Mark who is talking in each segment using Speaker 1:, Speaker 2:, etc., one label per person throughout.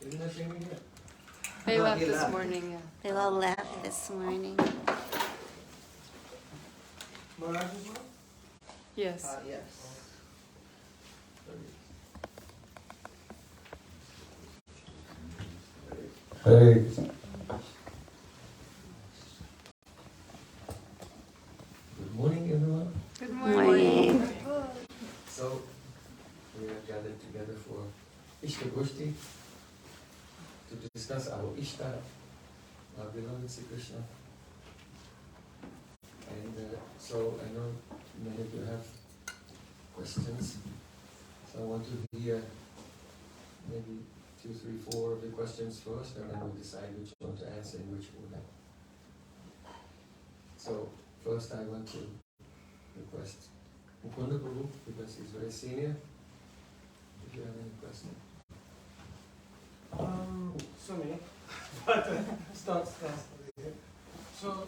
Speaker 1: They left this morning, yeah.
Speaker 2: They all left this morning.
Speaker 1: Yes.
Speaker 3: Yes.
Speaker 4: Hey.
Speaker 5: Good morning, everyone.
Speaker 1: Good
Speaker 2: Morning.
Speaker 5: So, we are gathered together for istagosthi to discuss our Ishta, our beloved Sri Krishna. And so, I know many of you have questions. So, I want to hear maybe 2, 3, 4 of the questions first, and then we'll decide which one to answer in which order. So, first I want to request Mukunda Prabhu, because he's very senior, if you have any questions.
Speaker 6: So many, but start fast. So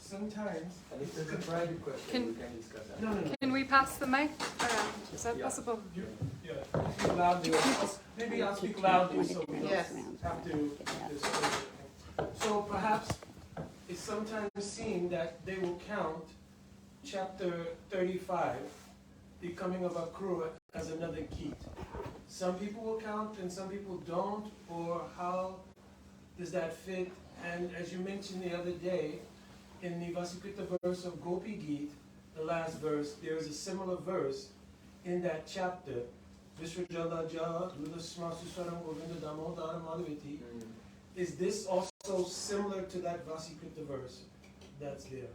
Speaker 6: sometimes,
Speaker 5: And if there's a private question, we can discuss that.
Speaker 6: no.
Speaker 1: Can we pass the mic around? Is that
Speaker 5: Yeah.
Speaker 1: possible?
Speaker 6: Speak loudly. Maybe I'll speak loudly so we don't
Speaker 3: Yes.
Speaker 6: have to discuss. So perhaps it's sometimes seen that they will count chapter 35, the coming of Alachua, as another Gita. Some people will count and some people don't, or how does that fit? And as you mentioned the other day, in the Vasikrita verse of Gopi Gita, the last verse, there is a similar verse in that chapter. Is this also similar to that Vasikrita verse that's there?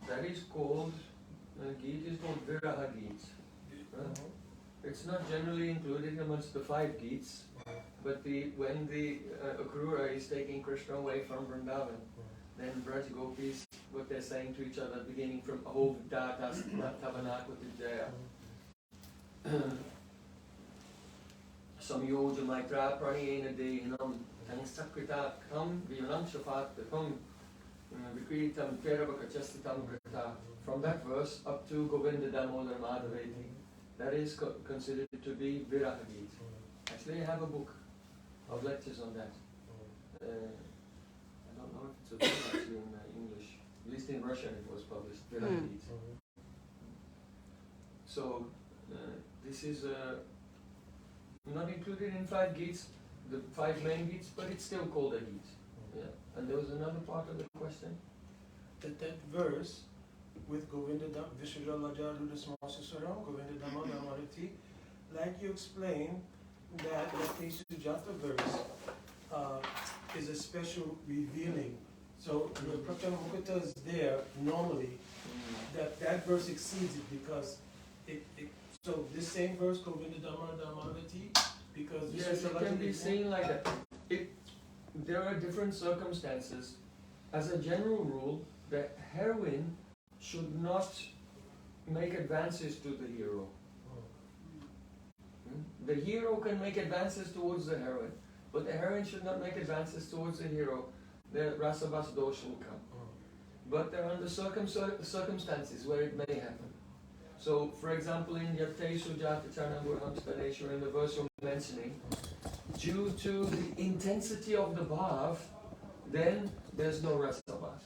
Speaker 5: That is called, Gita is called Viraha Gita. It's not generally included amongst the 5 Gits, but when the Akrura is taking Krishna away from Vrindavan, then Braj Gopis, what they're saying to each other, beginning from Ahov Datas Tavanakutijaya. Samyoja Maitra Praniyena Dehinam Tangsakrita Kam Vyanam Shafat Kam Vikritam Terabakachastitam Krita. From that verse up to Govinda Damodar Madhaveti, that is considered to be Viraha Gita. Actually, I have a book of lectures on that. I don't know if it's available actually in English. At least in Russian it was published, Viraha Gita. So, this is not included in 5 Gits, the 5 main Gits, but it's still called a Gita. Yeah. And there was another part of the question?
Speaker 6: That verse with Govinda Vishwajalaja Ludasmasasaram, Govinda Dhamma, like you explained, that Sujata verse is a special revealing. So the Pratyam Mukata is there normally, that verse exceeds it because so this same verse, Govinda Dhamma Dhamavati, because
Speaker 5: yes, it can be seen like that. There are different circumstances. As a general rule, the heroine should not make advances to the hero. The hero can make advances towards the heroine, but the heroine should not make advances towards the hero. The rasavas dosh will come. But there are the circumstances where it may happen. So, for example, in Yate Sujata Chanamurham Staneshwar, in the verse you're mentioning, due to the intensity of the bhav, then there's no rasavas.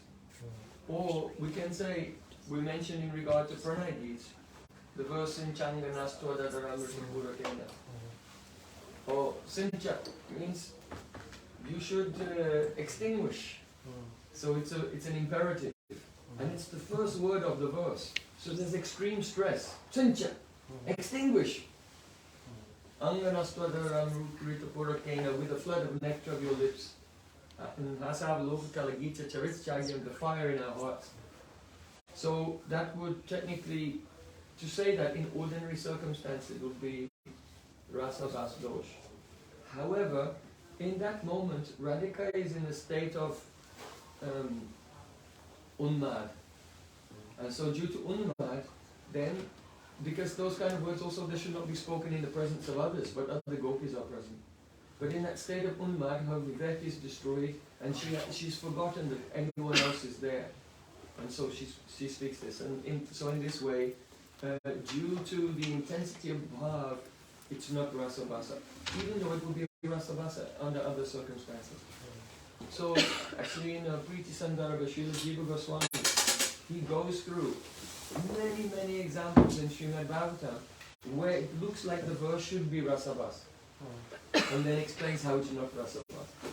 Speaker 5: Or we can say, we mentioned in regard to Pranay Gita, the verse in Changanastwa Dadaramurtipura. Or Sincha means you should extinguish. So it's an imperative. And it's the first word of the verse. So there's extreme stress. Sincha, extinguish. Anganastwa Dadaramurtipura with a flood of nectar of your lips. The fire in our hearts. So that would technically, to say that in ordinary circumstances, it would be rasa vas dosh. However, in that moment, Radhika is in a state of unmad. And so due to unmad, then, because those kind of words also, they should not be spoken in the presence of others, but other gopis are present. But in that state of unmad, her vivek is destroyed, and she's forgotten that anyone else is there. And so she speaks this. And so in this way, due to the intensity of bhav, it's not rasa basa, even though it would be rasa basa under other circumstances. So, actually in Priti Sandarbha, Srila Jiva Goswami, he goes through many examples in Srimad Bhagavatam where it looks like the verse should be rasa basa, and then explains how it's not rasa basa.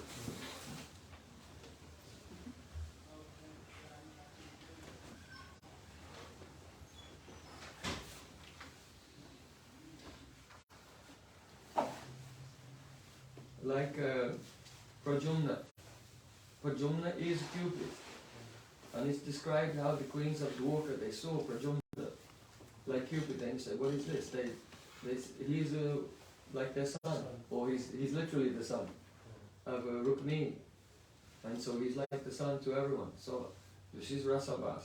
Speaker 5: Like Prajumna. Prajumna is Cupid. And it's described how the queens of Dwarka, they saw Prajumna like Cupid, and you say, what is this? He's like their son, or he's literally the son of Rukmini. And so he's like the son to everyone. So this is Rasabas.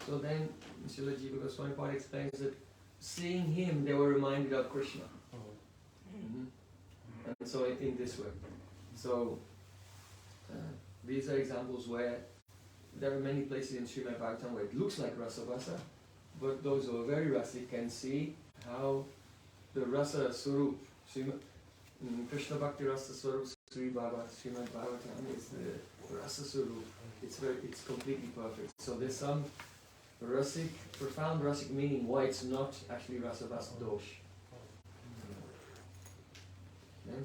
Speaker 5: So then Srila Jiva Goswami Pad explains that seeing him, they were reminded of Krishna. And so in this way. So these are examples where there are many places in Srimad Bhagavatam where it looks like Rasa Vasa, but those who are very rasic can see how the Rasa Swarup, Krishna Bhakti Rasa Swarup Sri Bhagavad Srimad Bhagavatam is the Rasa Swarup. It's completely perfect. So there's some rasic, profound rasic meaning why it's not actually Rasa Vasa Dosh. Yeah?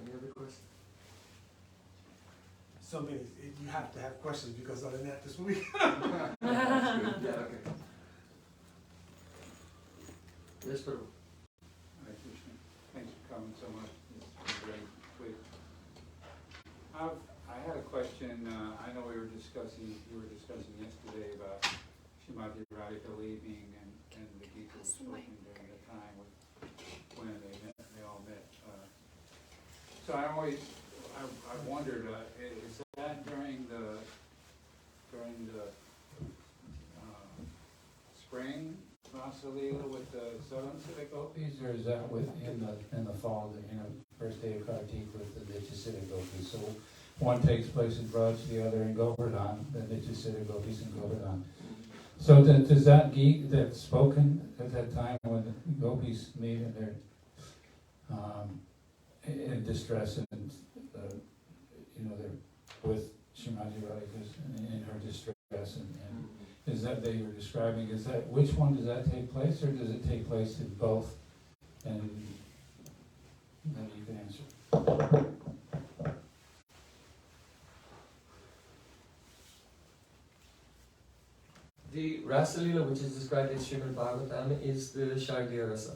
Speaker 5: Any other questions?
Speaker 6: So many, you have to have questions because other than that this week.
Speaker 5: That's good. Yeah, okay. Yes, Prabhu.
Speaker 3: Hi, Krishna. Thanks for coming so much. It's been very quick. I had a question. I know you were discussing yesterday about Srimati Radhika leaving and the Gita was spoken during the time when they all met. So I wondered, is that during the spring Rasa Leela with the Southern Civic Gopis, or is that in the fall, first day of Kartik with the Nityasiddha Gopis? So one takes place in Braj, the other in Govardhan, the Nityasiddha Gopis in Govardhan. So does that Gita that's spoken at that time when the Gopis meet and they're in distress and they're with Srimati Radhika in her distress and is that they were describing, which one does that take place, or does it take place in both? And maybe you can answer.
Speaker 5: The Rasa Leela which is described in Srimad Bhagavatam is the Shardiya Rasa.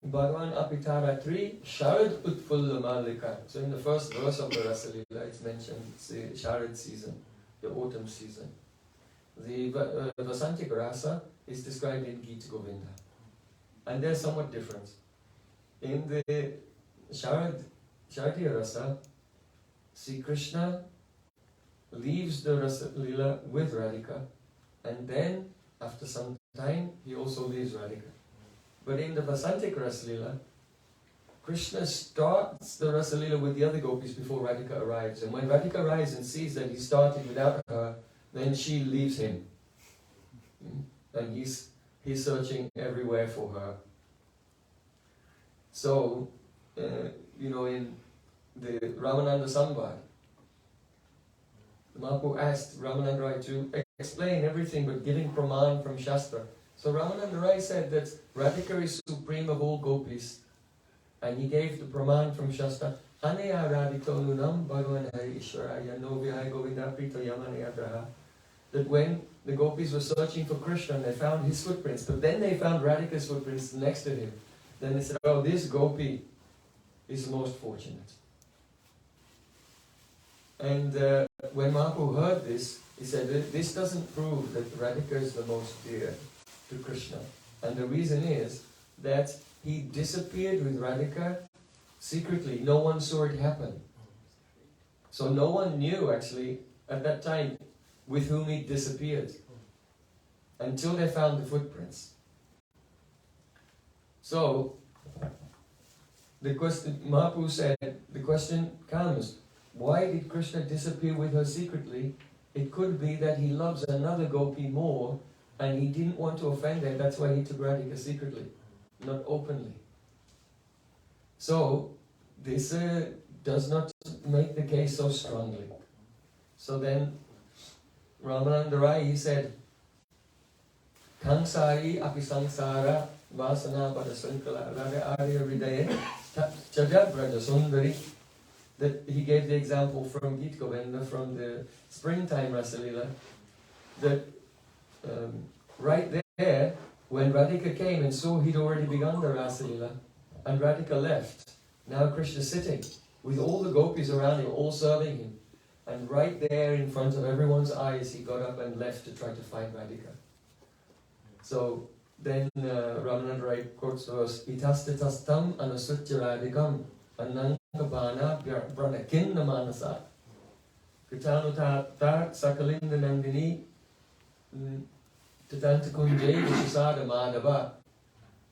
Speaker 5: Bhagavan Apitara 3, Sharad Utfulla Malika. So in the first verse of the Rasa Leela, it's mentioned it's the Sharad season, the autumn season. The Vasantik Rasa is described in Gita Govinda. And they're somewhat different. In the Shardiya Rasa, Sri Krishna leaves the Rasa Leela with Radhika, and then after some time he also leaves Radhika. But in the Vasantik Rasa Leela, Krishna starts the Rasa Leela with the other gopis before Radhika arrives. And when Radhika arrives and sees that he started without her, then she leaves him. And he's searching everywhere for her. So, in the Ramananda Samvad, Mahaprabhu asked Ramananda Rai to explain everything but giving praman from Shastra. So Ramananda Rai said that Radhika is supreme of all gopis, and he gave the praman from Shastra, Anaya Radhito Nunam Bhagavan Hari Ishwaraya Novya Govinda Prito Yamanaya Graha. That when the gopis were searching for Krishna, they found his footprints, but then they found Radhika's footprints next to him. Then they said, oh, this gopi is the most fortunate. And when Mahaprabhu heard this, he said, this doesn't prove that Radhika is the most dear to Krishna. And the reason is that he disappeared with Radhika secretly. No one saw it happen. So no one knew actually at that time with whom he disappeared until they found the footprints. So the question, Mahaprabhu said, the question comes, why did Krishna disappear with her secretly It could be that he loves another gopi more and he didn't want to offend her. That's why he took Radhika secretly, not openly. So, this does not make the case so strongly. So then, Ramananda Rai, he said, Kangsari apisangsara vasana padasankala raga arya hridaya chajabraja sundari. That he gave the example from Gita Govinda, from the springtime Rasalila, that right there, when Radhika came and saw he'd already begun the Rasalila, and Radhika left, now Krishna's sitting with all the gopis around him, all serving him. And right there in front of everyone's eyes, he got up and left to try to find Radhika. So then Ramananda Rai quotes the verse, Itastatastam anasutya radhikam anangabana branakinna manasa Kritanutata sakalinda nandini tatantakunjay vishisada madhava.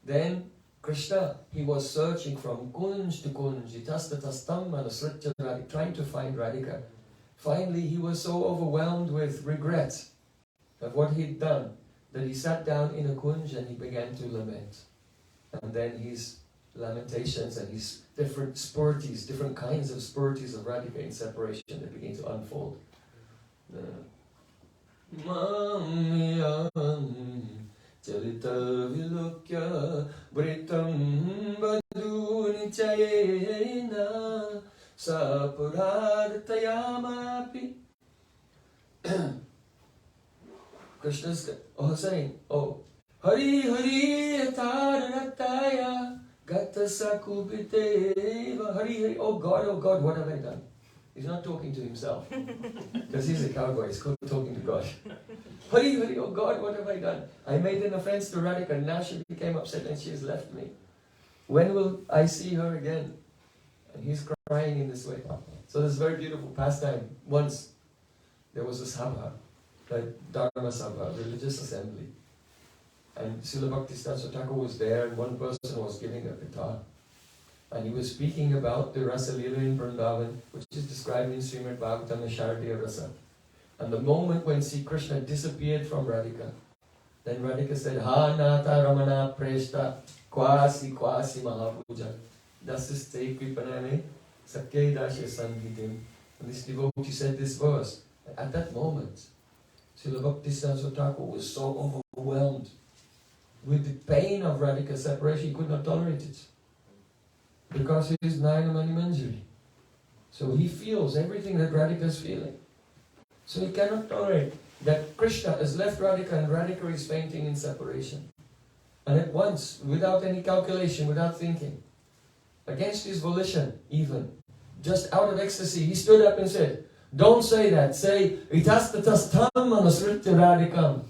Speaker 5: Then Krishna, he was searching from kunj to kunj, itastatastam anasutya radhikam, trying to find Radhika. Finally, he was so overwhelmed with regret of what he'd done that he sat down in a kunj and he began to lament. And then his lamentations and his different spurtis, different kinds of spurtis of Radhika in separation, they begin to unfold. Chalita vilokya britam baduni chayena sapuradhatayamapi. Krishna's saying, oh, Hari Hari Atarataya Gata Sakubiteva. Hari Hari, oh God, what have I done? He's not talking to himself, because he's a cowboy, he's talking to God. Hari Hari, oh God, what have I done? I made an offense to Radhika, and now she became upset and she has left me. When will I see her again? And he's crying in this way. So this very beautiful pastime. Once there was a sabha, like Dharma Sabha, religious assembly. And Srila Bhaktisiddhanta Thakur was there, and one person was giving a guitar. And he was speaking about the Rasa Lila in Vrindavan, which is described in Srimad Bhagavatam as Shardiya Rasa. And the moment when Sri Krishna disappeared from Radhika, then Radhika said, Ha Nata Ramana Preshta Kwasi Mahapuja Dasiste Kripanane Sakya Dasya Sandhitim. And this devotee said this verse. At that moment, Srila Bhaktisiddhanta Thakur was so overwhelmed with the pain of Radhika's separation, he could not tolerate it. Because he is Nayanamani Manjari. So he feels everything that Radhika is feeling. So he cannot tolerate that Krishna has left Radhika and Radhika is fainting in separation. And at once, without any calculation, without thinking, against his volition even, just out of ecstasy, he stood up and said, don't say that, say, Itastatastam manasritya radhikam.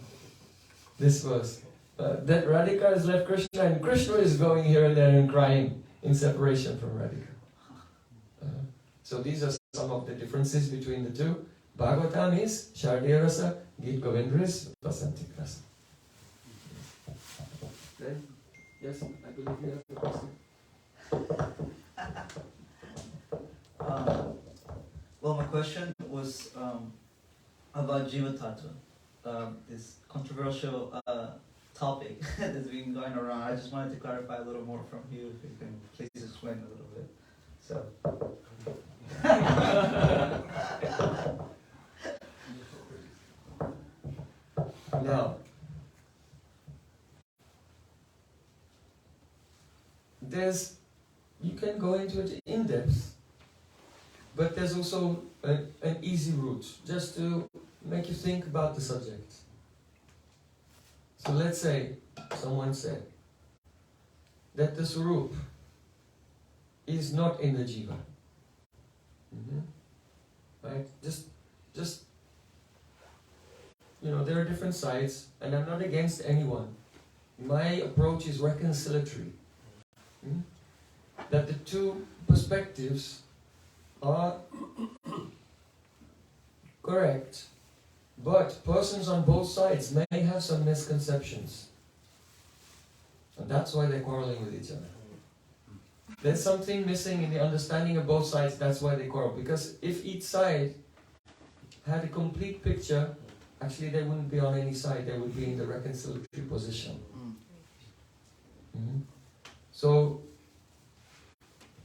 Speaker 5: This verse. That Radhika has left Krishna and Krishna is going here and there and crying in separation from Radhika. So these are some of the differences between the two. Bhagavatam is Shardiya Rasa, Gita Govinda is Vasantik Rasa. Then, yes, I believe you have the question.
Speaker 4: Well, my question was about Jiva Tattva, this controversial topic that's been going around. I just wanted to clarify a little more from you, if you can please explain a little bit. So.
Speaker 5: Now, you can go into it in depth, but there's also an easy route, just to make you think about the subject. So let's say someone said that the Swarup is not in the Jiva. Right? Just there are different sides, and I'm not against anyone. My approach is reconciliatory. That the two perspectives are correct, but persons on both sides may have some misconceptions. And that's why they're quarreling with each other. There's something missing in the understanding of both sides, that's why they quarrel. Because if each side had a complete picture, actually they wouldn't be on any side, they would be in the reconciliatory position. So,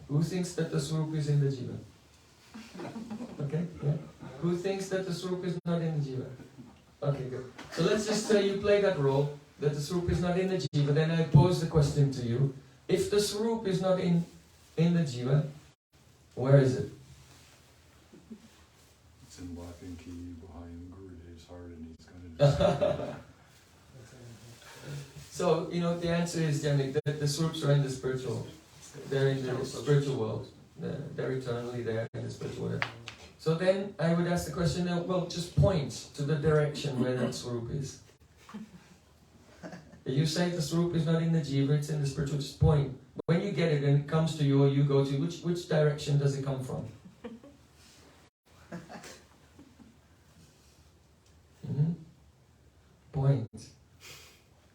Speaker 5: who thinks that the Swarup is in the Jiva? Okay, yeah. Who thinks that the Swarup is not in the Jiva? Okay, good. So let's just say you play that role, that the Swarup is not in the Jiva, then I pose the question to you. If the Swarup is not in the Jiva, where is it?
Speaker 7: It's in Black-Inky behind Guru's heart, and he's going to
Speaker 5: So, the answer is, Jamik, that the Swarups are in the spiritual. They're in the spiritual world. They're eternally there in the spiritual world. So then I would ask the question, well, just point to the direction where that Swarup is. You say the Swarup is not in the Jiva, it's in the spiritual, just point. When you get it and it comes to you or you go to, which direction does it come from? Point.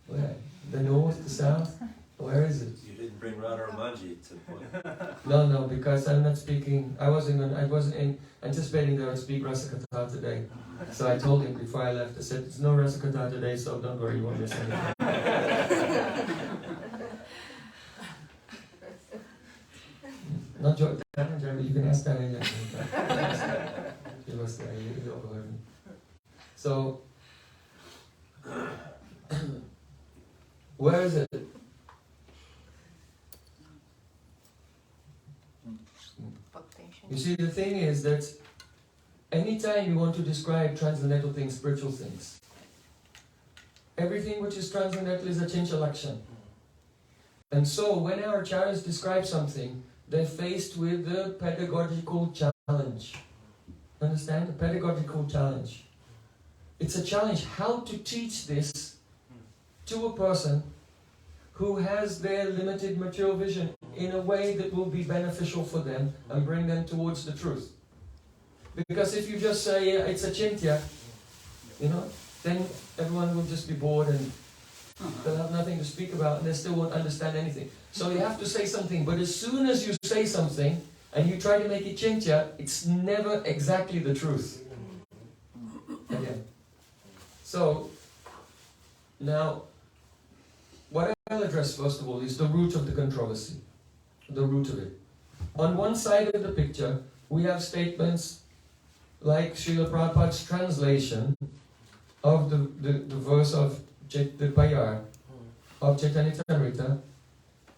Speaker 5: Where? The north, the south? Where is it?
Speaker 8: You didn't bring Radha Ramanji to point.
Speaker 5: No, because I'm not speaking, I wasn't anticipating that I would speak Rasakatha today. So I told him before I left, I said, there's no Rasakatha today, so don't worry, you won't miss anything. Not joke, you can ask that again. He was there, he overheard me. So, where is it? You see, the thing is that anytime you want to describe transcendental things, spiritual things, everything which is transcendental is a chinchalakshan. And so, when our acharyas describe something, they're faced with the pedagogical challenge. Understand? The pedagogical challenge. It's a challenge how to teach this to a person who has their limited material vision in a way that will be beneficial for them and bring them towards the truth. Because if you just say it's a chintya, then everyone will just be bored and they'll have nothing to speak about and they still won't understand anything. So you have to say something, but as soon as you say something and you try to make it chintya, it's never exactly the truth. Again. So, now, what I'll address first of all is the root of the controversy. The root of it. On one side of the picture, we have statements like Srila Prabhupada's translation of the verse of the Payar of Chaitanya Charitamrita,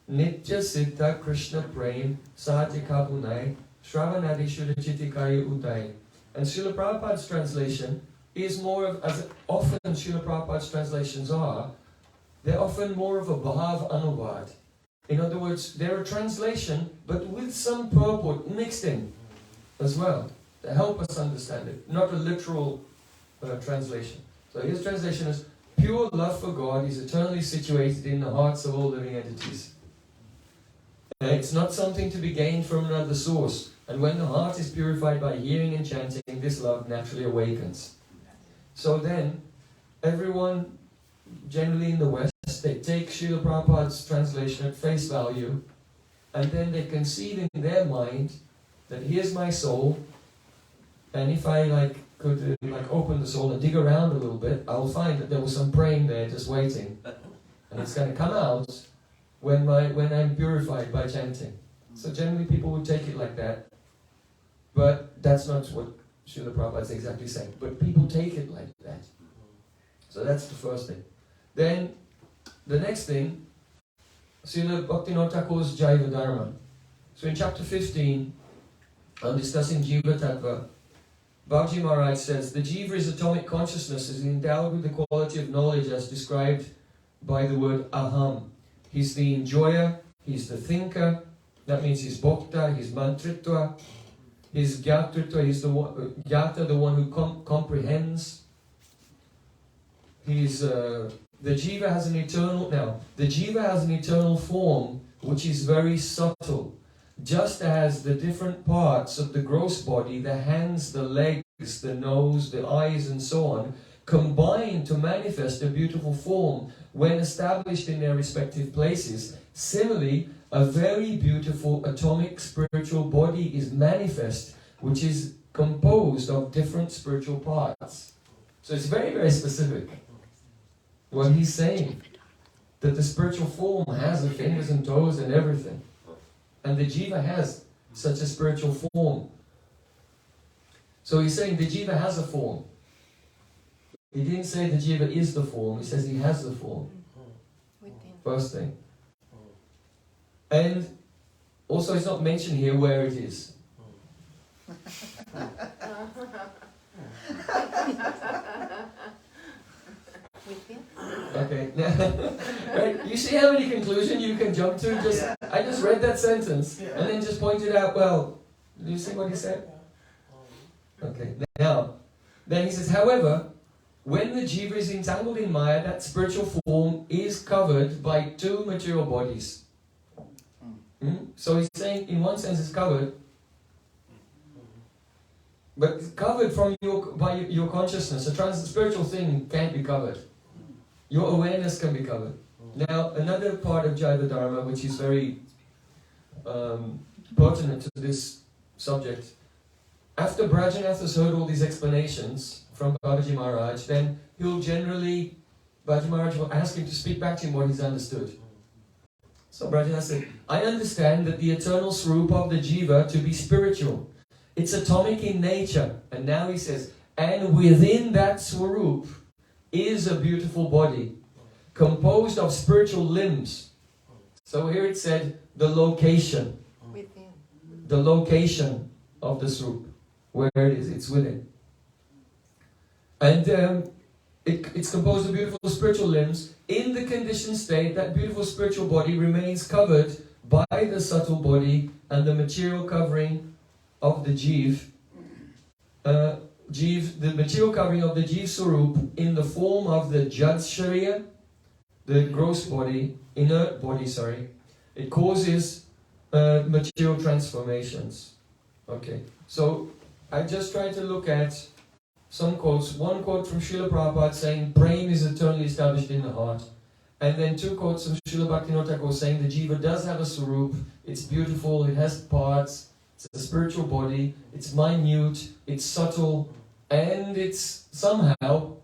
Speaker 5: Nitya Siddha Krishna Prem Satyaka Bunai Shravanadi Shudachitikayu Udai. And Srila Prabhupada's translation is more of, as often Srila Prabhupada's translations are, they're often more of a bhav anubhad. In other words, they're a translation, but with some purport mixed in as well, to help us understand it, not a literal translation. So his translation is, pure love for God is eternally situated in the hearts of all living entities. It's not something to be gained from another source, and when the heart is purified by hearing and chanting, this love naturally awakens. So then, everyone, generally in the West, they take Srila Prabhupada's translation at face value, and then they conceive in their mind that here's my soul, and if I could open the soul and dig around a little bit, I'll find that there was some praying there just waiting, and it's going to come out when I'm purified by chanting. So generally people would take it like that, but that's not what Srila Prabhupada is exactly saying. But people take it like that. So that's the first thing. Then, the next thing, Srila Bhaktivinoda Thakur's Jaiva Dharma. So in chapter 15, on discussing Jiva Tattva, Bhagji Maharaj says, the Jiva's atomic consciousness is endowed with the quality of knowledge as described by the word aham. He's the enjoyer, he's the thinker, that means he's bhokta, he's mantritva, he's gyatritva, he's the one, gyata, the one who comprehends. He's, the Jiva has an eternal form which is very subtle. Just as the different parts of the gross body, the hands, the legs, the nose, the eyes and so on, combine to manifest a beautiful form when established in their respective places. Similarly, a very beautiful atomic spiritual body is manifest, which is
Speaker 9: composed of different spiritual parts. So it's very, very specific what he's saying. That the spiritual form has the fingers and toes and everything. And the jiva has such a spiritual form. So he's saying the jiva has a form. He didn't say the jiva is the form, he says he has the form. First thing. And also it's not mentioned here where it is. Okay. Right? You see how many conclusions you can jump to? I just read that sentence and then just pointed out, well, do you see what he said? Okay. Now, then he says, however, when the jiva is entangled in Maya, that spiritual form is covered by two material bodies. So he's saying, in one sense, it's covered, but it's covered by your consciousness. A spiritual thing can't be covered. Your awareness can be covered. Now, another part of Jaiva Dharma, which is very pertinent to this subject, after Brajanath has heard all these explanations from Babaji Maharaj, then Babaji Maharaj will ask him to speak back to him what he's understood. So Brajanath said, I understand that the eternal swarup of the jiva to be spiritual. It's atomic in nature. And now he says, and within that swarup is a beautiful body, composed of spiritual limbs. So here it said, the location.
Speaker 1: Within.
Speaker 9: The location of the swarup. Where it is, it's within. And it's composed of beautiful spiritual limbs. In the conditioned state, that beautiful spiritual body remains covered by the subtle body and the material covering of the jiv. The material covering of the jiv swarup in the form of the jad sharira, the gross body, inert body, it causes material transformations. Okay, so I just tried to look at some quotes. One quote from Srila Prabhupada saying, Prem is eternally established in the heart. And then two quotes from Srila Bhaktivinoda Thakur saying, the jiva does have a swarup, it's beautiful, it has parts, it's a spiritual body, it's minute, it's subtle, and it's somehow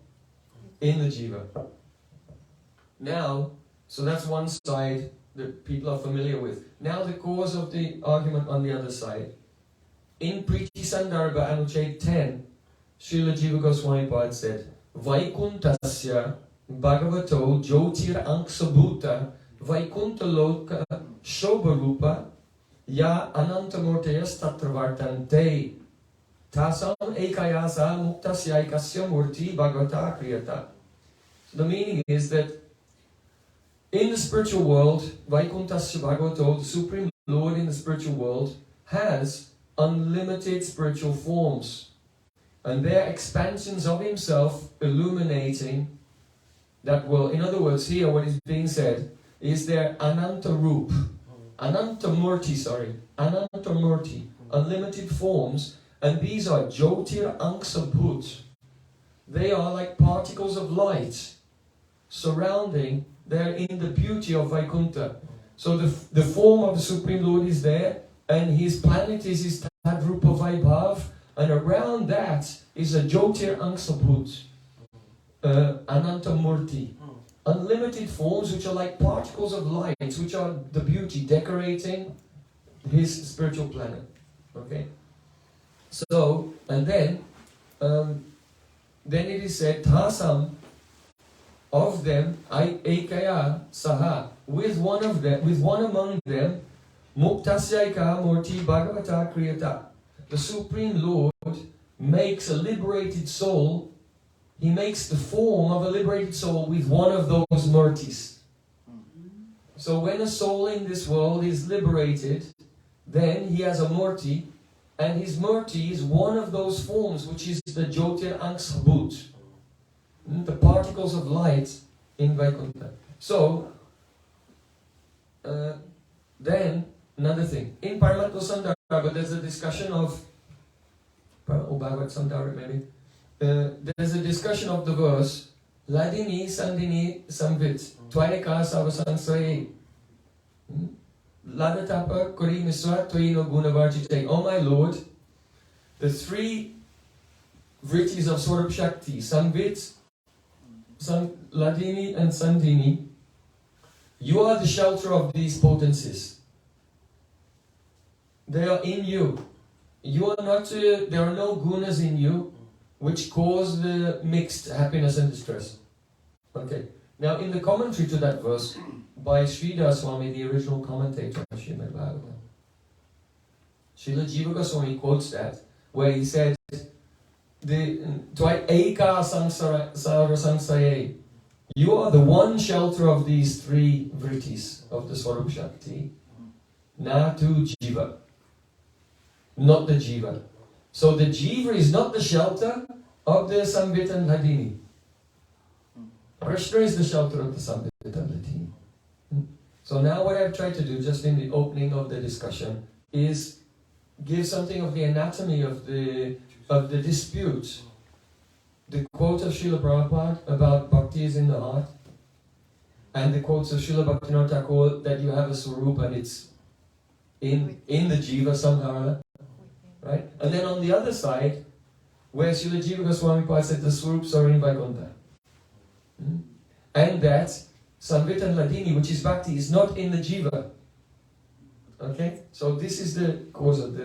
Speaker 9: in the jiva. Now, so that's one side that people are familiar with. Now the cause of the argument on the other side. In Priti Sandarbha Anuched 10, Srila Jiva Goswami Pad said, Vaikuntasya Bhagavato Jyotir Anksabhuta Vaikunta Loka Shobharupa Ya Anantamurtayas Tatravartante Tasam Ekayasa Muktasya Ekasya Murti Bhagavata Kriyata. So the meaning is that in the spiritual world, Vaikuntasya Bhagavato, the Supreme Lord in the spiritual world, has unlimited spiritual forms. And they're expansions of himself illuminating that world. In other words, here what is being said is their Anantamurti, unlimited forms, and these are Jyotir Anksabhut. They are like particles of light surrounding, they're in the beauty of Vaikuntha. So the form of the Supreme Lord is there, and his planet is his Tadrupa Vaibhav, and around that is a Jyotir Anksabhut, Anantamurti. Unlimited forms which are like particles of light, which are the beauty decorating his spiritual planet. Okay? So, and then it is said, Tasam, of them, Ekaya Saha, with one among them, Muktasyaika Murti Bhagavata Kriyata. The Supreme Lord makes a liberated soul, he makes the form of a liberated soul with one of those murtis. So when a soul in this world is liberated, then he has a murti, and his murti is one of those forms, which is the Jyotir Anksabhut, the particles of light in Vaikuntha. So, then, another thing. In Paramattha Sandarbha, there's a discussion of, or Bhagavad Sandarbha maybe, there's a discussion of the verse, Ladini Sandini Samvit, Tvaika Savasansraye, Ladatapa Kuri Miswa Tuino Gunavarchite. Oh my Lord, the three vrittis of Swarup Shakti, Sanvit, Ladini and Sandini, you are the shelter of these potencies. They are in you. You are not, there are no gunas in you which cause the mixed happiness and distress. Okay. Now in the commentary to that verse, by Sridhar Swami, the original commentator of Srimad Bhagavatam, Srila Jiva Goswami quotes that, where he said, Eka Sansara Sansaye, you are the one shelter of these three vrittis of the Swarup Shakti, na tu Jiva, not the Jiva. So the Jiva is not the shelter of the Samvit and Ladini. Krishna is the shelter of the Samvit and Ladini. So now what I've tried to do, just in the opening of the discussion, is give something of the anatomy of the dispute. The quote of Srila Prabhupada about bhakti is in the heart, and the quotes of Srila Bhaktivinoda Thakur that you have a swarup and it's in the jiva somehow, right? And then on the other side, where Srila Jiva Goswami Pad said the swarups are in Vaikuntha. And that Samvit and Ladini, which is bhakti, is not in the jiva. Okay? So this is the cause of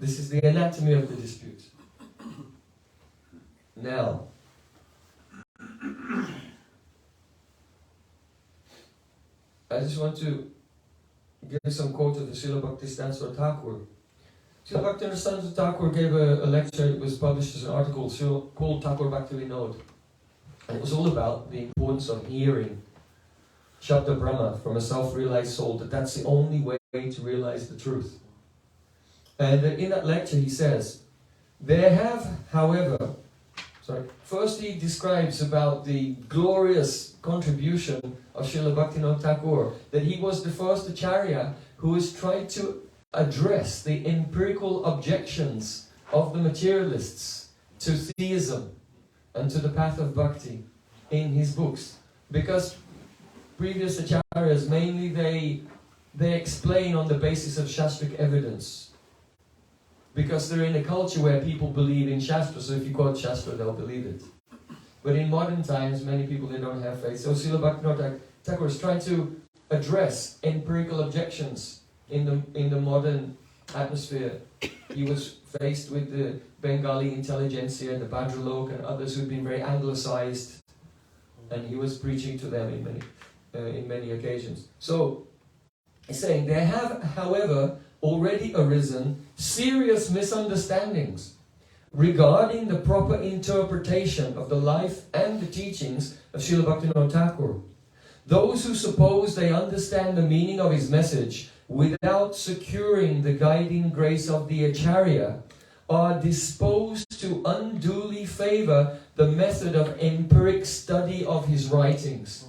Speaker 9: this is the anatomy of the dispute. Now, I just want to give some quote of the Srila Bhaktisiddhanta Thakur. Srila Bhaktisiddhanta Thakur gave a lecture. It was published as an article called Thakur Bhakti Vinod. And it was all about the importance of hearing Shabda Brahma from a self-realized soul, that's the only way to realize the truth. And in that lecture he says, there have, however, first he describes about the glorious contribution of Srila Bhaktivinoda Thakur, that he was the first Acharya who has tried to address the empirical objections of the materialists to theism and to the path of bhakti in his books. Because previous acharyas, mainly they explain on the basis of shastric evidence. Because they're in a culture where people believe in Shastra, so if you quote Shastra, they'll believe it. But in modern times, many people, they don't have faith. So Srila Bhaktivinoda Thakur is trying to address empirical objections in the modern atmosphere. He was faced with the Bengali intelligentsia, the Bhadralok and others who'd been very anglicized, and he was preaching to them in many occasions. So, he's saying, there have, however, already arisen serious misunderstandings regarding the proper interpretation of the life and the teachings of Srila Bhaktivinoda Thakur. Those who suppose they understand the meaning of his message without securing the guiding grace of the Acharya are disposed to unduly favor the method of empiric study of his writings.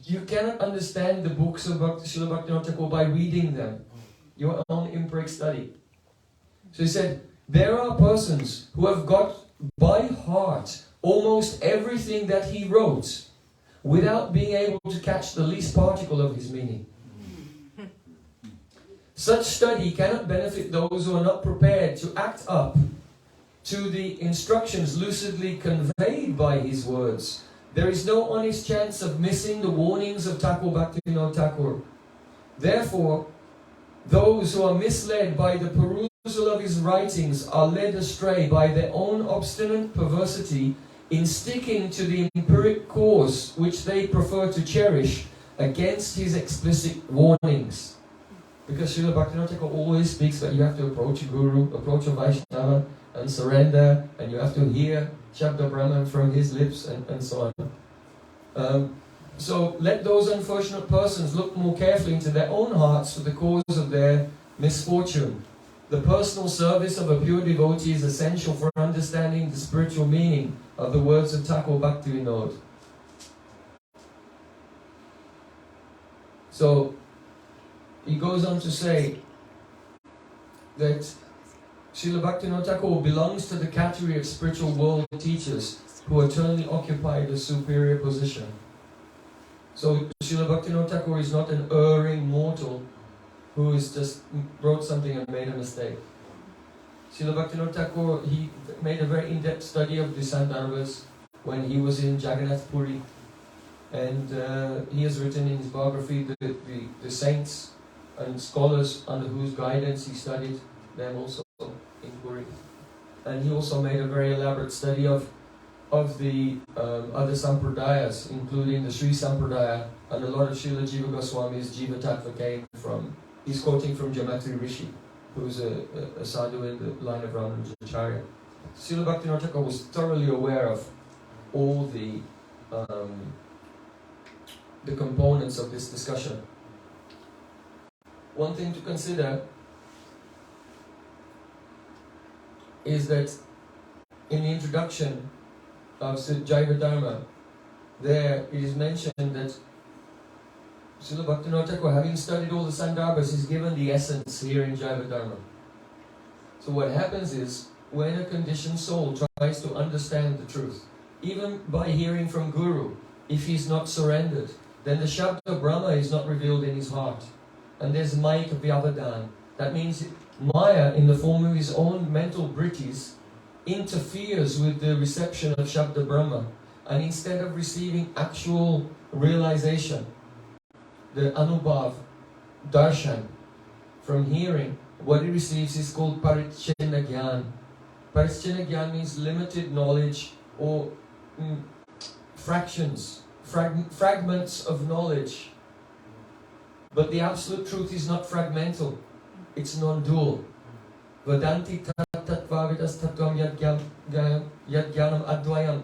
Speaker 9: You cannot understand the books of Srila Bhaktivinoda Thakur by reading them. Your own empiric study. So he said, there are persons who have got by heart almost everything that he wrote without being able to catch the least particle of his meaning. Such study cannot benefit those who are not prepared to act up to the instructions lucidly conveyed by his words. There is no honest chance of missing the warnings of Thakur Bhaktivinoda Thakur. Therefore, those who are misled by the perusal of his writings are led astray by their own obstinate perversity in sticking to the empiric course which they prefer to cherish against his explicit warnings. Because Srila Bhaktivinoda Thakur always speaks that you have to approach a guru, approach a Vaishnava and surrender, and you have to hear Shabda Brahman from his lips and so on. So let those unfortunate persons look more carefully into their own hearts for the cause of their misfortune. The personal service of a pure devotee is essential for understanding the spiritual meaning of the words of Thakur Bhaktivinoda. So he goes on to say that Srila Bhaktivinoda Thakur belongs to the category of spiritual world teachers who eternally occupy the superior position. So Srila Bhaktivinoda Thakur is not an erring mortal who is just wrote something and made a mistake. Srila Bhaktivinoda Thakur, he made a very in-depth study of the Sandarbhas when he was in Jagannath Puri. And he has written in his biography the saints and scholars under whose guidance he studied them also in Puri. And he also made a very elaborate study of the other sampradayas, including the Sri Sampradaya, and a lot of Srila Jiva Goswami's Jiva Tattva came from, he's quoting from Jamatri Rishi, who's a sadhu in the line of Ramanujacharya. Srila Bhaktivinoda Thakur was thoroughly aware of all the components of this discussion. One thing to consider is that in the introduction of Jaiva Dharma, there it is mentioned that Srila Bhaktivinoda Thakur, having studied all the Sandarbhas, is given the essence here in Jaiva Dharma. So what happens is, when a conditioned soul tries to understand the truth, even by hearing from Guru, if he's not surrendered, then the Shabda Brahma is not revealed in his heart. And there's Maya Vyavadan. That means Maya, in the form of his own mental brittis, interferes with the reception of Shabda Brahma. And instead of receiving actual realization, the Anubhav, Darshan, from hearing, what he receives is called Parichina Gyan. Parichina Gyan means limited knowledge or fractions, fragments of knowledge. But the absolute truth is not fragmental, it's non-dual. Vadanti tattvavidas tattvam yadgyanam advayam.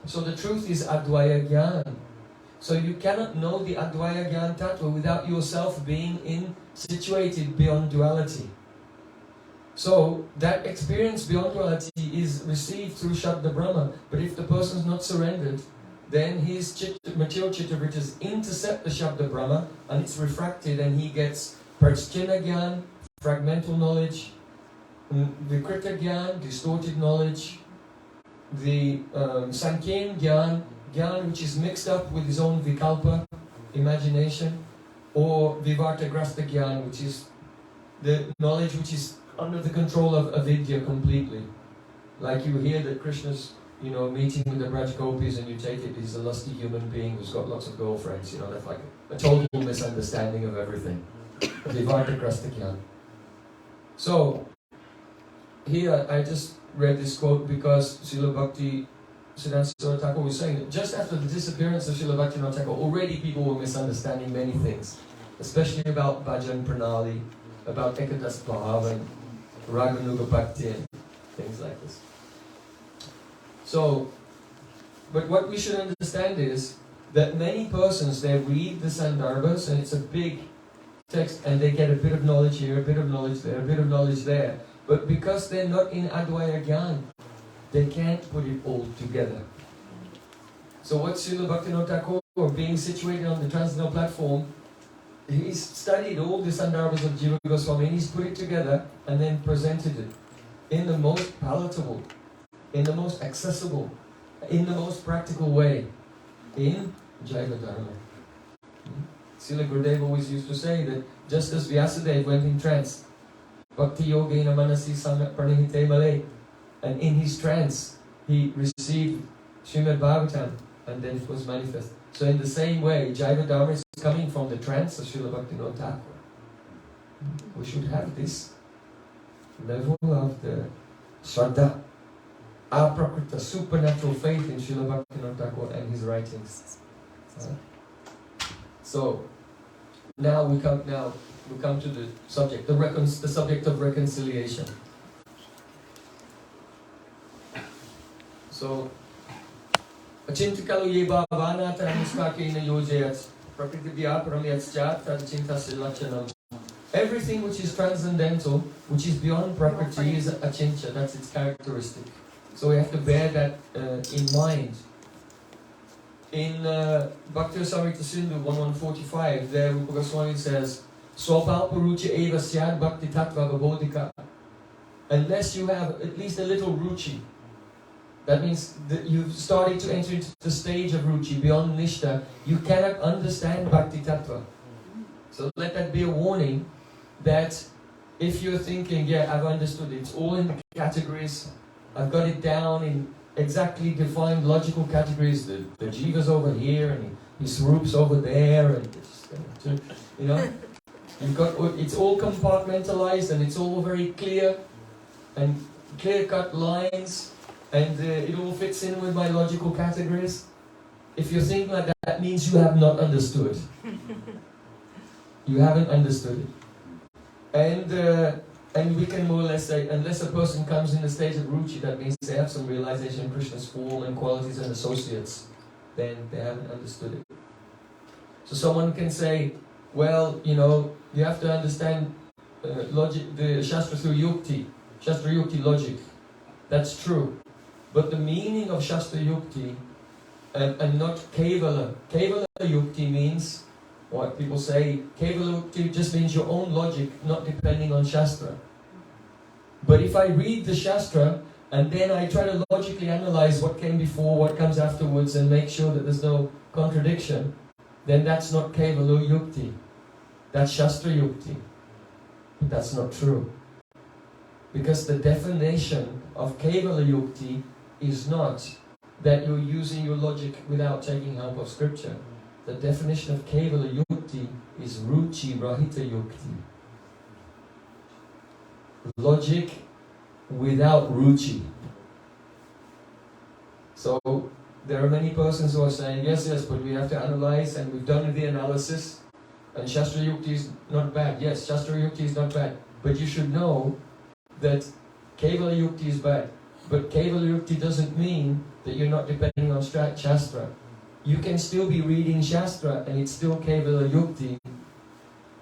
Speaker 9: So the truth is Advaya Gyan. So you cannot know the Advaya Gyan Tattva without yourself being situated beyond duality. So that experience beyond duality is received through Shabda Brahma. But if the person is not surrendered, then his material chitta vrittis intercept the Shabda Brahma and it's refracted and he gets Prajna Gyan, fragmental knowledge, Vikrita Gyan, distorted knowledge, the Sankhya Gyan, which is mixed up with his own Vikalpa, imagination, or Vivartagrasta Gyan, which is the knowledge which is under the control of avidya completely. Like you hear that Krishna's, meeting with the Braj Gopis and you take it, he's a lusty human being who's got lots of girlfriends, that's like a total misunderstanding of everything. Vivartagrasta Gyan. So, here I just read this quote because Srila Bhakti Siddhanta Thakur was saying that just after the disappearance of Srila Bhaktivinoda Thakur, already people were misunderstanding many things, especially about Bhajan Pranali, about Ekadas Bhav and Raganuga Bhakti and things like this. So, but what we should understand is that many persons, they read the Sandarbhas and it's a big text and they get a bit of knowledge here, a bit of knowledge there, a bit of knowledge there. But because they're not in Advaya Gyan, they can't put it all together. So what Srila Bhaktivinoda Thakur, being situated on the Transcendental platform, he's studied all the Sandarbhas of Jiva Goswami and he's put it together and then presented it in the most palatable, in the most accessible, in the most practical way, in Jaiva Dharma. Srila Gurudev always used to say that just as Vyasadeva went in trance, Bhakti Yogena Manasi Samyak Pranihite Malay, and in his trance he received Srimad Bhagavatam and then it was manifest. So in the same way, Jaiva Dharma is coming from the trance of Srila Bhaktivinoda Thakur. We should have this level of the Shraddha, aprakrita, supernatural faith in Srila Bhaktivinoda Thakur and his writings. So now we come to the subject, the subject of reconciliation. So, achintikalu ye bhavana taramiskakena yojayat prakritibhya paramyatsjat tadachintasya lachanam. Everything which is transcendental, which is beyond Prakriti, is achintya, that's its characteristic. So we have to bear that in mind. In Bhakti Samrita Sindhu 1145, there Rupa Goswami says, Swapalpa ruchi eva syad bhakti tattva vabodhika. Unless you have at least a little ruchi, that means that you've started to enter into the stage of ruchi beyond nishta, you cannot understand bhakti tattva. So let that be a warning that if you're thinking, yeah, I've understood it, it's all in the categories, I've got it down in exactly defined logical categories, the jiva's over here and his swarups over there, and you know, you've got, it's all compartmentalized and it's all very clear and clear-cut lines, and it all fits in with my logical categories. If you're thinking like that, that means you have not understood. You haven't understood it. And we can more or less say, unless a person comes in the stage of ruchi, that means they have some realization of Krishna's form and qualities and associates, then they haven't understood it. So someone can say, well, you know, you have to understand logic, the Shastra through Yukti, Shastra Yukti logic. That's true. But the meaning of Shastra Yukti and not Kevala. Kevala Yukti means, what people say, Kevala Yukti just means your own logic, not depending on Shastra. But if I read the Shastra and then I try to logically analyze what came before, what comes afterwards, and make sure that there's no contradiction, then that's not Kevala Yukti. That's Shastra Yukti. But that's not true. Because the definition of Kevala Yukti is not that you're using your logic without taking help of scripture. The definition of Kevala Yukti is Ruchi Rahita Yukti. Logic without Ruchi. So there are many persons who are saying, yes, but we have to analyze, and we've done the analysis, and Shastra Yukti is not bad. Yes, Shastra Yukti is not bad. But you should know that Kevala Yukti is bad. But Kevala Yukti doesn't mean that you're not depending on Shastra. You can still be reading Shastra and it's still Kevala Yukti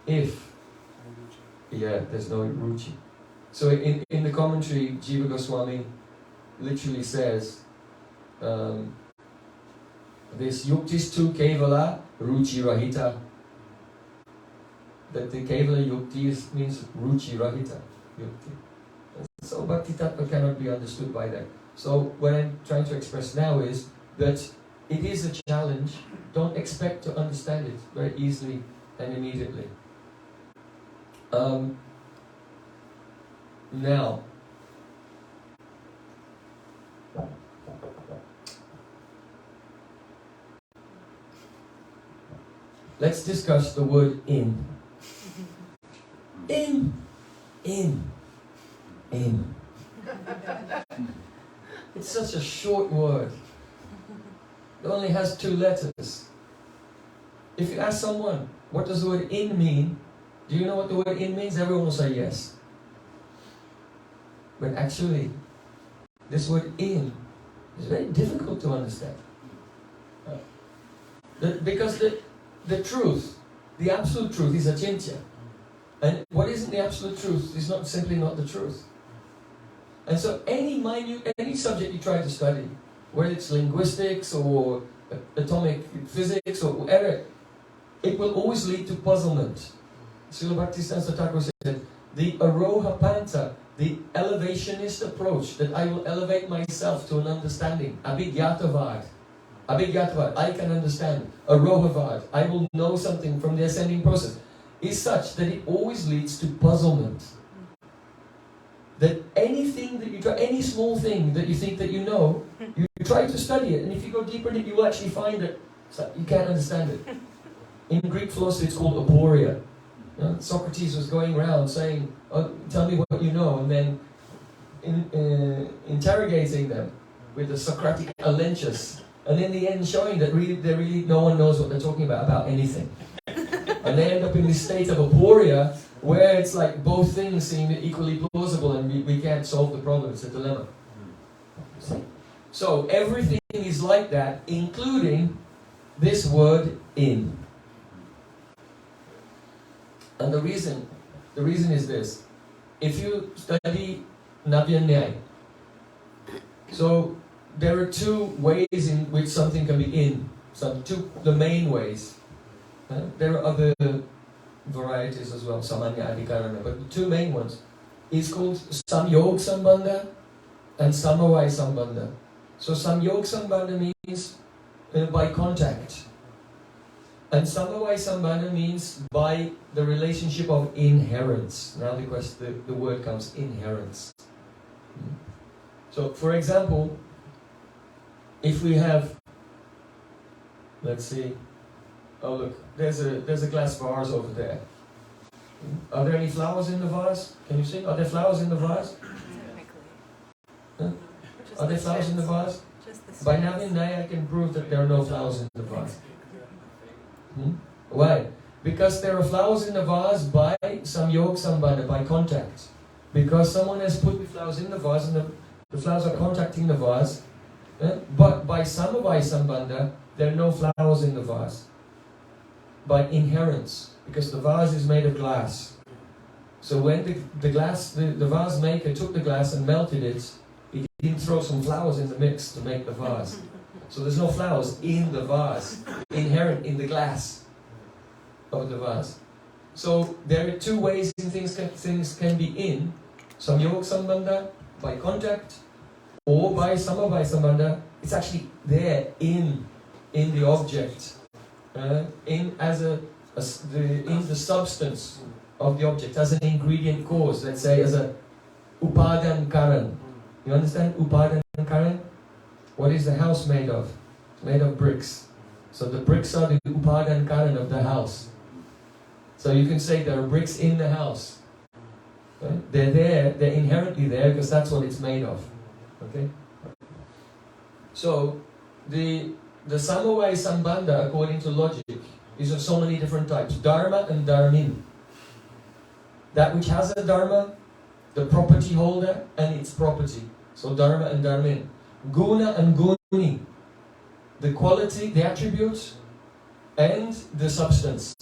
Speaker 9: if, there's no Ruchi. So in the commentary, Jiva Goswami literally says, this Yuktis tu Kevala Ruchi Rahita. That the Kevala Yukti means Ruchi Rahita Yukti. So Bhakti Tattva cannot be understood by that. So what I'm trying to express now is that it is a challenge. Don't expect to understand it very easily and immediately. Now, let's discuss the word in. In. It's such a short word. It only has 2 letters. If you ask someone, what does the word in mean? Do you know what the word in means? Everyone will say yes. But actually, this word in is very difficult to understand. Because the truth, the absolute truth is achintya. And what isn't the absolute truth is not simply not the truth. And so any subject you try to study, whether it's linguistics or atomic physics or whatever, it will always lead to puzzlement. Srila Bhaktisiddhanta Thakur said, the Aroha Panta, the elevationist approach, that I will elevate myself to an understanding, Abhigyatavad, I can understand, Arohavad, I will know something from the ascending process, is such that it always leads to puzzlement. That anything that you try, any small thing that you think that you know, you try to study it, and if you go deeper in it, you will actually find that you can't understand it. In Greek philosophy, it's called aporia. You know, Socrates was going around saying, oh, tell me what you know, and then interrogating them with the Socratic alenchus, and in the end showing that really no one knows what they're talking about anything. And they end up in this state of aporia, where it's like both things seem equally plausible and we can't solve the problem. It's a dilemma. So everything is like that, including this word in. And the reason is this. If you study Navya Nyaya, so there are 2 ways in which something can be in. The main ways. There are other varieties as well, Samanya Adhikarana, but the 2 main ones is called Samyog Sambandha and Samavai Sambandha. So Samyog Sambandha means by contact. And samavaya sambandha means by the relationship of inherence. Now the word comes, inherence. So, for example, if we have, let's see, oh look, there's a glass vase over there. Are there any flowers in the vase? Can you see? Are there flowers in the vase? Huh? Are there flowers in the vase? By now in I can prove that there are no flowers in the vase. Why? Because there are flowers in the vase by samyog sambandha, by contact. Because someone has put the flowers in the vase and the flowers are contacting the vase. But by samavaya sambandha, there are no flowers in the vase. By inherence, because the vase is made of glass. So when the vase maker took the glass and melted it, he didn't throw some flowers in the mix to make the vase. So there's no flowers in the vase, inherent in the glass of the vase. So there are two ways things can be in: samyog sambandha, by contact, or by samavaya sambandha. It's actually there in the object, in the substance of the object, as an ingredient cause. Let's say as a upadan karan. You understand upadan karan? What is the house made of? It's made of bricks. So the bricks are the upadan karan of the house. So you can say there are bricks in the house. Okay? They're there, they're inherently there because that's what it's made of. Okay? So the samavaya sambandha, according to logic, is of so many different types. Dharma and dharmin. That which has a dharma, the property holder and its property. So dharma and dharmin. Guna and guni. The quality, the attribute, and the substance.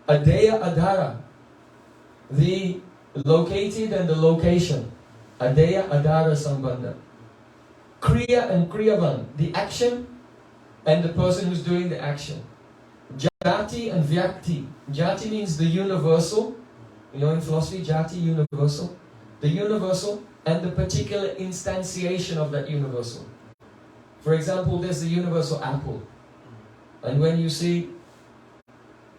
Speaker 9: Adeya adhara. The located and the location. Adeya adhara sambandha. Kriya and kriyavan. The action and the person who's doing the action. Jati and vyakti. Jati means the universal. You know, in philosophy, jati, universal. The universal and the particular instantiation of that universal. For example, there's the universal apple. And when you see,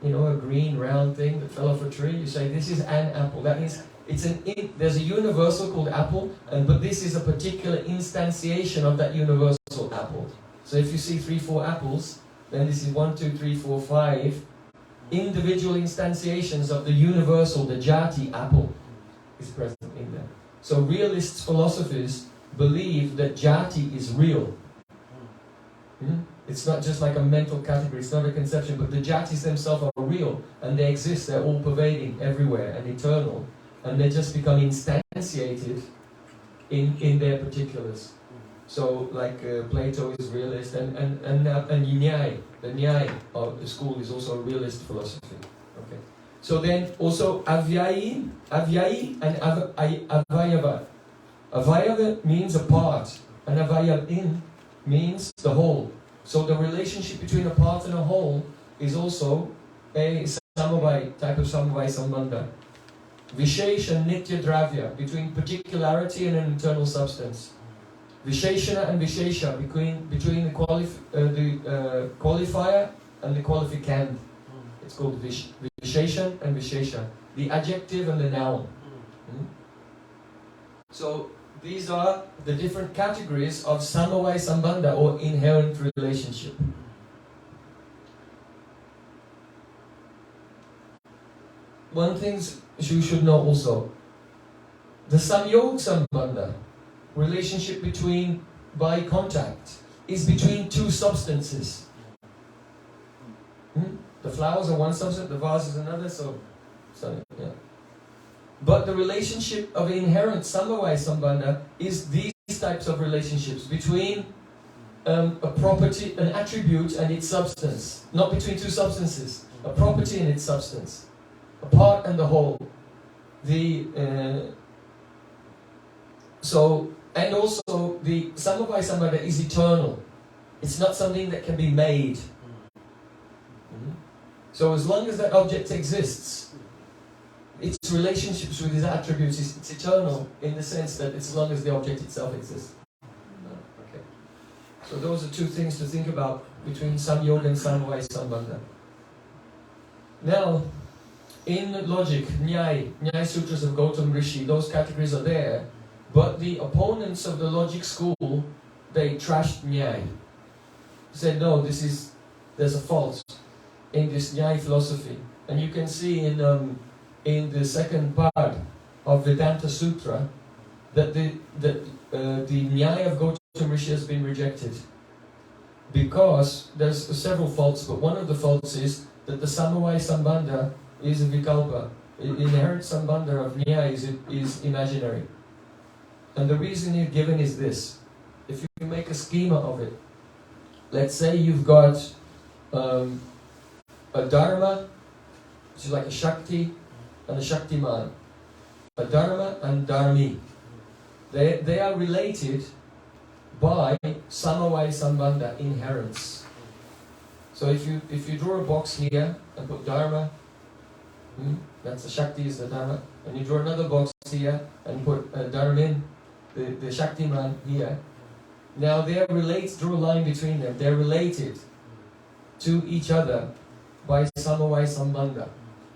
Speaker 9: you know, a green round thing that fell off a tree, you say, this is an apple. That means there's a universal called apple, but this is a particular instantiation of that universal apple. So if you see 3, 4 apples, then this is 1, 2, 3, 4, 5 individual instantiations of the universal, the jati apple, is present in there. So realist philosophers believe that jati is real. It's not just like a mental category, it's not a conception, but the jatis themselves are real and they exist, they're all pervading everywhere and eternal, and they just become instantiated in their particulars. So like Plato is realist and Nyaya, the Nyaya of the school is also a realist philosophy. Okay. So then also Avyayi and Avayava. Avayava means a part and Avayavin means the whole. So the relationship between a part and a whole is also a samavaya, type of samavaya sambandha. Vishesha and nitya dravya, between particularity and an eternal substance. Visheshana and Vishesha, between the qualifier and the qualificand. It's called Visheshan and Vishesha, the adjective and the noun. So these are the different categories of samavaya sambandha, or inherent relationship. One thing you should know also, the samyog sambandha, relationship by contact, is between two substances. The flowers are one substance, the vase is another, so yeah. But the relationship of inherent samavaya sambandha is these types of relationships between a property, an attribute and its substance, not between two substances, a property and its substance, a part and the whole. And also the samavaya sambandha is eternal. It's not something that can be made. So as long as that object exists, its relationships with its attributes it's eternal in the sense that it's as long as the object itself exists. Okay. So those are two things to think about between Samyoga and Samvaya Sambandha. Now, in logic, Nyaya Sutras of Gautam Rishi, those categories are there, but the opponents of the logic school, they trashed Nyaya. Said, no, there's a fault in this Nyaya philosophy. And you can see in the second part of Vedanta Sutra that the Nyaya of Gautam Rishi has been rejected. Because there's several faults, but one of the faults is that the Samavaya Sambandha is a Vikalpa. Inherent Sambandha of Nyaya is imaginary. And the reason you're given is this. If you make a schema of it, let's say you've got a Dharma, which is like a Shakti and a Shaktiman. A Dharma and Dharmi. They are related by Samavaya Sambandha, inherence. So if you draw a box here and put Dharma, that's the Shakti is the Dharma, and you draw another box here and put Dharmin, the Shaktiman here. Now they're related, draw a line between them, they're related to each other by Samavaya Sambandha.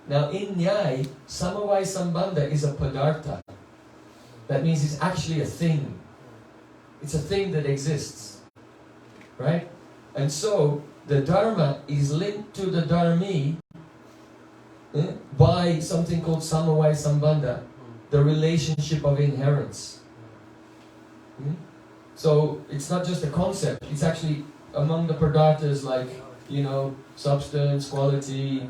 Speaker 9: Now in Nyaya, Samavaya Sambandha is a Padartha. That means it's actually a thing. It's a thing that exists. Right? And so the Dharma is linked to the Dharmi by something called Samavaya Sambandha, the relationship of inherence. So it's not just a concept, it's actually among the Padarthas like, substance, quality,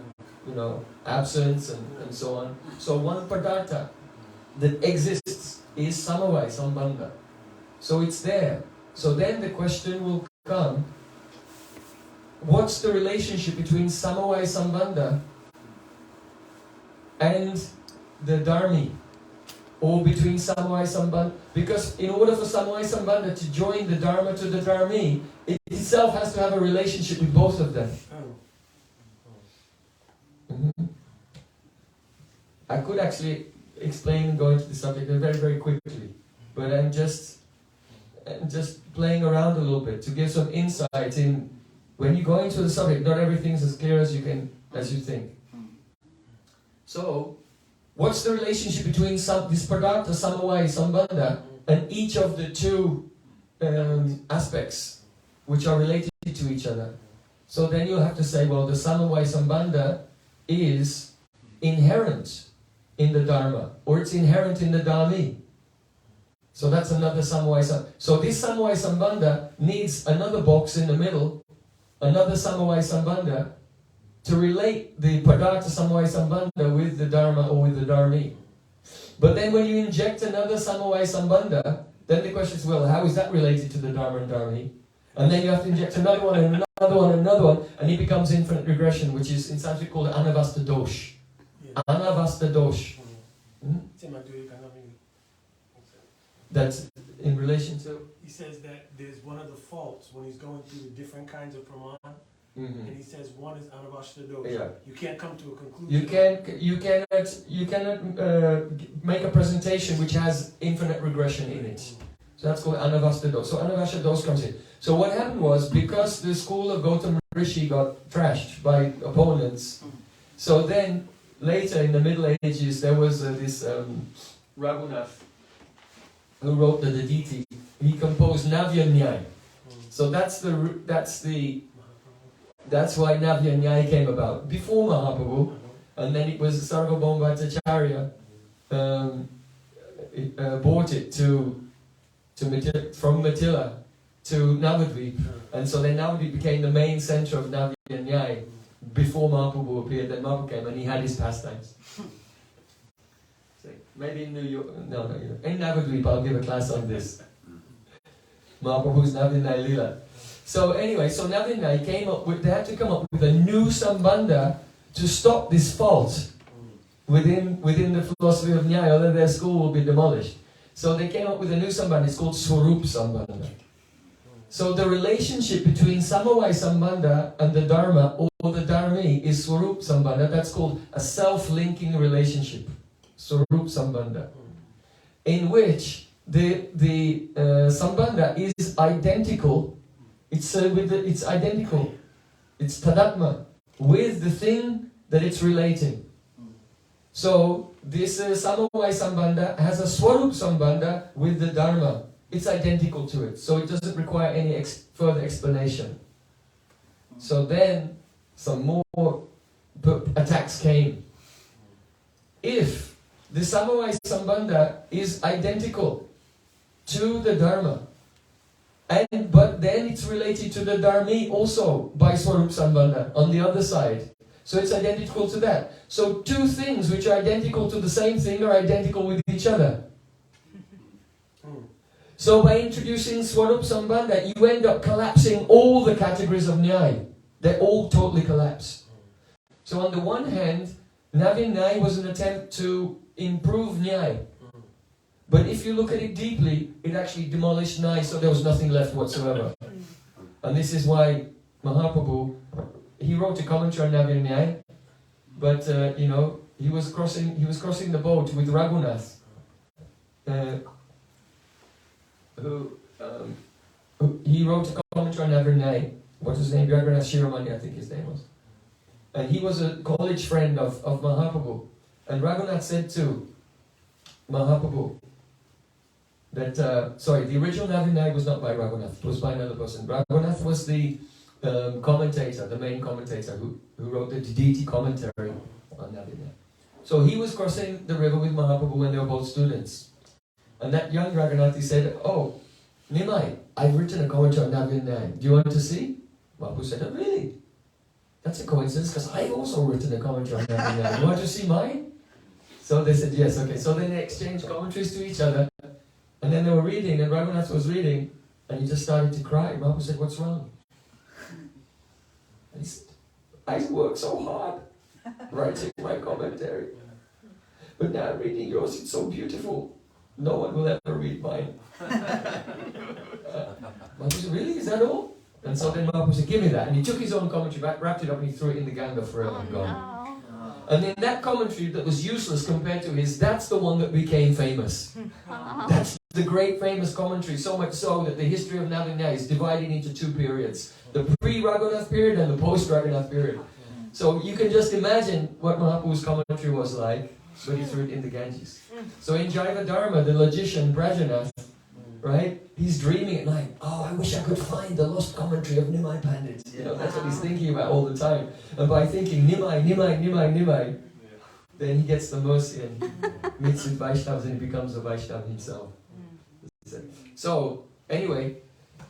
Speaker 9: absence and so on. So one Padartha that exists is Samavaya Sambandha. So it's there. So then the question will come, what's the relationship between Samavaya Sambandha and the Dharmi? Or between Samavaya Sambandha? Because in order for Samavaya Sambandha to join the Dharma to the Dharmi, it itself has to have a relationship with both of them. I could actually explain and go into the subject very, very quickly, but I'm just playing around a little bit to give some insight in when you go into the subject. Not everything's as clear as you think. So, what's the relationship between this Padartha, Samavaya Sambandha, and each of the two aspects which are related to each other? So then you'll have to say, well, the Samavaya Sambandha is inherent in the Dharma, or it's inherent in the Dharmi. So that's another Samavaya Sambandha. So this Samavaya Sambandha needs another box in the middle, another Samavaya Sambandha, to relate the Padartha Samavaya Sambandha with the Dharma or with the Dharmi. But then when you inject another Samavaya Sambandha, then the question is, well, how is that related to the Dharma and Dharmi? And then you have to inject another one and another one and another one, and it becomes infinite regression, which is in Sanskrit called Anavasta Dosh. Anavasta Dosh. That's in relation to?
Speaker 6: He says that there's one of the faults when he's going through the different kinds of praman, and he says one is anavasta dosh.
Speaker 9: Yeah.
Speaker 6: You can't come to a conclusion.
Speaker 9: You cannot make a presentation which has infinite regression in it. So that's called Anavasta Dosh. So Anavasta Dosh comes in. So what happened was, because the school of Gautam Rishi got trashed by opponents, so then later in the Middle Ages there was this Raghunath who wrote the Diti. He composed Navya Nyaya. So that's why Navya Nyaya came about before Mahaprabhu, and then it was Sarvabhauma Bhattacharya brought it from Mathila to Navadvip, and so then Navadvip became the main center of Navya Nyaya before Mahaprabhu appeared. Then Mahaprabhu came and he had his pastimes. Maybe in New York, no, in Navadvip I'll give a class on this. Mahaprabhu's Navya Nyaya Lila. So anyway, so Navya Nyaya they had to come up with a new Sambandha to stop this fault within the philosophy of Nyaya, other their school will be demolished. So they came up with a new Sambandha, it's called Swarup Sambandha. So the relationship between Samavaya Sambandha and the Dharma or the Dharmi is Swarup Sambandha. That's called a self-linking relationship, Swarup Sambandha, in which the Sambandha is identical It's identical. It's tadatma with the thing that it's relating. So this Samavaya Sambandha has a Swarup Sambandha with the Dharma. It's identical to it, so it doesn't require any further explanation. So then some more attacks came. If the Samavaya Sambandha is identical to the Dharma, but then it's related to the Dharmi also by Swarup Sambandha on the other side. So it's identical to that. So two things which are identical to the same thing are identical with each other. So by introducing Swarup Sambandha, you end up collapsing all the categories of Nyaya. They all totally collapse. So on the one hand, Navin Nyaya was an attempt to improve Nyaya. But if you look at it deeply, it actually demolished Nyaya, so there was nothing left whatsoever. And this is why Mahaprabhu, he wrote a commentary on Navin Nyaya, but he was crossing the boat with Raghunath, he wrote a commentary on Navin Nyaya. What's his name? Raghunath Shiromani, I think his name was. And he was a college friend of Mahaprabhu. And Raghunath said to Mahaprabhu that, the original Navin Nyaya was not by Raghunath, it was by another person. Raghunath was the commentator, the main commentator who wrote the deity commentary on Navin Nyaya. So he was crossing the river with Mahaprabhu when they were both students. And that young Raghunath, he said, "Oh, Nimai, I've written a commentary on Navin Nyaya. Do you want to see?" Mahaprabhu said, "Oh, really? That's a coincidence, because I've also written a commentary on Navin Nyaya. You want to see mine?" So they said, "Yes, okay." So then they exchanged commentaries to each other. And then they were reading, and Raghunath was reading, and he just started to cry. Mahaprabhu said, "What's wrong?" And he said, "I worked so hard writing my commentary. But now I'm reading yours, it's so beautiful. No one will ever read mine." Mahaprabhu said, "Really? Is that all?" And so then Mahaprabhu said, "Give me that." And he took his own commentary back, wrapped it up, and he threw it in the Ganga forever and gone. And then that commentary that was useless compared to his, that's the one that became famous. That's the great famous commentary, so much so that the history of Navin Nyaya is divided into two periods. The pre-Raghunath period and the post-Raghunath period. So you can just imagine what Mahaprabhu's commentary was like when he threw it in the Ganges. So in Jaiva Dharma, the logician Brajanath, right, he's dreaming at night, "Oh, I wish I could find the lost commentary of Nimai Pandit." That's what he's thinking about all the time. And by thinking Nimai, Nimai, Nimai, Nimai, then he gets the mercy and meets with Vaishnavas and he becomes a Vaishnava himself. So, anyway,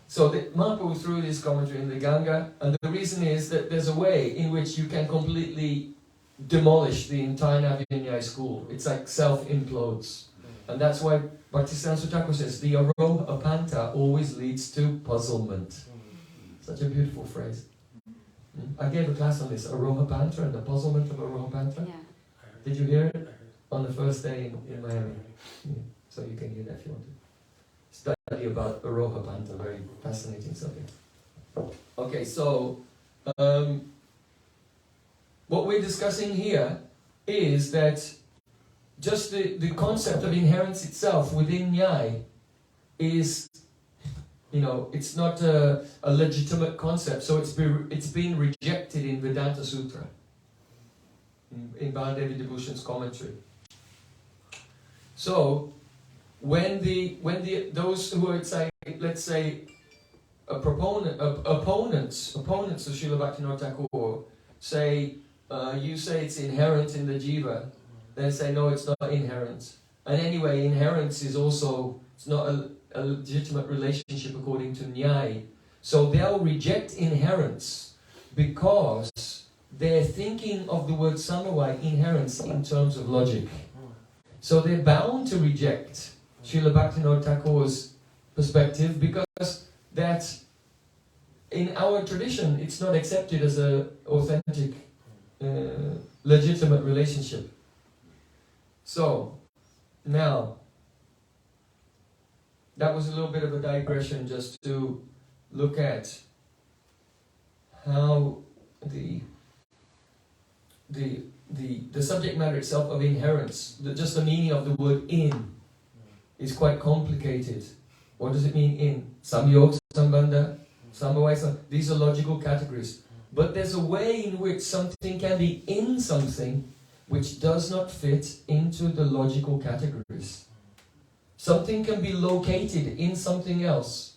Speaker 9: so Mahaprabhu threw this commentary in the Ganga, and the reason is that there's a way in which you can completely demolish the entire Navin Nyaya school. It's like self-implodes. And that's why Bhaktisiddhanta Thakur says, the aroha apanta always leads to puzzlement. Such a beautiful phrase. I gave a class on this, aroha panta and the puzzlement of aroha panta.
Speaker 1: Yeah.
Speaker 9: Did you hear it? On the first day in Miami. Yeah. So you can hear that if you want to. Study about aroha panta, very fascinating subject. Okay, so what we're discussing here is that just the concept of inherence itself within Nyaya is, it's not a legitimate concept, so it's been rejected in Vedanta Sutra, in Baladevi Debushan's commentary. So, when those who are, let's say, opponents of Srila Bhaktivinoda Thakur say, you say it's inherent in the jiva, they say no, it's not inherent. And anyway, inherence is also, it's not a legitimate relationship according to Nyaya. So they'll reject inherence because they're thinking of the word samavaya, inherence, in terms of logic. So they're bound to reject Srila Bhaktivinoda Thakur's perspective because that in our tradition it's not accepted as an authentic, legitimate relationship. So, now, that was a little bit of a digression just to look at how the subject matter itself of inherence, just the meaning of the word in, is quite complicated. What does it mean in? Samyog Sambandha, Sambhava, these are logical categories. But there's a way in which something can be in something which does not fit into the logical categories. Something can be located in something else,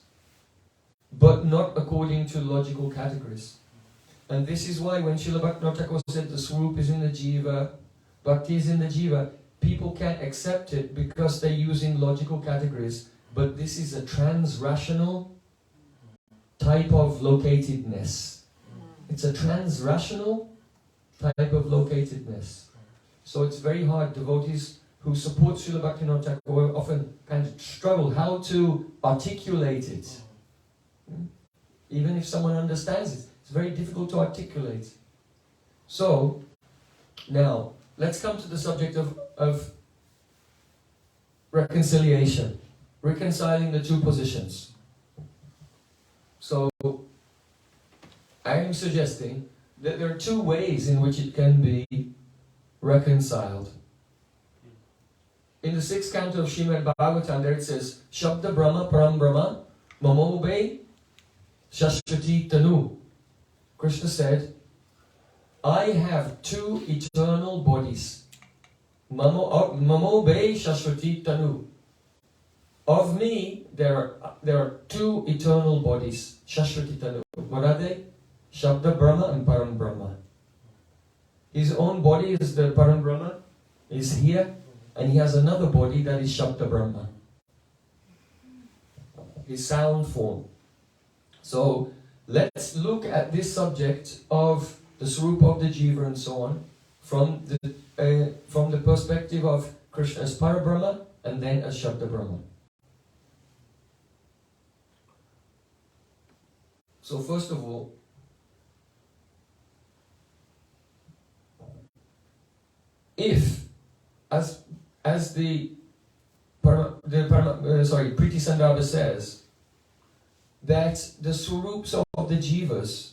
Speaker 9: but not according to logical categories. And this is why when Srila Bhaktivinoda Thakur said the Swarup is in the Jiva, Bhakti is in the Jiva, people can't accept it because they're using logical categories. But this is a trans-rational type of locatedness. It's a trans-rational type of locatedness. So it's very hard. Devotees who support Srila Bhaktivinoda Thakur often kind of struggle how to articulate it. Even if someone understands it, it's very difficult to articulate. So, now, let's come to the subject of reconciliation. Reconciling the two positions. So, I am suggesting that there are two ways in which it can be reconciled. In the 6th canto of Srimad Bhagavatam, there it says, Shabda Brahma Param Brahma Mamobe Shashvati Tanu. Krishna said, I have two eternal bodies. Mamobe Shashvati Tanu. Of me, there are two eternal bodies. Shashvati Tanu. What are they? Shabda Brahma and Param Brahma. His own body is the Param Brahma, is here, and he has another body that is Shabda Brahma. His sound form. So, let's look at this subject of the Swarup of the Jiva and so on from the perspective of Krishna as Parabrahma and then as Shabda Brahma. So first of all, if, as the Priti Sandarbha says, that the Swarups of the Jivas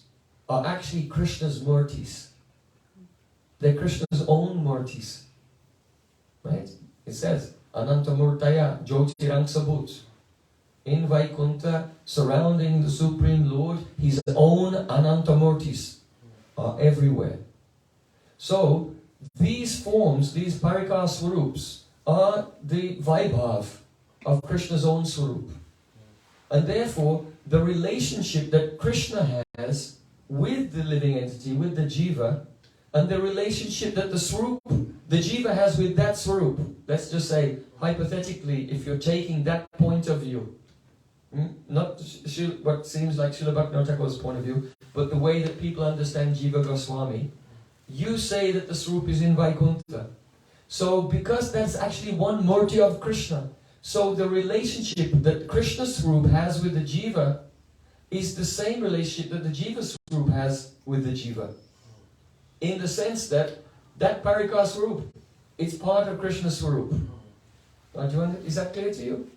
Speaker 9: are actually Krishna's murtis. They're Krishna's own murtis. Right? It says, Anantamurtaya Jyotirang Sabut. In Vaikuntha, surrounding the Supreme Lord, His own Anantamurtis are everywhere. So, these forms, these Parikar Swarups, are the Vaibhav of Krishna's own Swarup. And therefore, the relationship that Krishna has with the living entity, with the Jiva, and the relationship that the Swarup, the Jiva has with that Swarup, let's just say, hypothetically, if you're taking that point of view, not what seems like Srila Bhaktivinoda Thakur's point of view, but the way that people understand Jiva Goswami, you say that the Swarup is in Vaikuntha. So because that's actually one murti of Krishna, so the relationship that Krishna Swarup has with the Jiva is the same relationship that the Jiva Swarup has with the Jiva. In the sense that Parikar Swarup, it's part of Krishna Swarup. Is that clear to you?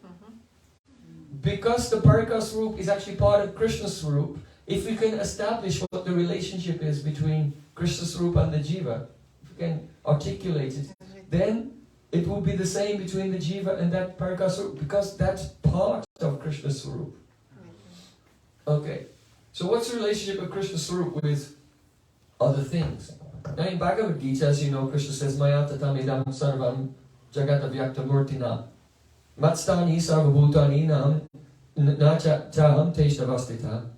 Speaker 9: Because the Parikar Swarup is actually part of Krishna Swarup, if we can establish what the relationship is between Krishna Swarup and the Jiva, if we can articulate it, then it will be the same between the Jiva and that Parikar Swarup, because that's part of Krishna Swarup. Okay, so what's the relationship of Krishna Swarup with other things? Now in Bhagavad Gita, as you know, Krishna says, Maya tatam idam sarvam jagata vyakta murtina matstani sarvabhutani na chaham teshtavastita.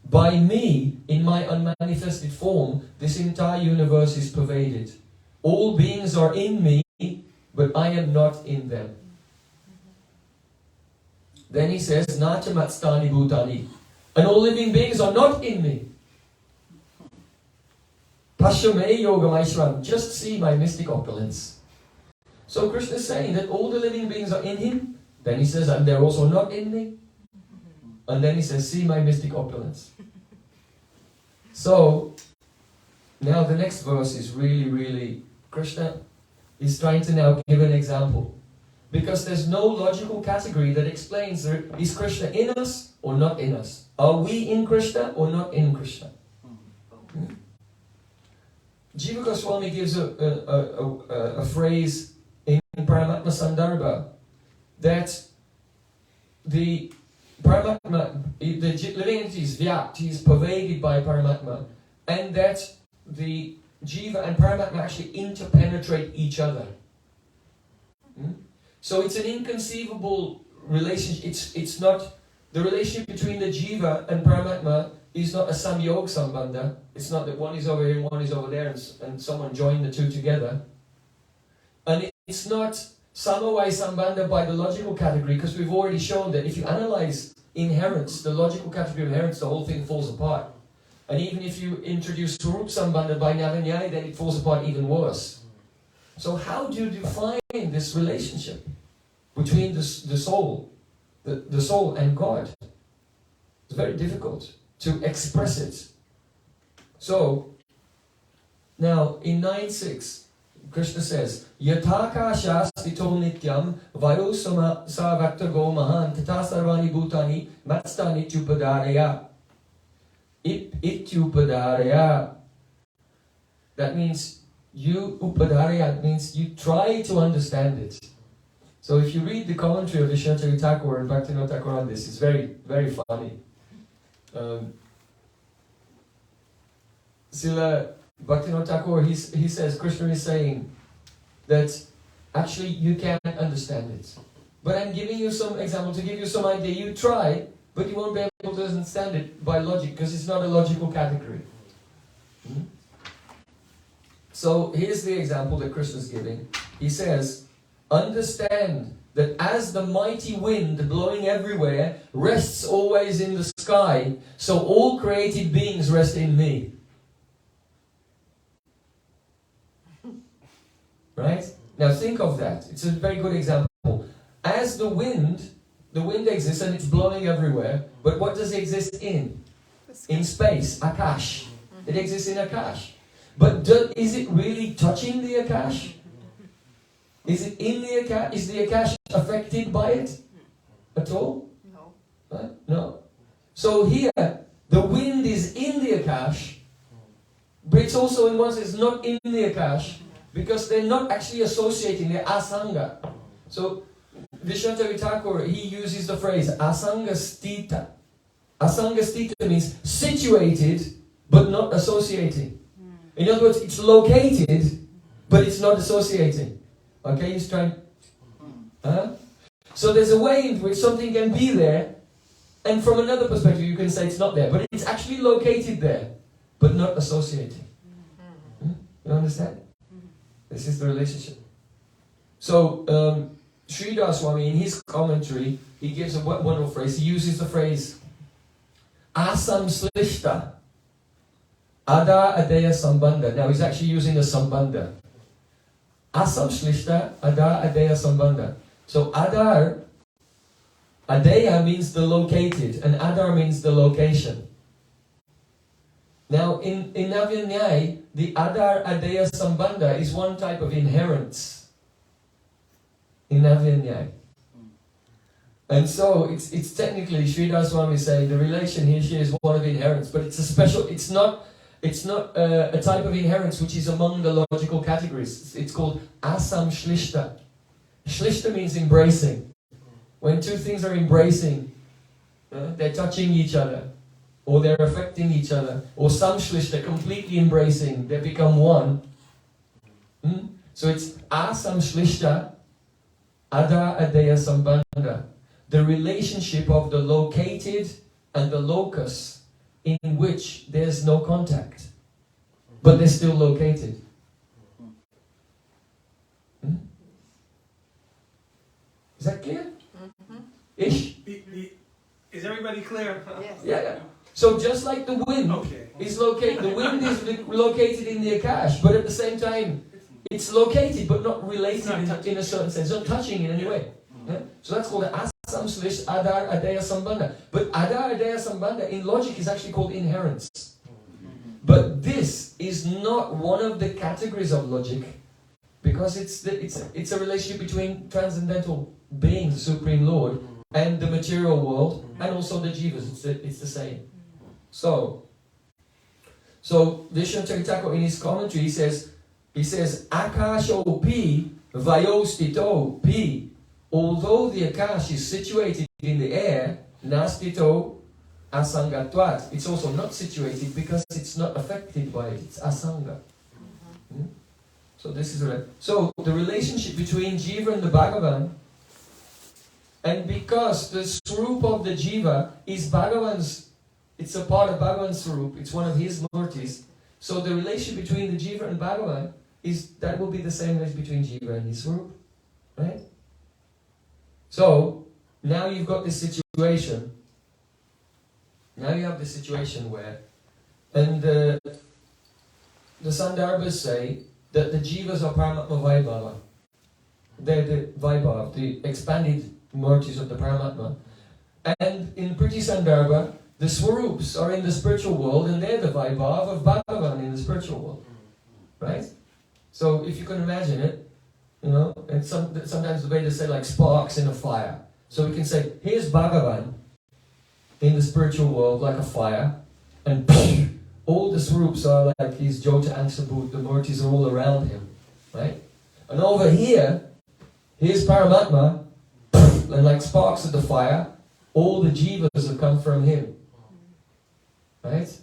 Speaker 9: By me, in my unmanifested form, this entire universe is pervaded. All beings are in me, but I am not in them. Then he says, Nacha matstani bhutani. And all living beings are not in me. Pashyame yoga maishram. Just see my mystic opulence. So Krishna is saying that all the living beings are in him. Then he says, and they're also not in me. And then he says, see my mystic opulence. So, now the next verse is really, Krishna is trying to now give an example. Because there's no logical category that explains, is Krishna in us or not in us? Are we in Krishna or not in Krishna? Jiva Goswami gives a phrase in Paramatma Sandarbha that the Paramatma, the living entity is Vyakt, he is pervaded by Paramatma, and that the Jiva and Paramatma actually interpenetrate each other. So it's an inconceivable relationship. It's not, the relationship between the Jiva and Paramatma is not a samyog sambandha. It's not that one is over here and one is over there and someone joined the two together. And it's not samavaya sambandha by the logical category, because we've already shown that if you analyze inherence, the logical category of inherence, the whole thing falls apart. And even if you introduce Swarup Sambandha by Navanyaya, then it falls apart even worse. So how do you define this relationship between the soul, the soul and God? It's very difficult to express it. So, now in 9.6, Krishna says, Yathaka shastito nityam vayosama savaktago mahan tata sarvani bhutani matstani chupadaraya. Ityupadaraya. That means upadaraya means you try to understand it. So if you read the commentary of Vishwanath Thakur and Bhaktivinoda Thakur on this, it's very, very funny. Srila Bhaktivinoda Thakur, he says, Krishna is saying that actually you can't understand it. But I'm giving you some example to give you some idea. You try, but you won't be able to understand it by logic because it's not a logical category. So here's the example that Krishna is giving. He says, understand that as the mighty wind blowing everywhere rests always in the sky, so all created beings rest in me. Right? Now think of that. It's a very good example. As the wind exists and it's blowing everywhere, but what does it exist in? In space, Akash. It exists in Akash. But is it really touching the Akash? Is it in the Akash? Is the Akash affected by it at all?
Speaker 1: No.
Speaker 9: Right? No. So here, the wind is in the Akash, but it's also in one sense not in the Akash, because they're not actually associating, they're asanga. So Vishwanath Thakur, he uses the phrase asangastita. Asangastita means situated but not associating. In other words, it's located but it's not associating. Okay, he's trying. So there's a way in which something can be there, and from another perspective you can say it's not there, but it's actually located there but not associating. You understand? This is the relationship. So, Sridhar Swami, in his commentary, he gives a wonderful phrase. He uses the phrase asamslishta ada adeya sambandha. Now, he's actually using a sambandha. Asamslishta ada adeya sambandha. So, adar, adeya means the located, and adar means the location. Now, in Navya the Adar Adeya Sambandha is one type of inherence. In Navya And so, it's technically, Sridhar Swami is saying, the relation here is one of inherence, but it's a special, it's not a type of inherence which is among the logical categories. It's called Asam Shlishta. Shlishta means embracing. When two things are embracing, they're touching each other, or they're affecting each other, or samshlishta, completely embracing, they become one. So it's asamshlishta, ada adeya sambandha, the relationship of the located and the locus in which there's no contact, but they're still located. Is that clear? Ish?
Speaker 6: Is everybody clear?
Speaker 1: Yes.
Speaker 9: Yeah. So just like the wind is located, the wind is located in the Akash, but at the same time, it's located but not related in a certain sense, not touching in any way. Yeah? So that's called Asam Slish Adar Adeya Sambandha. But Adar Adeya Sambandha in logic is actually called inherence. But this is not one of the categories of logic, because it's a relationship between transcendental being, the Supreme Lord, and the material world, and also the jivas. It's the same. So Vishwanath Thakur in his commentary he says Akasho pi vayostito pi. Although the Akash is situated in the air, Nastito asangatvat. It's also not situated because it's not affected by it. It's asanga. So this is so the relationship between Jiva and the Bhagavan, and because the Swarup of the Jiva is Bhagavan's, it's a part of Bhagavan's Swarup, it's one of his murtis. So the relation between the Jiva and Bhagavan is, that will be the same as between Jiva and his Swarup. Right? So now you've got this situation. Now you have the situation where, and the Sandarbhas say that the Jivas are Paramatma Vaibhava. They're the Vaibhava, the expanded murtis of the Paramatma. And in Priti Sandarbha, the Swarups are in the spiritual world and they're the Vaibhava of Bhagavan in the spiritual world. Right? So if you can imagine it, you know, and sometimes the Vedas say like sparks in a fire. So we can say, here's Bhagavan in the spiritual world like a fire, and all the Swarups are like these Jota Angsabhut, the murtis are all around him, right? And over here, here's Paramatma, and like sparks of the fire, all the Jivas have come from him, right?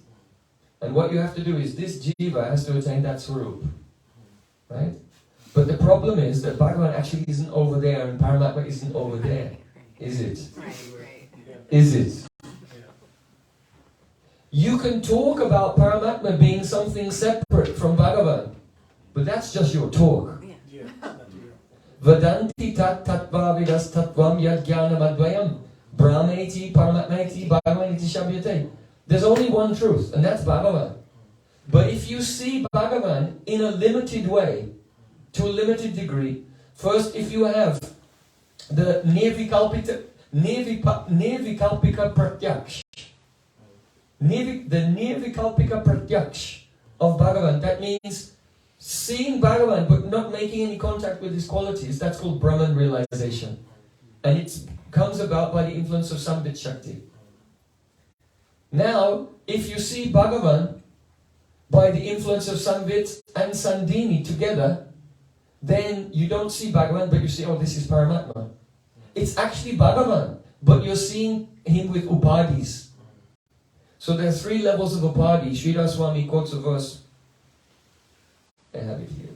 Speaker 9: And what you have to do is, this Jiva has to attain that Swarup, right? But the problem is that Bhagavan actually isn't over there and Paramatma isn't over there, is it? Is it? You can talk about Paramatma being something separate from Bhagavan, but that's just your talk. Vadanti tat tattva vidas tattvam yad jnanam advayam brahmeti paramatmeti bhagavaniti shabhyate. There's only one truth, and that's Bhagavan. But if you see Bhagavan in a limited way, to a limited degree, first if you have the nirvikalpika pratyaksh, the nirvikalpika pratyaksh of Bhagavan, that means seeing Bhagavan but not making any contact with his qualities, that's called Brahman realization. And it comes about by the influence of Sambit Shakti. Now, if you see Bhagavan by the influence of Sambit and Sandini together, then you don't see Bhagavan, but you see, oh, this is Paramatma. It's actually Bhagavan, but you're seeing him with upadhis. So there are 3 levels of upadhi. Sridhar Swami quotes a verse. I have it here,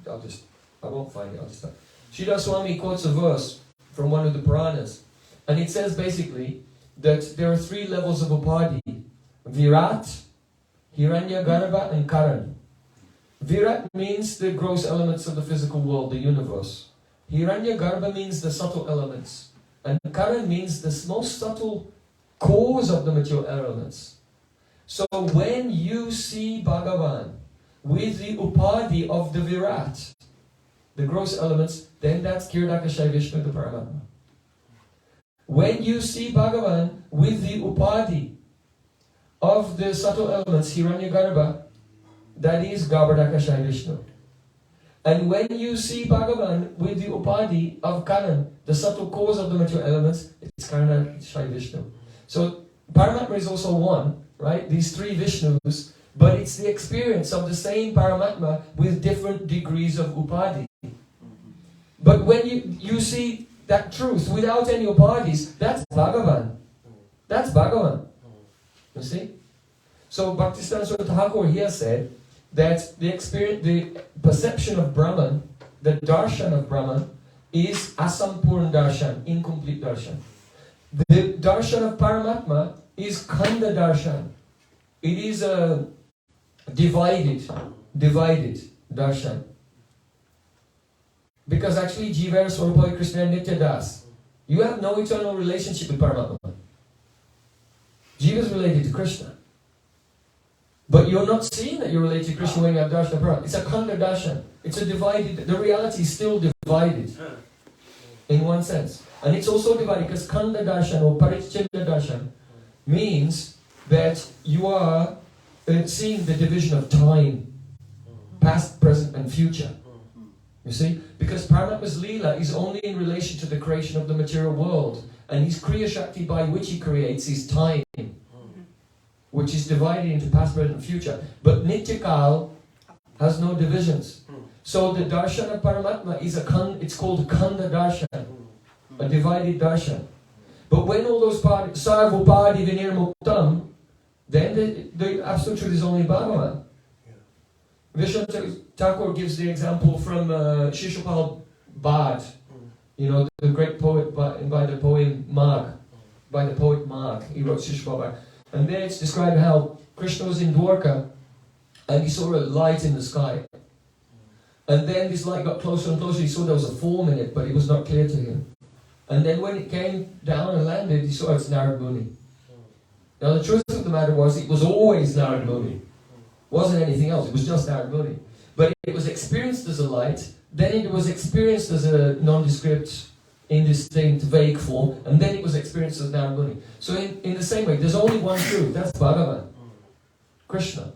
Speaker 9: but I won't find it. I'll just Sridhar Swami quotes a verse from one of the Puranas, and it says basically that there are 3 levels of upadhi: Virat, Hiranyagarbha, and Karan. Virat means the gross elements of the physical world, the universe. Hiranyagarbha means the subtle elements, and Karan means the most subtle cause of the material elements. So when you see Bhagavan with the upadhi of the Virat, the gross elements, then that's Kirdakashay Vishnu, the Paramatma. When you see Bhagavan with the upadhi of the subtle elements, Hiranyagarbha, that is Garbhadakashay Vishnu. And when you see Bhagavan with the upadhi of Karan, the subtle cause of the material elements, it's Karanakashay Vishnu. So Paramatma is also one, right? These 3 Vishnus, but it's the experience of the same Paramatma with different degrees of upadhi. But when you see that truth without any upadhis, that's Bhagavan. That's Bhagavan. You see? So Bhaktisiddhanta Swami Thakur here said that the perception of Brahman, the darshan of Brahman, is asampurn darshan, incomplete darshan. The darshan of Paramatma is khanda darshan. It is a divided darshan. Because actually Jiva Swarupa Krishna Nitya Das. You have no eternal relationship with Paramatma. Jiva is related to Krishna. But you're not seeing that you're related to Krishna when you have darshan of Paramatma. It's a khanda darshan. It's a divided, the reality is still divided. In one sense. And it's also divided because khanda darshan or parichcheda darshan means that you are seeing the division of time, past, present and future. You see? Because Paramatma's Leela is only in relation to the creation of the material world. And his Kriya Shakti by which he creates is time, which is divided into past, present and future. But Nityakal has no divisions. So the darshan of Paramatma is it's called Khanda darshan, a divided darshan. But when all those parties, sarvo party venir muktam, then the absolute truth is only Bhagavan. Vishnu Thakur gives the example from Shishupal Bhatt, you know, the great poet by the poem Magh, by the poet Magh. He wrote Shishupal Bhatt. And there it's described how Krishna was in Dwarka and he saw a light in the sky. And then this light got closer and closer. He saw there was a form in it, but it was not clear to him. And then when it came down and landed, he saw it's Narad Muni. Now the truth of the matter was, it was always Narad Muni. Wasn't anything else, it was just Narad Muni. But it was experienced as a light, then it was experienced as a nondescript, indistinct, vague form, and then it was experienced as Narad Muni. So in the same way, there's only one truth, that's Bhagavan, Krishna.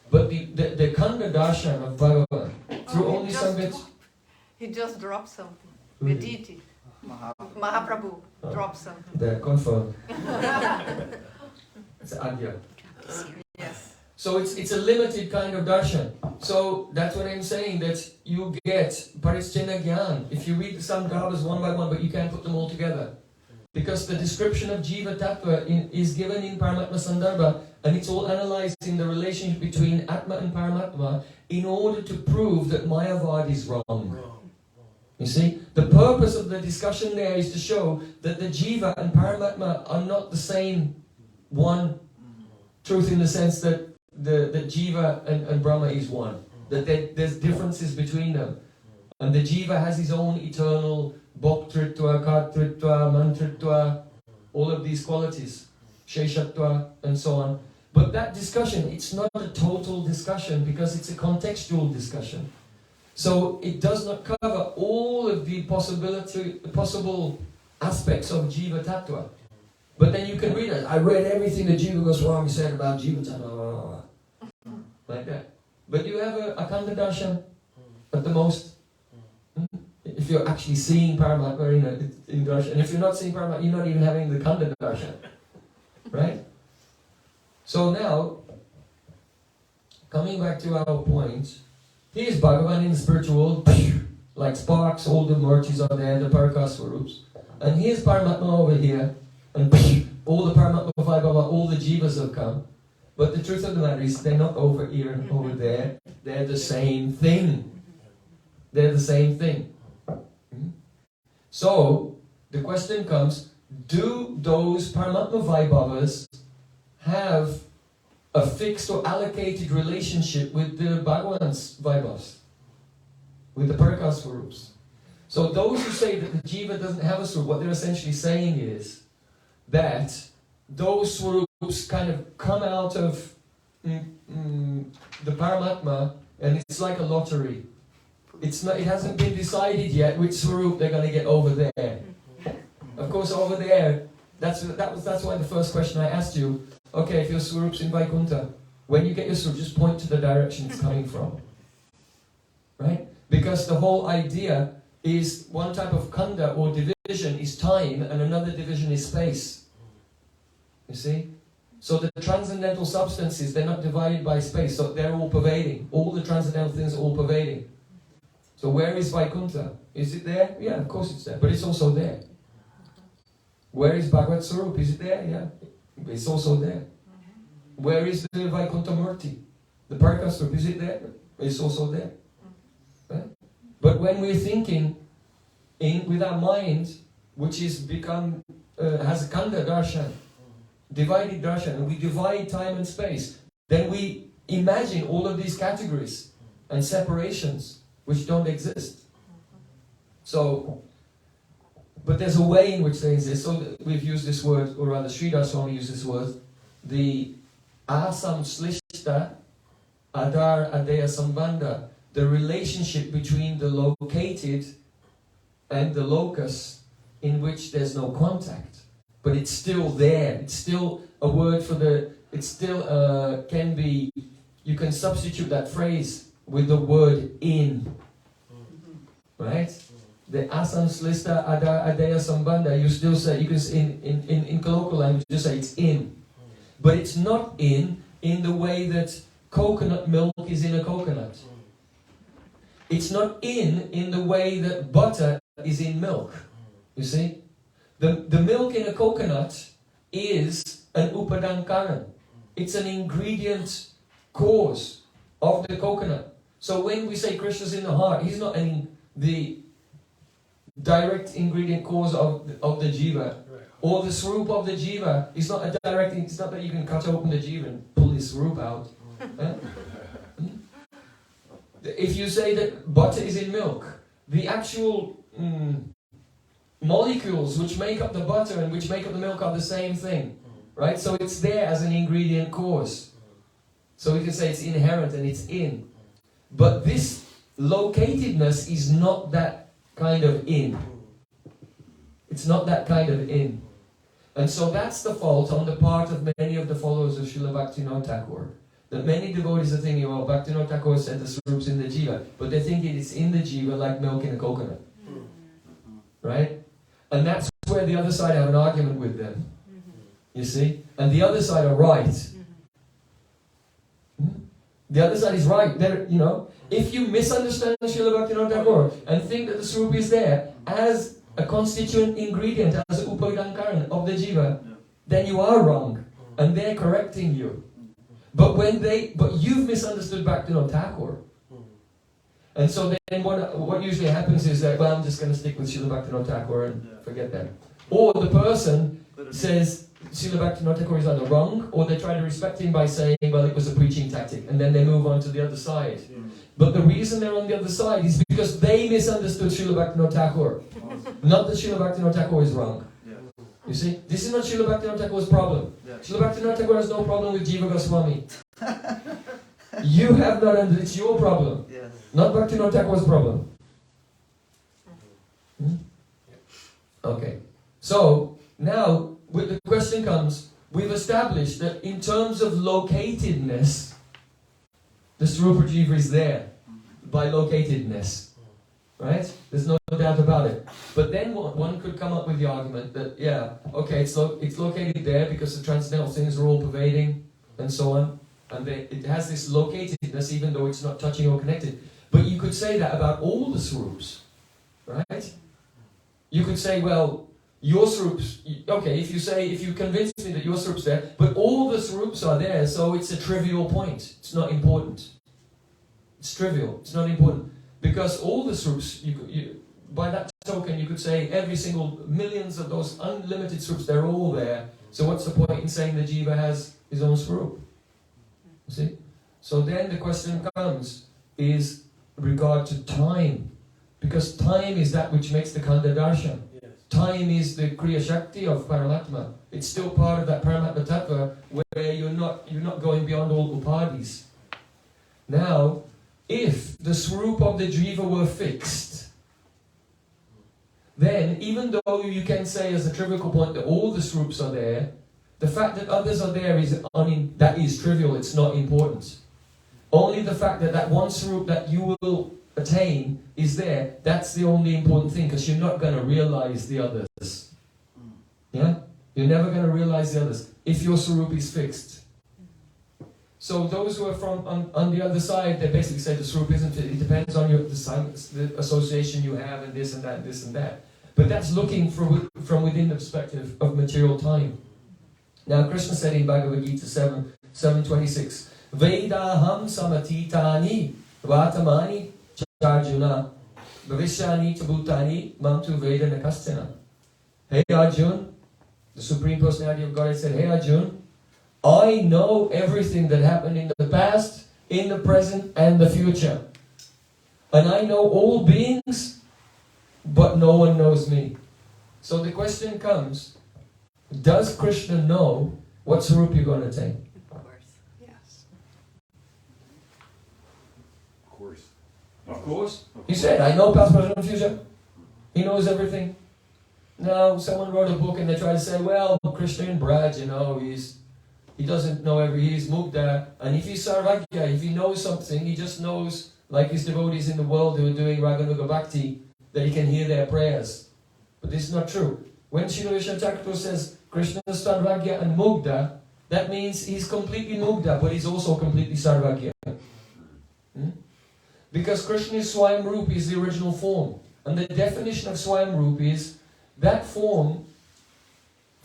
Speaker 9: But the Kanda Darshan of Bhagavan, through only some bits...
Speaker 1: He just dropped something. Mediti. Mahaprabhu dropped something.
Speaker 9: There, confirmed. It's Adya.
Speaker 1: Yes.
Speaker 9: So it's a limited kind of darshan. So that's what I'm saying, that you get Parischena Gyan. If you read the Samdravas one by one, but you can't put them all together. Because the description of Jiva Tattva is given in Paramatma Sandarbha, and it's all analyzed in the relationship between Atma and Paramatma in order to prove that Mayavad is wrong. You see, the purpose of the discussion there is to show that the Jiva and Paramatma are not the same one truth, in the sense that the Jiva and Brahma is one. That there's differences between them. And the Jiva has his own eternal Bhoktritva, Kartritva, Mantritva, all of these qualities, Sheshatva, and so on. But that discussion, it's not a total discussion because it's a contextual discussion. So it does not cover all of the possible aspects of Jiva Tattva. But then you can read it. I read everything that Jiva Goswami said about Jiva Tattva. Like that. But you have a Akanda Darshan at the most. If you're actually seeing Paramatma in Darshan. And if you're not seeing Paramatma, you're not even having the Kanda Darshan. Right? So now, coming back to our point, here's Bhagavan in the spiritual world, like sparks, all the murtis are there, the Parakaswarups. And here's Paramatma over here, and all the Paramatma Vaibhava, all the Jivas have come. But the truth of the matter is, they're not over here and over there. They're the same thing. They're the same thing. So, the question comes, do those Paramatma Vaibhavas have a fixed or allocated relationship with the Bhagavan's Vaibhavas? With the Parakaswarups? So those who say that the Jiva doesn't have a Swarup, what they're essentially saying is that those Swarups kind of come out of the Paramatma, and it's like a lottery. It's not, it hasn't been decided yet which Swarup they're going to get over there. Of course, over there, that's why the first question I asked you, okay, if your Swarup's in Vaikuntha, when you get your Swarup, just point to the direction it's coming from. Right? Because the whole idea is one type of kanda or division is time, and another division is space. You see? So the transcendental substances, they're not divided by space, so they're all pervading. All the transcendental things are all pervading. So where is Vaikuntha? Is it there? Yeah, of course it's there, but it's also there. Where is Bhagavad Swarup? Is it there? Yeah, it's also there. Where is the Vaikuntha Murti? The Parakaswarup, is it there? It's also there. Right? But when we're thinking with our mind, which is become, has a Kanda Darshan, divided darshan, and we divide time and space, then we imagine all of these categories and separations which don't exist. So, but there's a way in which they exist. So we've used this word, or rather Sridhar Swami used this word, the asam slishta adar adeya sambandha, the relationship between the located and the locus in which there's no contact. But it's still there. It's still a word for the... It still can be... You can substitute that phrase with the word in. Right? The asam slista adeya sambandha, you still say, you can say in colloquial language, you say it's in. But it's not in the way that coconut milk is in a coconut. It's not in the way that butter is in milk. You see? The milk in a coconut is an upadankaran. It's an ingredient cause of the coconut. So when we say Krishna's in the heart, he's not the direct ingredient cause of the jiva. Or the swarup of the jiva is not a direct, it's not that you can cut open the jiva and pull his swarup out. If you say that butter is in milk, the actual molecules which make up the butter and which make up the milk are the same thing. Right? So it's there as an ingredient cause. So we can say it's inherent and it's in. But this locatedness is not that kind of in. It's not that kind of in. And so that's the fault on the part of many of the followers of Srila Bhaktivinoda Thakur. That many devotees are thinking, well, Bhaktivinoda Thakur said the swarups in the jiva, but they think it's in the jiva like milk in a coconut. Right? And that's where the other side have an argument with them. You see? And the other side are right. The other side is right. If you misunderstand Srila Bhaktivinoda Thakur and think that the swarup is there as a constituent ingredient, as an upadankaran of the jiva, then you are wrong. And they're correcting you. But you've misunderstood Bhaktivinoda Thakur. And so then what usually happens is that, well, I'm just going to stick with Srila Bhaktivinoda Thakur and forget that. Or the person says Srila Bhaktivinoda Thakur is either wrong, or they try to respect him by saying, well, it was a preaching tactic, and then they move on to the other side. But the reason they're on the other side is because they misunderstood Srila Bhaktivinoda Thakur. Not that Srila Bhaktivinoda Thakur is wrong. You see, this is not Srila Bhaktivinoda Thakur's problem. Srila Bhaktivinoda Thakur has no problem with Jiva Goswami. You have not, and it's your problem. Not Bhaktivinoda Thakur's problem. Okay. So, now, when the question comes, we've established that in terms of locatedness, the Swarupa Jiva is there by locatedness. Right? There's no doubt about it. But then one could come up with the argument that, it's located there because the transcendental things are all pervading and so on. And it has this locatedness even though it's not touching or connected. But you could say that about all the Swarups. Right? You could say, well, your Swarups, if you convince me that your Swarup's there, but all the Swarups are there, so it's a trivial point. It's not important. It's trivial. It's not important. Because all the Swarups, by that token, you could say every single millions of those unlimited Swarups, they're all there. So what's the point in saying the Jiva has his own Swarup? You see? So then the question comes, is regard to time. Because time is that which makes the Kanda Darshan. Time is the Kriya Shakti of Paramatma. It's still part of that Paramatma Tattva where you're not going beyond all upadhis. Now, if the Swarup of the Jiva were fixed, then even though you can say as a trivial point that all the Swarups are there, the fact that others are there that is trivial, it's not important. Only the fact that one Swarup that you will attain is there, that's the only important thing, because you're not going to realize the others. Yeah? You're never going to realize the others if your Swarup is fixed. So those who are on the other side, they basically say the Swarup isn't, it depends on the association you have and this and that and this and that. But that's looking from within the perspective of material time. Now Krishna said in Bhagavad Gita 7:26, Vedaham samatitani vatamani charjuna bhavishani tabutani mamtu veda nakasthana. Hey Arjun, the Supreme Personality of Godhead said, hey Arjun, I know everything that happened in the past, in the present, and the future. And I know all beings, but no one knows me. So the question comes, does Krishna know what Swarup you're going to attain?
Speaker 1: Of course, yes.
Speaker 7: Of course.
Speaker 9: Of course. He said, I know past, present, and future. He knows everything. Now, someone wrote a book and they try to say, well, Krishna in Braj, he doesn't know he's Mukta, and if he's Sarvagya, if he knows something, he just knows, like his devotees in the world who are doing Raganuga Bhakti, that he can hear their prayers. But this is not true. When Srila Vishnu Thakur says Krishna is Sarvagya and Mukta, that means he's completely Mukta, but he's also completely Sarvagya. Because Krishna is Swayamrup, is the original form. And the definition of Swayamrup is that form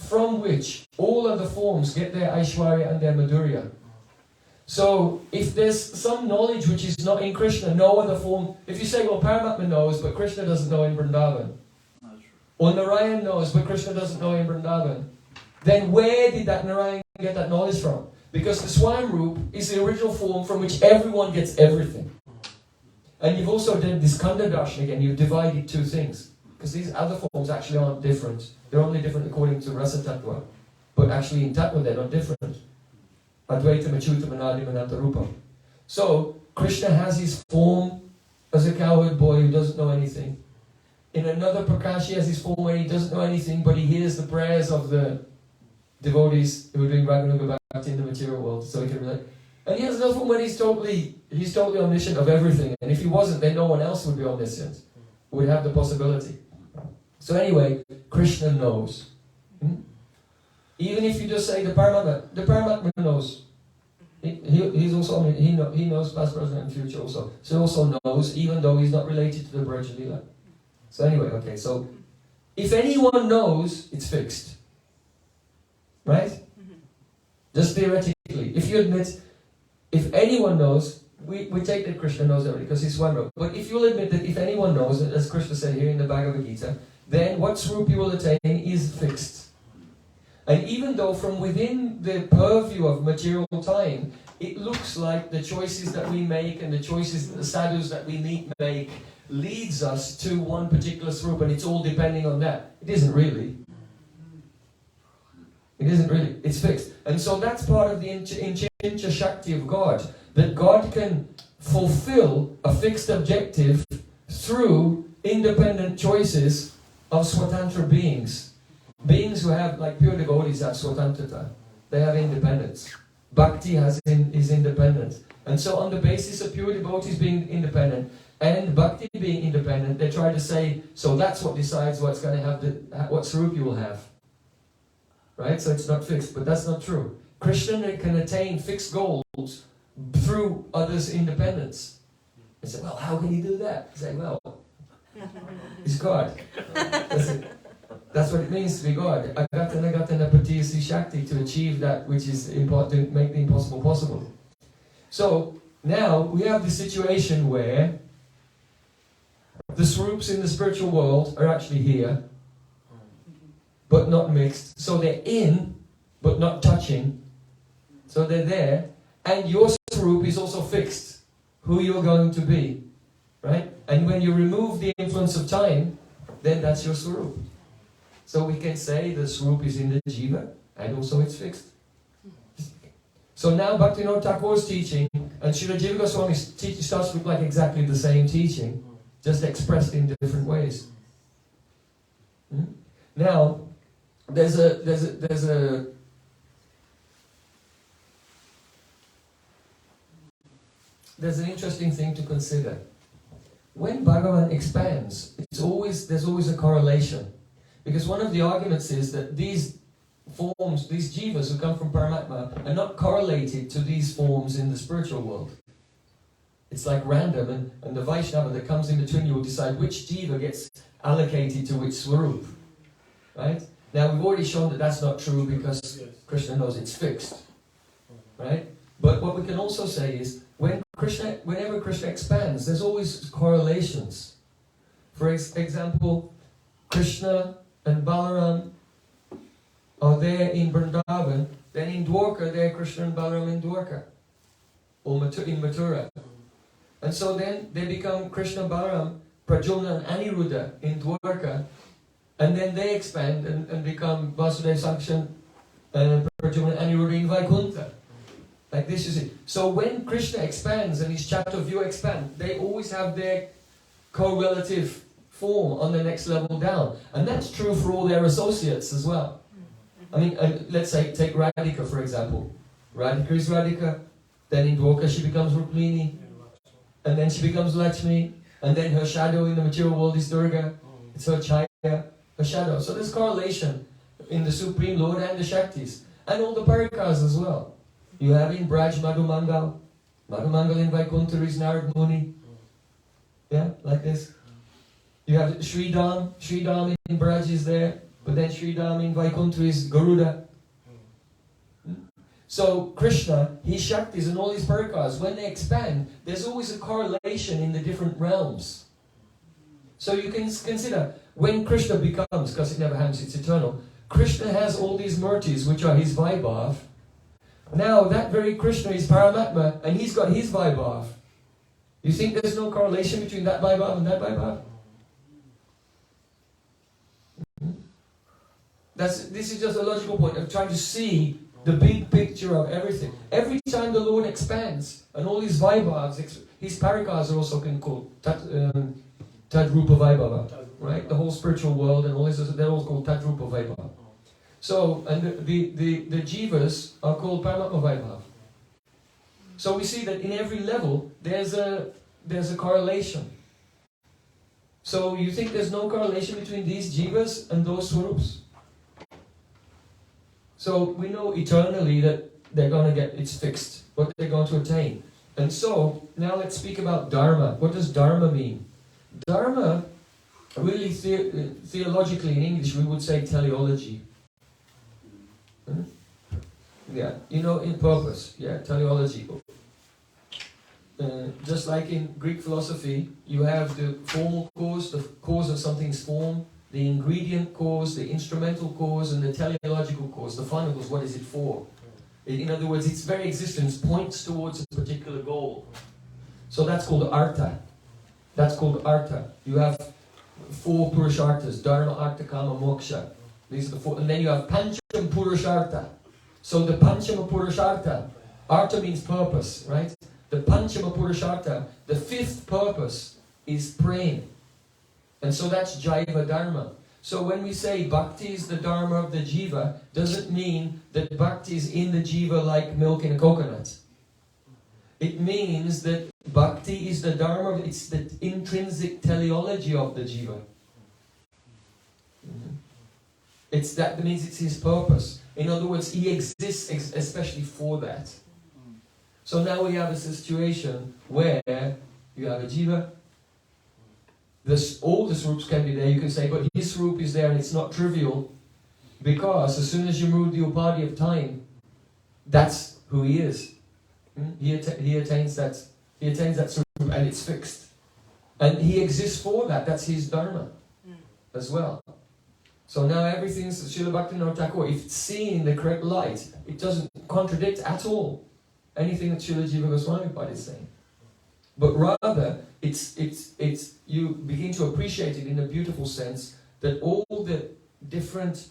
Speaker 9: from which all other forms get their Aishwarya and their Madhurya. So if there's some knowledge which is not in Krishna, no other form, if you say, well, Paramatma knows, but Krishna doesn't know in Vrindavan, or Narayan knows, but Krishna doesn't know in Vrindavan, then where did that Narayan get that knowledge from? Because the Swayamrup is the original form from which everyone gets everything. And you've also done this Kanda Darshan again, you've divided two things. Because these other forms actually aren't different. They're only different according to Rasa Tattva. But actually in Tattva they're not different. Advaitam, Achyutam, Anadim, Ananta Rupam. So, Krishna has his form as a cowherd boy who doesn't know anything. In another Prakash he has his form where he doesn't know anything, but he hears the prayers of the devotees who are doing Raganuga Bhakti in the material world, so he can relate. And he has another form when he's totally omniscient of everything. And if he wasn't, then no one else would be omniscient. Would have the possibility. So anyway, Krishna knows. Even if you just say the Paramatma knows. He's also, he knows past, present and future also. So he also knows, even though he's not related to the Braja Leela. So anyway, okay, so if anyone knows, it's fixed. Right? Just theoretically. If you admit, if anyone knows, we take that Krishna knows everything because he's Swayamrup. But if you'll admit that if anyone knows, as Krishna said here in the Bhagavad Gita, then what Swarup you will attain is fixed. And even though from within the purview of material time, it looks like the choices that we make and the choices that the sadhus that we meet make leads us to one particular Swarup and it's all depending on that. It isn't really. It isn't really. It's fixed. And so that's part of the Inchincha Shakti of God. That God can fulfill a fixed objective through independent choices of Swatantra beings. Beings who have, like pure devotees have Swatantrata. They have independence. Bhakti is independent. And so on the basis of pure devotees being independent and Bhakti being independent, they try to say, so that's what decides what's going to have what Swarup you will have. Right? So it's not fixed, but that's not true. Krishna can attain fixed goals through others' independence. You say, well, how can he do that? You say, well, he's God. That's it. That's what it means to be God. Agatana Gatana Patiyasi Shakti, to achieve that which is important, to make the impossible possible. So, now we have the situation where the Swarups in the spiritual world are actually here, but not mixed. So they're in, but not touching. So they're there. And your Swarup is also fixed, who you're going to be. Right? And when you remove the influence of time, then that's your Swarup. So we can say the Swarup is in the Jiva, and also it's fixed. So now Bhaktivinoda Thakur's teaching, and Srila Jiva Goswami's teaching starts to look like exactly the same teaching, just expressed in different ways. Now, there's an interesting thing to consider. When Bhagavan expands, there's always a correlation. Because one of the arguments is that these forms, these jivas who come from Paramatma, are not correlated to these forms in the spiritual world. It's like random, and the Vaishnava that comes in between you will decide which jiva gets allocated to which Swarup. Right? Now we've already shown that that's not true because Krishna knows it's fixed. Right? But what we can also say is, whenever Krishna expands, there's always correlations. For example, Krishna and Balaram are there in Vrindavan, then in Dwarka, they're Krishna and Balaram in Dwarka, or in Mathura. And so then they become Krishna, Balaram, Pradyumna and Aniruddha in Dwarka, and then they expand and become Vasudeva, Sankarshan, Pradyumna and Aniruddha in Vaikuntha. Like this, you see. So when Krishna expands and his Chaturvyu expand, they always have their correlative form on the next level down. And that's true for all their associates as well. I mean, let's say, take Radhika for example. Radhika is Radhika, then in Dwarka she becomes Rukmini, and then she becomes Lakshmi, and then her shadow in the material world is Durga. It's her Chaya, her shadow. So there's correlation in the Supreme Lord and the Shaktis, and all the Parikas as well. You have in Braj Madhumangal. Madhumangal in Vaikuntha is Narad Muni. Yeah, like this. You have Sridham in Braj is there. But then Sridham in Vaikuntha is Garuda. So Krishna, his Shaktis and all his Parikars, when they expand, there's always a correlation in the different realms. So you can consider, when Krishna becomes, because it never happens, it's eternal, Krishna has all these murtis, which are his Vaibhav. Now that very Krishna is Paramatma, and he's got his Vaibhav. You think there's no correlation between that Vaibhav and that Vaibhav? This is just a logical point of trying to see the big picture of everything. Every time the Lord expands, and all his Vaibhavs, his Parikars are also called Tadrupa Vaibhava, right? The whole spiritual world and all this, they're all called Tadrupa Vaibhava. So, and the Jivas are called Paramatma Vaibhava. So we see that in every level, there's a correlation. So you think there's no correlation between these Jivas and those Swarups? So we know eternally that they're going to get, it's fixed, what they're going to attain. And so, now let's speak about Dharma. What does Dharma mean? Dharma, really theologically in English, we would say teleology. Yeah, you know, in purpose, yeah, teleology. Just like in Greek philosophy, you have the formal cause, the cause of something's form, the ingredient cause, the instrumental cause, and the teleological cause, the final cause, what is it for? In other words, its very existence points towards a particular goal. So that's called artha. That's called artha. You have 4 purusharthas, dharma, artha, kama, moksha. These are the 4, and then you have pancham purushartha. So the panchama purushartha, artha means purpose, right? The panchama purushartha, the 5th purpose is praying. And so that's Jaiva Dharma. So when we say bhakti is the dharma of the jiva, doesn't mean that bhakti is in the jiva like milk in a coconut. It means that bhakti is the dharma, it's the intrinsic teleology of the jiva. That means it's his purpose. In other words, he exists especially for that. So now we have a situation where you have a jiva. All the Swarups can be there, you can say, but his Swarup is there and it's not trivial, because as soon as you remove the upadhi of time, that's who he is. He attains that Swarup and it's fixed. And he exists for that, that's his dharma as well. So now everything's Srila Bhaktivinoda Thakur, if it's seen in the correct light, it doesn't contradict at all anything that Srila Jiva Goswami Pad is saying. But rather, it's you begin to appreciate it in a beautiful sense, that all the different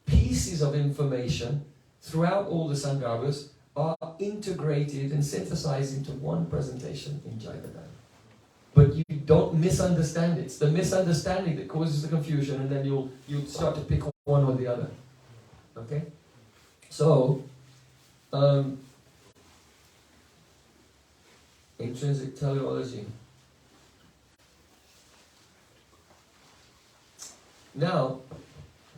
Speaker 9: pieces of information throughout all the Sangarbhas are integrated and synthesized into one presentation in Jaiva. But you don't misunderstand it. It's the misunderstanding that causes the confusion, and then you'll start to pick one or the other. Okay? So, intrinsic teleology. Now,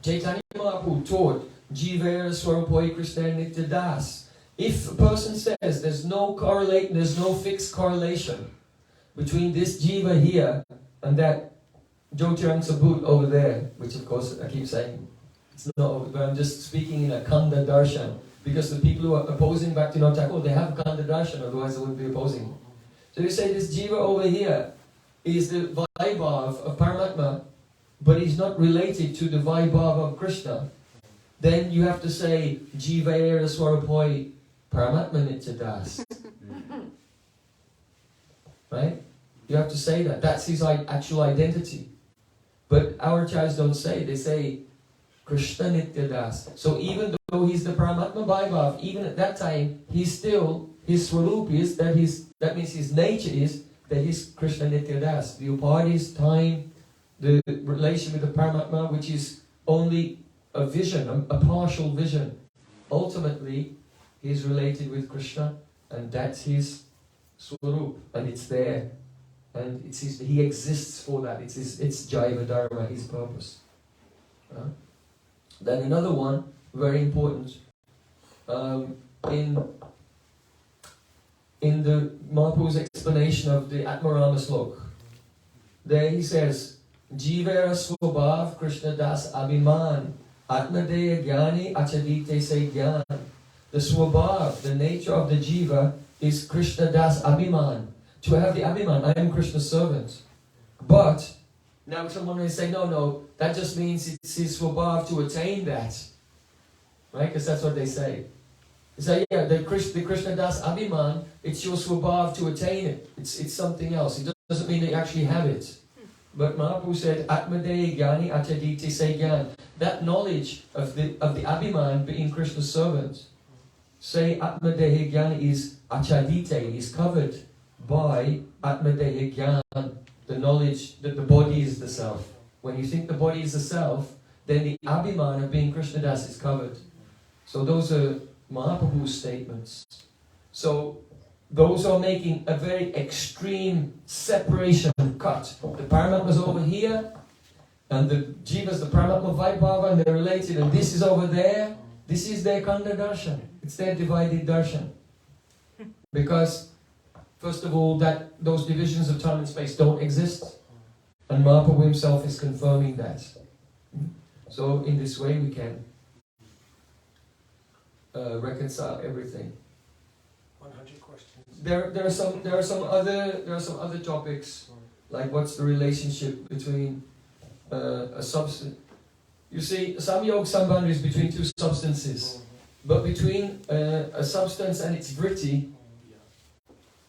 Speaker 9: Chaitanya Mahaprabhu taught Jiva Swarupoi Krishna Nitya Das. If a person says there's no fixed correlation between this Jiva here and that Jyotirang Sabut over there, which of course I keep saying, it's not, but I'm just speaking in a Kanda Darshan, because the people who are opposing Bhaktivinoda Thakur, they have Kanda Darshan, otherwise they wouldn't be opposing. So you say this Jiva over here is the Vaibhav of Paramatma, but he's not related to the Vaibhav of Krishna. Then you have to say Jiva Era Swarupoi Paramatma Nitya Das. Right? You have to say that. That's his actual identity. But our acharyas don't say. They say Krishna Nitya Das. So even though he's the Paramatma Vaibhav, even at that time, he's still, his Swarup is, that means his nature is that he's Krishna Nitya Das. The upadhis, time, the relation with the Paramatma, which is only a vision, a partial vision. Ultimately, he's related with Krishna, and that's his Swarup, and it's there. And he exists for that. It's Jaiva Dharma, his purpose. Then another one, very important, in the Mahaprabhu's explanation of the Atmarama Slok, there he says, Jiva Swabhav Krishna Das Abhiman Atmadeya Jnani Achadite Se Jnan. The Swabhav, the nature of the Jiva, is Krishna Das Abhiman. To have the Abhiman, I am Krishna's servant. But, now someone may say, no, that just means it's his Swabhav to attain that. Right? Because that's what they say. They say, yeah, the Krishna Das Abhiman, it's your Swabhav to attain it. It's something else. It doesn't mean that you actually have it. But Mahaprabhu said, Atmadeya Jnani Achadite Se Jnan. That knowledge of the Abhiman being Krishna's servant, say Atmadeya Jnani is Achadite, is covered by Atmadeya Jnana, the knowledge that the body is the self. When you think the body is the self, then the Abhiman of being Krishnadas is covered. So those are Mahaprabhu's statements. So those are making a very extreme separation cut. The Paramatma's over here, and the Jivas, the Paramatma Vaibhava, and they're related, and this is over there. This is their Kanda Darshan. It's their divided Darshan. Because, first of all, those divisions of time and space don't exist. And Mahaprabhu himself is confirming that. So, in this way we can reconcile everything.
Speaker 6: 100 questions.
Speaker 9: There are some other topics, like what's the relationship between a substance. You see, Samyog Sambandha is between two substances, but between a substance and its vritti,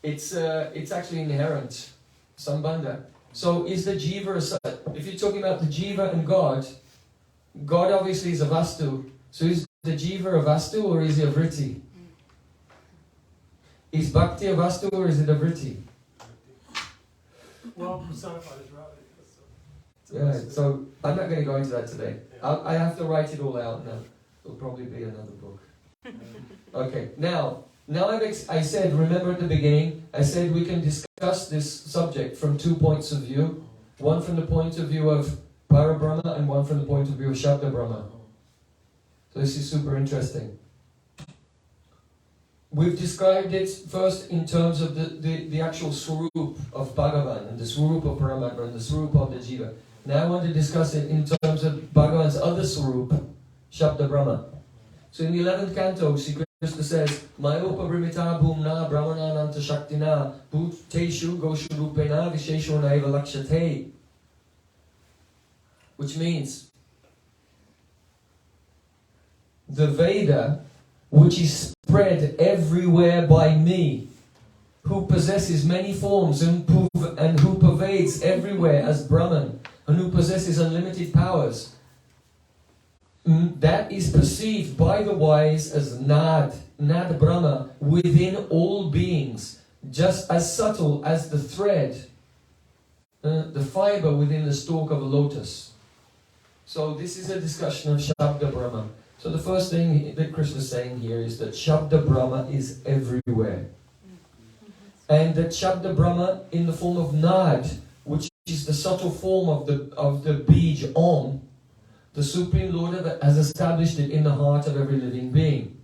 Speaker 9: it's actually inherent Sambandha. So is the jiva if you're talking about the jiva and God obviously is a vastu. So is the jiva a vastu or is he a vritti? Is bhakti a vastu or is it a vritti?
Speaker 6: Well, personified is right.
Speaker 9: Yeah, so I'm not going to go into that today. I have to write it all out now. It'll probably be another book. Okay, now I said, remember at the beginning, I said we can discuss this subject from 2 points of view. One from the point of view of Parabrahma and one from the point of view of Shabda Brahma. So this is super interesting. We've described it first in terms of the actual Swarup of Bhagavan and the Swarup of Paramatma and the Swarup of the Jiva. Now I want to discuss it in terms of Bhagavan's other Swarup, Shabda Brahma. So in the 11th canto, Sri Krishna says, Mayopa Brimita Bhumna Brahmana Nanta Shaktina Bhuteshu Goshurupena Vishesho Naiva Lakshate. Which means, the Veda, which is spread everywhere by me, who possesses many forms and who pervades everywhere as Brahman, and who possesses unlimited powers, that is perceived by the wise as Nad Brahma, within all beings, just as subtle as the thread, the fiber within the stalk of a lotus. So this is a discussion of Shabda Brahma. So the first thing that Krishna is saying here is that Shabda Brahma is everywhere. And that Shabda Brahma in the form of Nad, which is the subtle form of the Bij Om, the Supreme Lord has established it in the heart of every living being.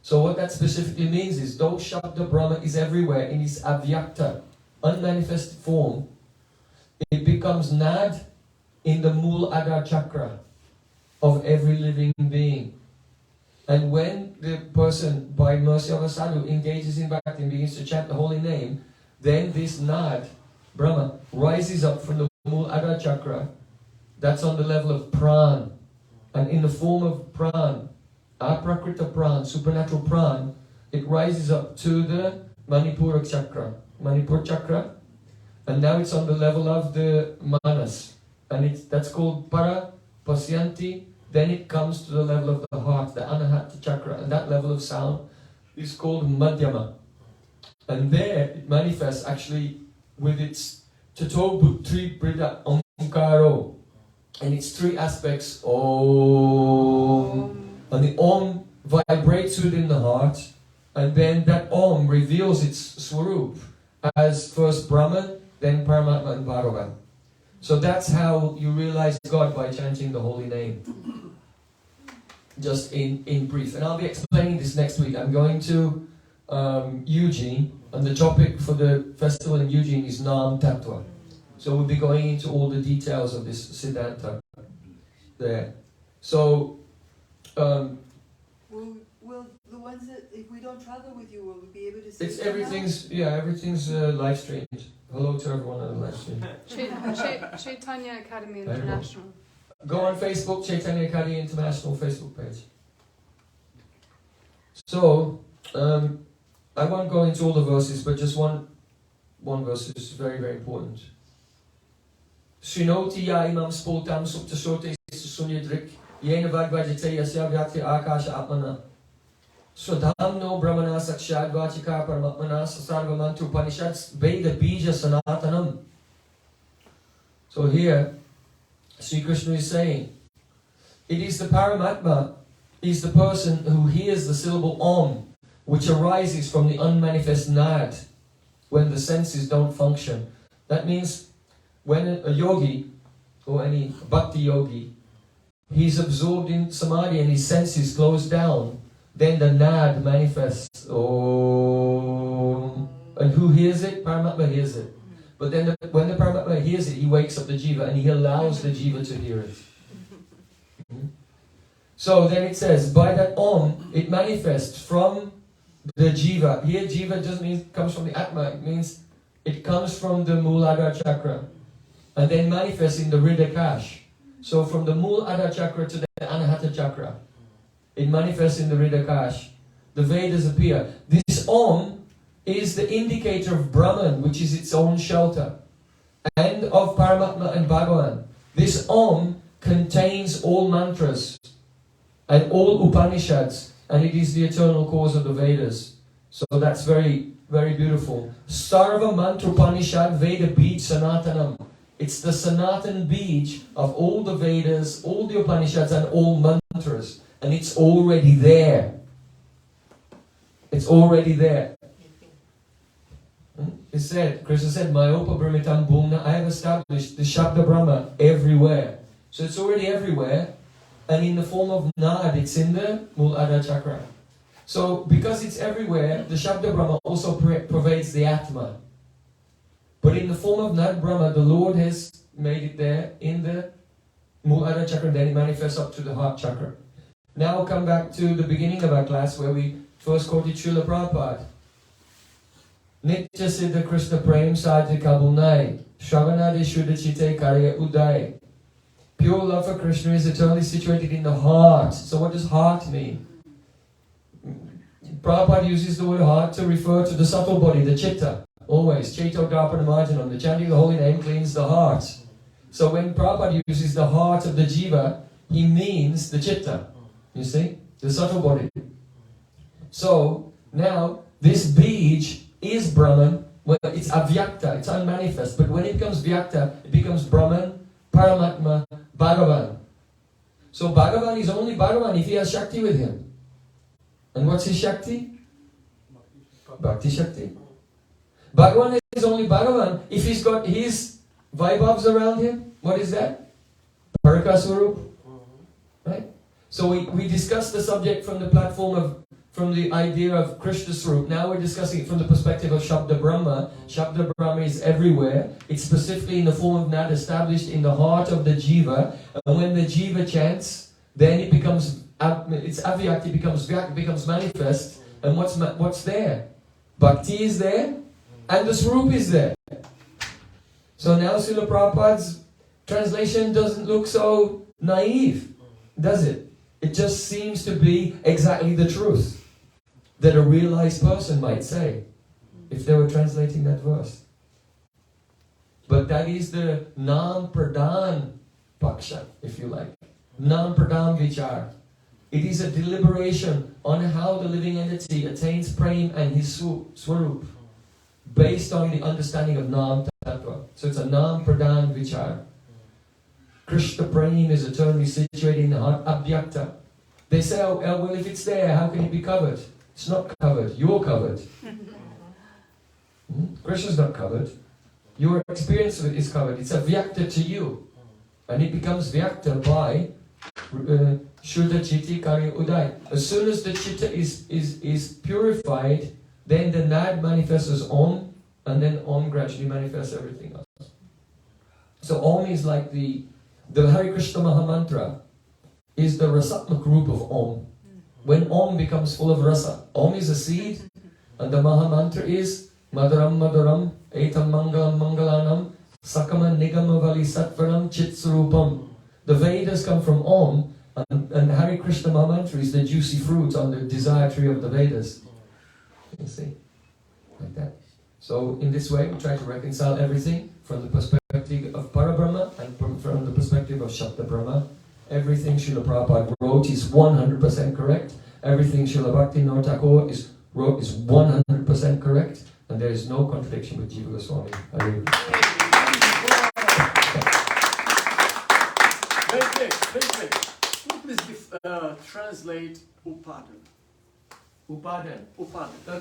Speaker 9: So what that specifically means is, though Shabda Brahma is everywhere in its avyakta, unmanifested form, it becomes Nad in the Mool Adhar Chakra of every living being. And when the person, by mercy of a sadhu, engages in bhakti and begins to chant the holy name, then this Nad, Brahma, rises up from the Mool Adhar Chakra. That's on the level of Pran. And in the form of Pran, Aprakrita Pran, supernatural Pran, it rises up to the Manipura Chakra. And now it's on the level of the Manas. And that's called Para Pasyanti. Then it comes to the level of the heart, the Anahata Chakra. And that level of sound is called Madhyama. And there it manifests actually with its Tato Bhutri Brida Omkaro. And its three aspects, Om. And the Om vibrates within the heart. And then that Om reveals its Swarup as first Brahman, then Paramatma and Bhagavan. So that's how you realize God, by chanting the holy name. Just in brief. And I'll be explaining this next week. I'm going to Eugene, and the topic for the festival in Eugene is Nam Tattva. So we'll be going into all the details of this Siddhanta there. So,
Speaker 10: Will the ones that, if we don't travel with you, will we be able to see?
Speaker 9: it's everything's live streamed. Hello to everyone on the live stream.
Speaker 11: Chaitanya Academy
Speaker 9: Very well.
Speaker 11: International.
Speaker 9: Go on Facebook, Chaitanya Academy International Facebook page. So, I won't go into all the verses, but just one verse is very, very important. Srinoti ya imam spotam suptasote sunyadrik yena vadvajate yasya vyakti akasha atmana swadhamno brahmana sakshad vachika paramatmana sarvamantu upanishads veda bija sanatanam. So here, Sri Krishna is saying, it is the Paramatma, is the person who hears the syllable Om, which arises from the unmanifest Nad, when the senses don't function. That means when a yogi, or any bhakti yogi, he's absorbed in samadhi and his senses close down, then the Nad manifests. Om. And who hears it? Paramatma hears it. But then when the Paramatma hears it, he wakes up the jiva and he allows the jiva to hear it. So then it says, by that Om, it manifests from the jiva. Here jiva doesn't mean it comes from the Atma, it means it comes from the Muladhara chakra. And then manifests in the Hridakash. So from the Muladhara chakra to the Anahata chakra, it manifests in the Hridakash. The Vedas appear. This Om is the indicator of Brahman, which is its own shelter, and of Paramatma and Bhagavan. This Om contains all mantras and all Upanishads, and it is the eternal cause of the Vedas. So that's very, very beautiful. Sarva Mantra Upanishad Veda Bij Sanatanam. It's the Sanatan Bij of all the Vedas, all the Upanishads, and all mantras. And it's already there. It's already there. It said, Krishna said, Mayopa Brahmitam Bhumna, I have established the Shabda Brahma everywhere. So it's already everywhere, and in the form of Nad, it's in the Muladhara chakra. So because it's everywhere, the Shabda Brahma also pervades the Atma. But in the form of Nad Brahma, the Lord has made it there in the Muladhara chakra, then it manifests up to the heart chakra. Now we'll come back to the beginning of our class where we first quoted Srila Prabhupada. Nitya Siddha Krishna Prem Sadhi Kabulnai Shravanadi Shuddha Chitte Karya Uday. Pure love for Krishna is eternally situated in the heart. So what does heart mean? Prabhupada uses the word heart to refer to the subtle body, the chitta. Always. Chaito Darpana Marjanam. The chanting of the holy name cleans the heart. So when Prabhupada uses the heart of the jiva, he means the chitta. You see? The subtle body. So now this bij is Brahman. Well, it's avyakta, it's unmanifest. But when it becomes vyakta, it becomes Brahman, Paramatma, Bhagavan. So Bhagavan is only Bhagavan if he has Shakti with him. And what's his Shakti? Bhakti Shakti. Bhagavan is only Bhagavan if he's got his Vaibhavs around him. What is that? Parakaswarup. Right? So we discussed the subject from the platform of, from the idea of Krishna Swarup. Now we're discussing it from the perspective of Shabda Brahma. Shabda Brahma is everywhere. It's specifically in the form of Nad, established in the heart of the jiva. And when the jiva chants, then it becomes, it's avyakt, it becomes vyak, it becomes manifest. And what's there? Bhakti is there, and the Swarup is there. So now Srila Prabhupada's translation doesn't look so naive, does it? It just seems to be exactly the truth that a realized person might say if they were translating that verse. But that is the Nam Pradhan Paksha, if you like. Nam Pradhan Vichar. It is a deliberation on how the living entity attains Prem and his Swarup based on the understanding of Nam Tattva. So it's a Nam Pradhan Vichar. Krishna Prem is eternally situated in the heart, Abhyakta. They say, oh, well, if it's there, how can it be covered? It's not covered. You're covered. Krishna's not covered. Your experience of it is covered. It's a Vyakta to you. And it becomes Vyakta by Shuddha Chitti Karya Uday. As soon as the Chitta is purified, then the Nad manifests as Om, and then Om gradually manifests everything else. So Om is like the Hare Krishna Maha Mantra is the Rasatmak group of Om. When Om becomes full of rasa, Om is a seed, and the Maha Mantra is Madaram Madaram Etam Mangalam Mangalanam Sakama Nigama Vali Satvaram Chitsarupam. The Vedas come from Om, and Hare Krishna Maha Mantra is the juicy fruit on the desire tree of the Vedas. You see? Like that. So in this way we try to reconcile everything from the perspective of Parabrahma and from the perspective of Shabda Brahma. Everything Srila Prabhupada wrote is 100% correct. Everything Srila Bhakti Thakur wrote is 100% correct. And there is no contradiction with Jiva Goswami.
Speaker 6: Very quick. Please translate Upadan.
Speaker 5: Upadan.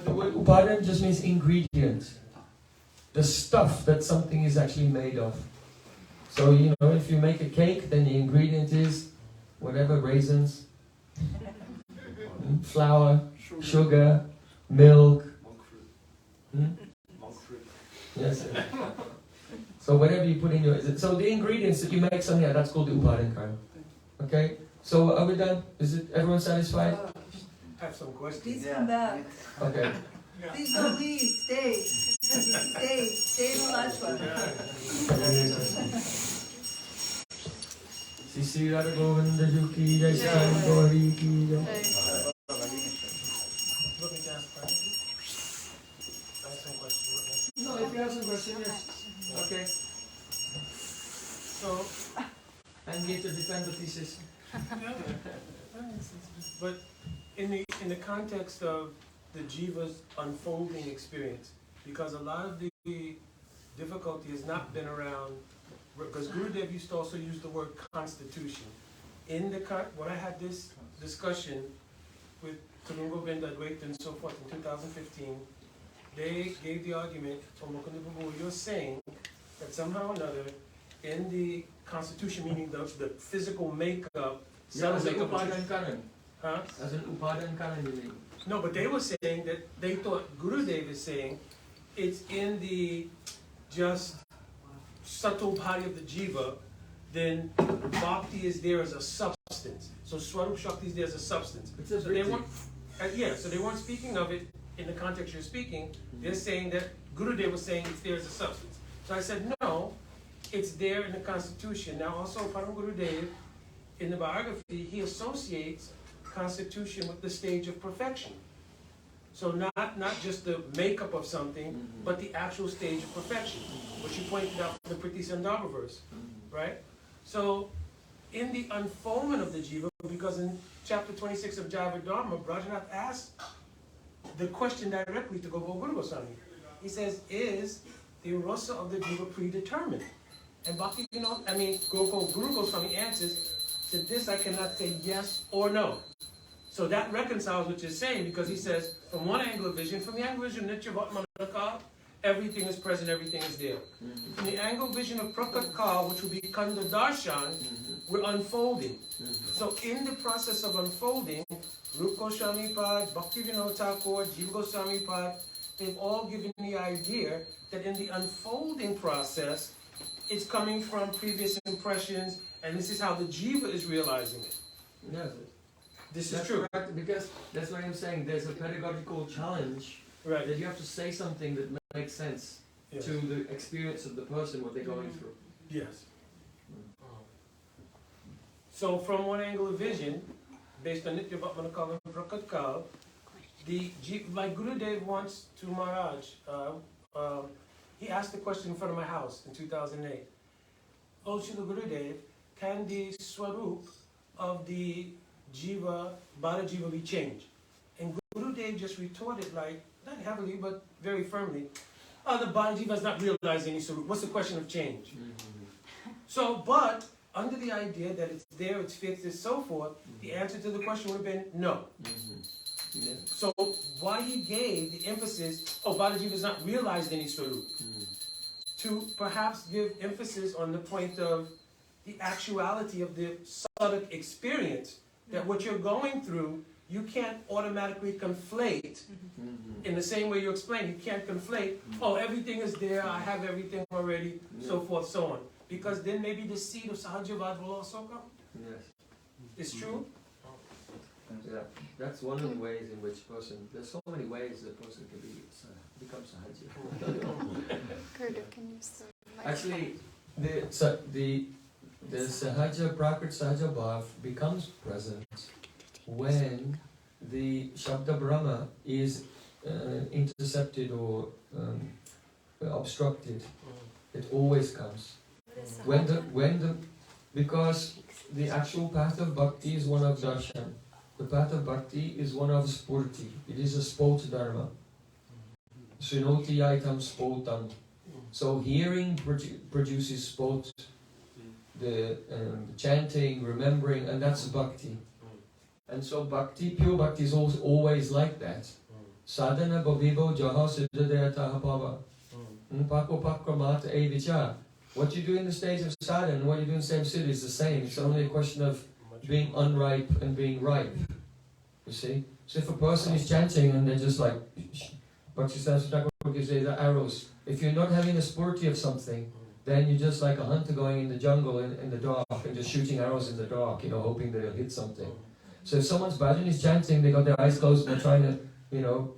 Speaker 9: The word Upadan just means ingredient. The stuff that something is actually made of. So, you know, if you make a cake, then the ingredient is whatever, raisins, flour, sugar, milk. Yes. So whatever you put in your... So the ingredients that you make something, that's called the Upadan Karma. Okay? So are we done? Is it everyone satisfied?
Speaker 6: I have some questions.
Speaker 10: Please come back.
Speaker 9: Okay.
Speaker 10: Please don't leave. Stay. Stay in Alachua.
Speaker 9: Sisi Radha Govinda Juki Jai Sai Gauri Ki Jai.
Speaker 6: Let me ask I have some questions.
Speaker 5: No, if you have some questions, yes. Okay.
Speaker 6: So,
Speaker 5: I'm here to defend the thesis.
Speaker 6: but in the context of the jiva's unfolding experience, because a lot of the difficulty has not been around, because Gurudev used to also use the word constitution. When I had this discussion with Turungovinda Advaita and so forth in 2015, they gave the argument, you're saying that somehow or another, in the constitution, meaning the physical makeup,
Speaker 5: As an Upadan Karan.
Speaker 6: Huh?
Speaker 5: As an Upadan Karan, you mean?
Speaker 6: No, but they were saying that they thought Gurudev is saying it's in the just subtle body of the jiva, then bhakti is there as a substance. So Swarup Shakti is there as a substance.
Speaker 5: It's a
Speaker 6: so they weren't, so they weren't speaking of it in the context you're speaking. They're saying that Gurudev was saying it's there as a substance. So I said, no, it's there in the constitution. Now also Param Gurudev, in the biography, he associates constitution with the stage of perfection. So not just the makeup of something, but the actual stage of perfection, which you pointed out in the Priti Sandarbha verse, right? So in the unfoldment of the jiva, because in chapter 26 of Java Dharma, Brajanath asked the question directly to Gopal Goswami. He says, is the rasa of the jiva predetermined? And Bhakti, Gopal Guru Goswami answers, to this I cannot say yes or no. So that reconciles what you're saying, because he says, from one angle of vision, from the angle of vision of Nityavatmanaka, everything is present, everything is there. From the angle of vision of Prakat Kal, which will be Kanda Darshan, we're unfolding. So in the process of unfolding, Rup Goswami Pad, Bhakti Vinod Thakur, Jiva Goswami Pad, they've all given the idea that in the unfolding process, it's coming from previous impressions, and this is how the jiva is realizing it.
Speaker 5: Yes.
Speaker 6: This
Speaker 5: That's
Speaker 6: is true.
Speaker 5: correct, because that's what I'm saying. There's a pedagogical challenge
Speaker 6: Right.
Speaker 5: that you have to say something that makes sense
Speaker 6: Yes.
Speaker 5: to the experience of the person, what they're going through.
Speaker 6: Yes. So from one angle of vision, based on Nitya Vatmanakal and Prakat Kal, like Gurudev once to Maharaj, he asked the question in front of my house in 2008. Oh, Srila Gurudev, can the Swarup of the Jiva, Bada Jiva be changed? And Gurudev just retorted, like, not heavily, but very firmly, the Bada Jiva is not realizing any Swarup. What's the question of change? So, but under the idea that it's there, it's fixed, and so forth, the answer to the question would have been no.
Speaker 5: Yeah.
Speaker 6: So why he gave the emphasis, Bada Jiva is not realized any Swarup, to perhaps give emphasis on the point of the actuality of the sadhak experience, that what you're going through, you can't automatically conflate in the same way you explained. You can't conflate, everything is there, I have everything already, so forth, so on. because then maybe the seed of Sahajavad will also come.
Speaker 5: Yes.
Speaker 6: It's true?
Speaker 5: Yeah. That's one of the ways in which there's so many ways a person can become Sahaja.
Speaker 11: Gerda, can you say?
Speaker 5: Actually,
Speaker 9: the Sahaja, Prakrit Sahaja Bhav becomes present when the Shabda Brahma is intercepted or obstructed. It always comes. Because the actual path of bhakti is one of darshan. The path of bhakti is one of spurti. It is a spot dharma. Srinoti yaitam spotam. So hearing produces spot, the chanting, remembering, and that's bhakti. And so bhakti, pure bhakti is also always like that. Sadhana bhavivo jaha siddhadayataha pava. Pakopakramata evicha. What you do in the stage of sadhana and what you do in the same city is the same. It's only a question of being unripe and being ripe. You see? So if a person is chanting and they're just like, Bhaktisiddhanta Thakur gives you the arrows. If you're not having a spurti of something, then you're just like a hunter going in the jungle in the dark and just shooting arrows in the dark, hoping that he'll hit something. So if someone's bhajan is chanting, they got their eyes closed and they're trying to,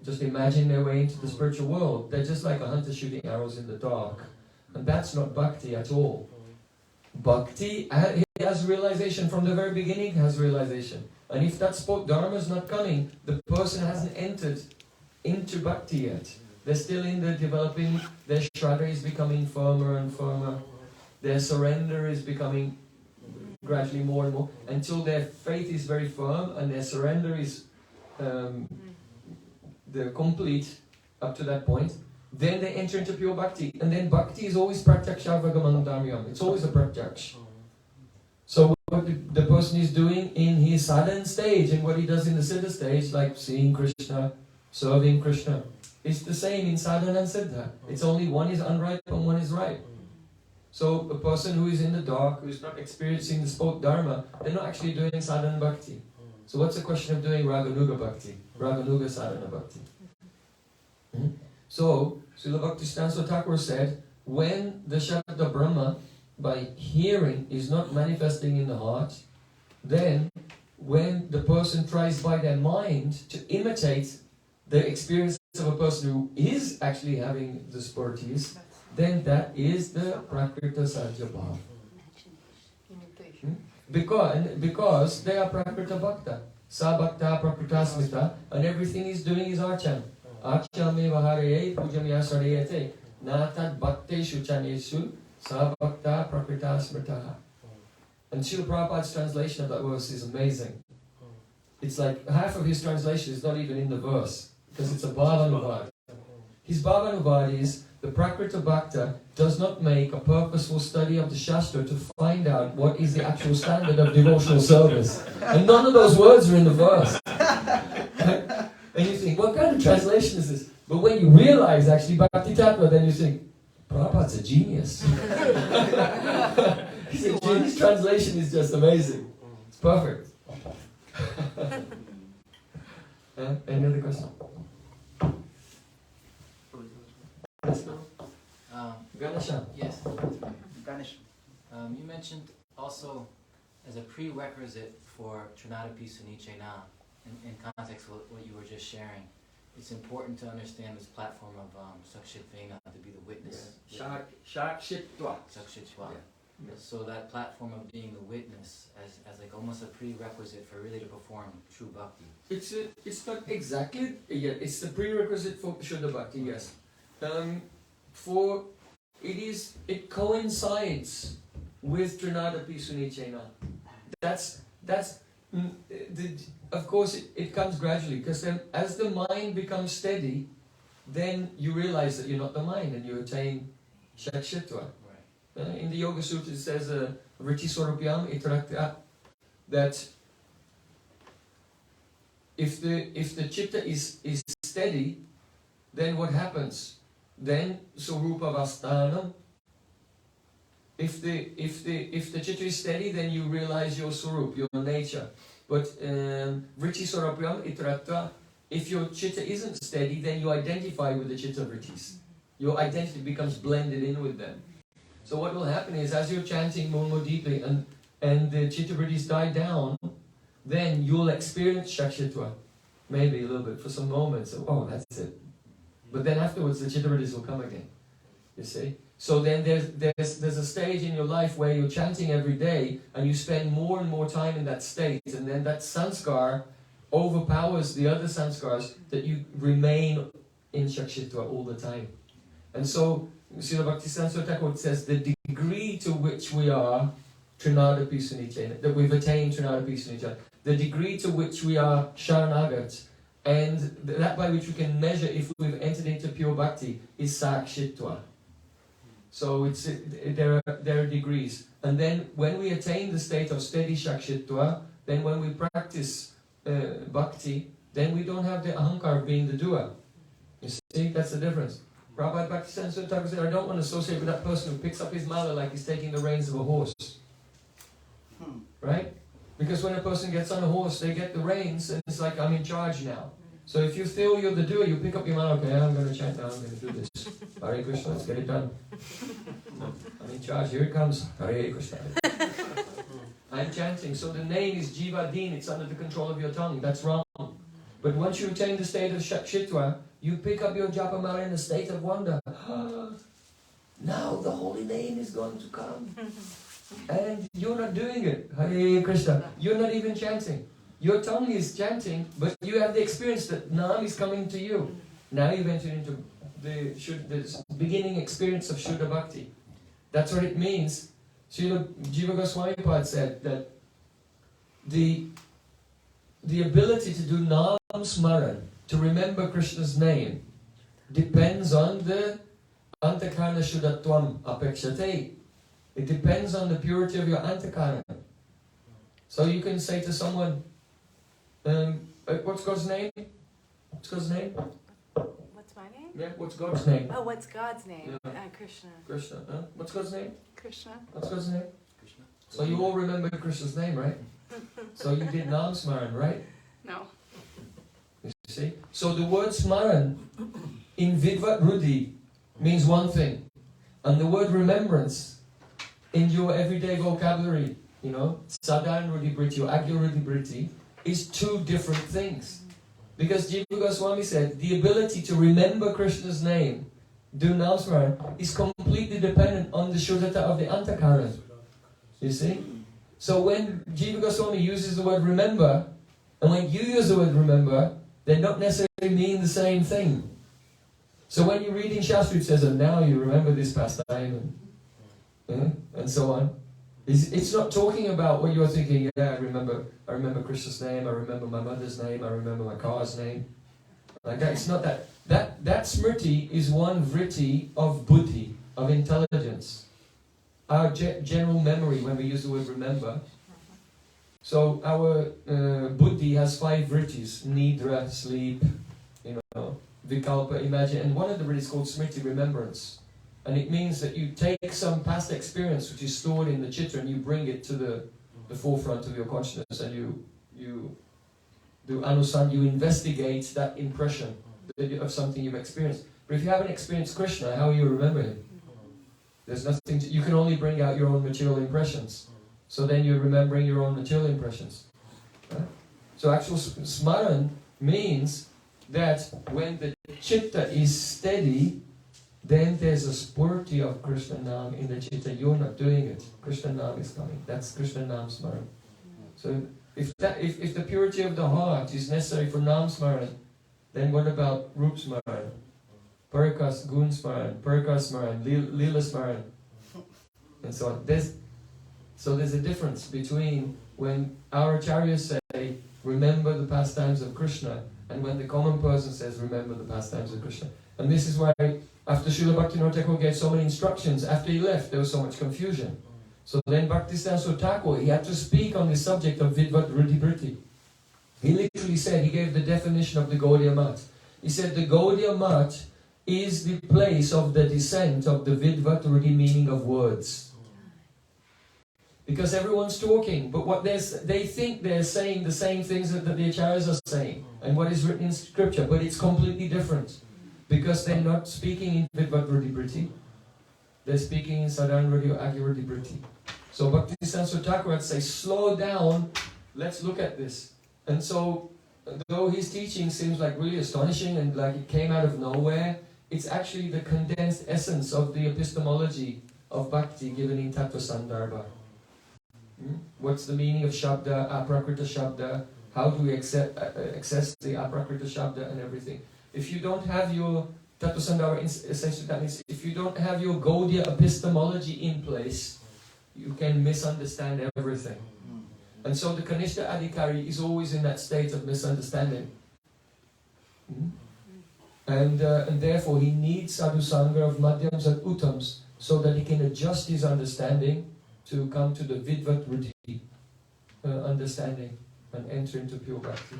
Speaker 9: just imagine their way into the spiritual world. They're just like a hunter shooting arrows in the dark. And that's not bhakti at all. Bhakti has realization from the very beginning, has realization. And if that sport dharma is not coming, the person hasn't entered into bhakti yet. They're still in the developing, their shraddha is becoming firmer and firmer. Their surrender is becoming gradually more and more, until their faith is very firm and their surrender is they're complete up to that point. Then they enter into pure bhakti. And then bhakti is always pratyaksha vagamanam dhamyam. It's always a pratyaksh. So what the person is doing in his sadhana stage and what he does in the siddha stage, like seeing Krishna, serving Krishna, it's the same in sadhana and siddha. It's only one is unripe and one is ripe. So a person who is in the dark, who is not experiencing the spot dharma, they're not actually doing sadhana bhakti. So what's the question of doing raganuga bhakti? Raganuga sadhana bhakti. So, Srila Bhaktisiddhanta Thakur said, when the Shabda Brahma, by hearing, is not manifesting in the heart, then when the person tries by their mind to imitate the experience of a person who is actually having the spurtis, then that is the Prakrita Sahaja Bhava. Because they are Prakrita Bhakta. Sa Bhakta Prakrita Smita, and everything he's doing is Archan. Archame Vaharaye Pujamya Sarayate Natad Bhakte Shuchanesu Sa Bhakta Prakrita Smritaha. And Srila Prabhupada's translation of that verse is amazing. It's like half of his translation is not even in the verse, because it's a Bhavanuvad. His Bhavanuvad is, the Prakrita Bhakta does not make a purposeful study of the Shastra to find out what is the actual standard of devotional service. And none of those words are in the verse. And you think, what kind of translation is this? But when you realize actually Bhakti Tattva, then you think, Prabhupada's a genius. His translation is just amazing. It's perfect. Any other question? Ganesha.
Speaker 12: Yes. Ganesh. You mentioned also as a prerequisite for Trinadapi Sunichena, in context with what you were just sharing, it's important to understand this platform of Sakshit Vena to be the witness.
Speaker 5: Shakshitva.
Speaker 12: Sakshitva. Yeah. So that platform of being the witness as like almost a prerequisite for really to perform true bhakti.
Speaker 9: It's not exactly, it's the prerequisite for Shuddha Bhakti, yes. It coincides with Trinadapi Sunichena. Of course it comes gradually, because then as the mind becomes steady, then you realize that you're not the mind and you attain Shakshitva. Right. In the Yoga Sutra it says, Vritti Swarupyam Itarakta, that if the chitta is steady, then what happens? Then Surupa Vastanam. If the chitta is steady, then you realize your Surup, your nature. But Vritti Swarupyam Itarakta, if your chitta isn't steady, then you identify with the chitta vrittis. Your identity becomes blended in with them. So what will happen is, as you're chanting more and more deeply, and the chitta-vrittis die down, then you'll experience Shakshitva. Maybe a little bit, for some moments. Oh, that's it. But then afterwards, the chitta-vrittis will come again. You see? So then there's a stage in your life where you're chanting every day, and you spend more and more time in that state, and then that sanskar overpowers the other sanskars, that you remain in Shakshitva all the time. And so, Srila Bhaktisiddhanta Thakur says, the degree to which we are Trinadapi Sunichena, that we've attained Trinadapi Sunichena, the degree to which we are Sharanagats, and that by which we can measure if we've entered into pure bhakti, is Sakshitva. So there are degrees. And then when we attain the state of steady Shakshitva, then when we practice bhakti, then we don't have the ahankar of being the doer. You see, that's the difference. Prabhupada Bhaktisiddhanta Thakur said, I don't want to associate with that person who picks up his mala like he's taking the reins of a horse. Right? Because when a person gets on a horse, they get the reins, and it's like, I'm in charge now. So if you feel you're the doer, you pick up your mala, okay, I'm going to chant now, I'm going to do this. Hare Krishna, let's get it done. I'm in charge, here it comes. Hare Krishna. I'm chanting. So the name is Jiva Din, it's under the control of your tongue. That's wrong. But once you attain the state of Shakshitva, you pick up your japa mala in a state of wonder. Now the holy name is going to come. And you're not doing it. Hare Krishna. You're not even chanting. Your tongue is chanting, but you have the experience that Nam is coming to you. Now you've entered into the beginning experience of Shuddha Bhakti. That's what it means. Srila Jiva Goswami Pad said that the ability to do Nam Smaran, to remember Krishna's name, depends on the Antakarna Shuddhatvam Apekshate. It depends on the purity of your Antakarna. So you can say to someone, what's God's name? What's God's name?
Speaker 11: What's my name?
Speaker 9: Yeah, what's God's name?
Speaker 11: Oh, what's God's name?
Speaker 9: Yeah.
Speaker 11: Krishna.
Speaker 9: Krishna. What's God's name?
Speaker 11: Krishna.
Speaker 9: What's God's name? Krishna. So you all remember Krishna's name, right? So you did Nam Smaran, right?
Speaker 11: No.
Speaker 9: You see? So the word Smaran in Vidvat Ruddhi means one thing. And the word remembrance in your everyday vocabulary, you know, Sadhan Ruddhi Briti or Agya Ruddhi Briti, is two different things. Because Jiva Goswami said, the ability to remember Krishna's name, do Nam Smaran, is completely dependent on the Shuddhata of the Antakarana. You see? So when Jiva Goswami uses the word remember, and when you use the word remember, they don't necessarily mean the same thing. So when you read in Shastra, it says, and now you remember this pastime, and so on. It's not talking about what you're thinking, yeah, I remember Krishna's name, I remember my mother's name, I remember my car's name. Like that, it's not that. That smriti is one vritti of buddhi, of intelligence. Our general memory when we use the word remember. So our buddhi has 5 vrittis: nidra, sleep, vikalpa, imagine, and one of them is called smriti, remembrance. And it means that you take some past experience which is stored in the chitta and you bring it to the forefront of your consciousness, and you do anusan, you investigate that impression of something you've experienced. But if you haven't experienced Krishna, how will you remember him? There's nothing you can only bring out your own material impressions. So then you're remembering your own material impressions. Right? So actual smaran means that when the chitta is steady, then there's a spurti of Krishna Nam in the chitta. You're not doing it. Krishna Nam is coming. That's Krishna Nam Smaran. So if the purity of the heart is necessary for Nam Smaran, then what about Rup Smaran? Parikas Gun Smaran, Parikas Smaran, Lila Smaran, and so on. There's a difference between when our acharyas say, remember the pastimes of Krishna, and when the common person says, remember the pastimes of Krishna. And this is why, after Srila Bhaktivinoda Thakur gave so many instructions, after he left, there was so much confusion. So then Bhaktisiddhanta Thakur, he had to speak on the subject of Vidvat Ruddhi Briti. He literally said, he gave the definition of the Gaudiya Mat. He said, the Gaudiya Mat is the place of the descent of the Vidvat Ruddhi meaning of words. Because everyone's talking, but what they think they're saying the same things that the acharyas are saying, and what is written in scripture, but it's completely different. Because they're not speaking in Vidvat Ruddhi Briti. they're speaking in Sadhan Radio Agirati Briti. So Bhaktisiddhanta Thakur would say, slow down, let's look at this. And so, though his teaching seems like really astonishing and like it came out of nowhere, it's actually the condensed essence of the epistemology of Bhakti given in Tattva Sandarbha. What's the meaning of Shabda, Aprakrita Shabda? How do we access the Aprakrita Shabda and everything? If you don't have your Tattva Sandarbha, essentially that means if you don't have your Gaudiya epistemology in place, you can misunderstand everything. And so the Kanishta Adhikari is always in that state of misunderstanding. And therefore he needs Sadhu Sangha of Madhyams and Uttams so that he can adjust his understanding to come to the Vidvat Vritti understanding and enter into pure Bhakti.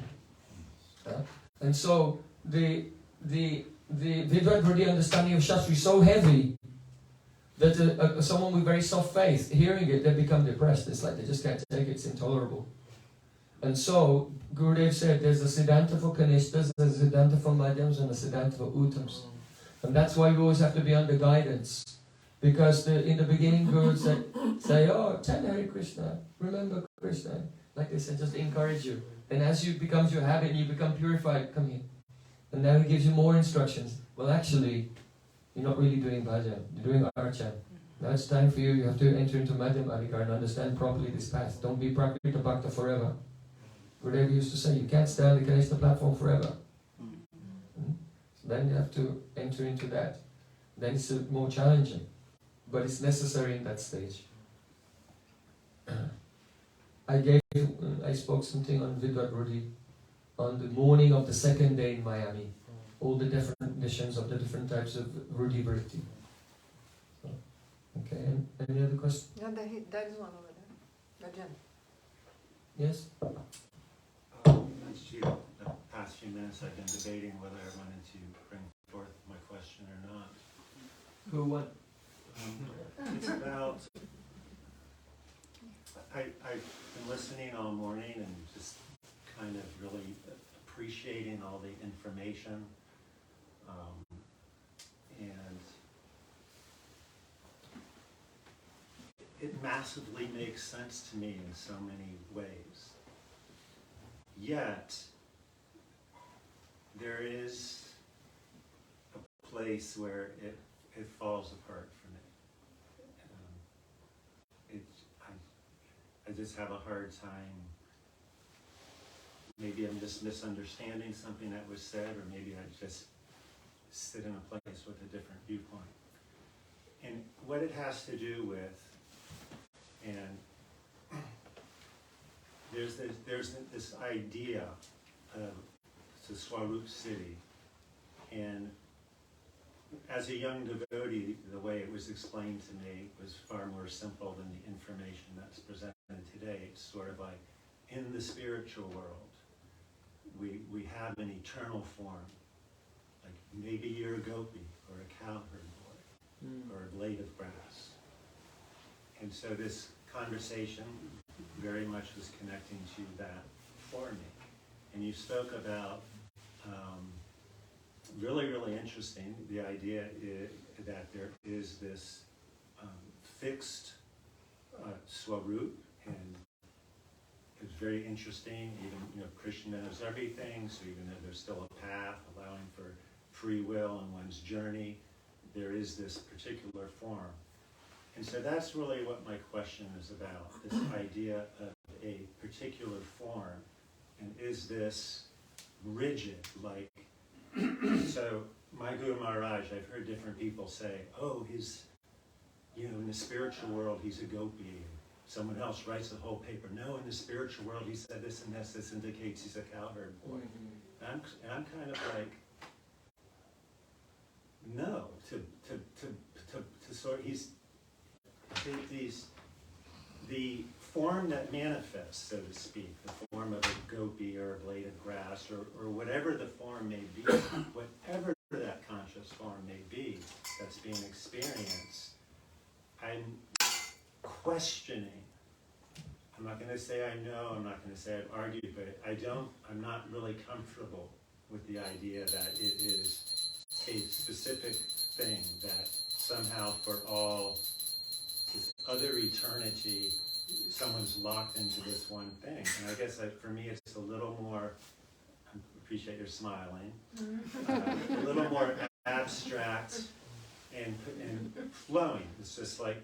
Speaker 9: And so the Vidvat Vritti understanding of Shastri is so heavy that someone with very soft faith, hearing it, they become depressed. It's like they just can't take it, it's intolerable. And so, Gurudev said, there's a Siddhanta for Kanishtas, there's a Siddhanta for Madhyams, and a Siddhanta for Uttams. And that's why you always have to be under guidance. Because in the beginning, Guru say, oh, chant Hare Krishna, remember Krishna. Like they said, just encourage you. And as you becomes your habit and you become purified, come here. And now he gives you more instructions. Well, actually, you're not really doing bhajan, you're doing archan. Now it's time for you have to enter into Madhyam Adhikar and understand properly this path. Don't be Prakrita Bhakta forever. Gurudev used to say, you can't stay on the Kanishta platform forever. So then you have to enter into that. Then it's more challenging. But it's necessary in that stage. I spoke something on Vidvat Vritti on the morning of the second day in Miami. All the different editions of the different types of Vritti Vritti. So, okay, and any other questions?
Speaker 1: No, there is one over there. Rajan.
Speaker 9: Yes?
Speaker 8: The past few minutes I've been debating whether I wanted to bring forth my question or not.
Speaker 5: Who won?
Speaker 8: It's about, I've been listening all morning and just kind of really appreciating all the information. And it massively makes sense to me in so many ways. Yet, there is a place where it falls apart for me. I just have a hard time. Maybe I'm just misunderstanding something that was said, or maybe I just sit in a place with a different viewpoint. And what it has to do with, and there's this idea of the Swarup city, and as a young devotee, the way it was explained to me was far more simple than the information that's presented today. It's sort of like, in the spiritual world, we have an eternal form. Like maybe you're a gopi, or a cowherd boy, or a blade of grass. And so this conversation very much was connecting to that for me. And you spoke about really, really interesting, the idea that there is this fixed Swarup, and it's very interesting. Even Krishna knows everything, so even though there's still a path allowing for free will in one's journey, there is this particular form. And so that's really what my question is about, this idea of a particular form. And is this rigid, like, so my Guru Maharaj, I've heard different people say, oh, he's, in the spiritual world, he's a gopi. Someone else writes a whole paper, no, in the spiritual world, he said this and this indicates he's a cowherd boy. And I'm kind of like, no, to sort, the form that manifests, so to speak, the form of a gopi or a blade of grass or whatever the form may be, whatever that conscious form may be that's being experienced, I'm questioning. I'm not going to say I know, I'm not going to say I've argued, but I'm not really comfortable with the idea that it is a specific thing that somehow for all this other eternity, someone's locked into this one thing. And I guess for me it's a little more, I appreciate your smiling, a little more abstract and flowing. It's just like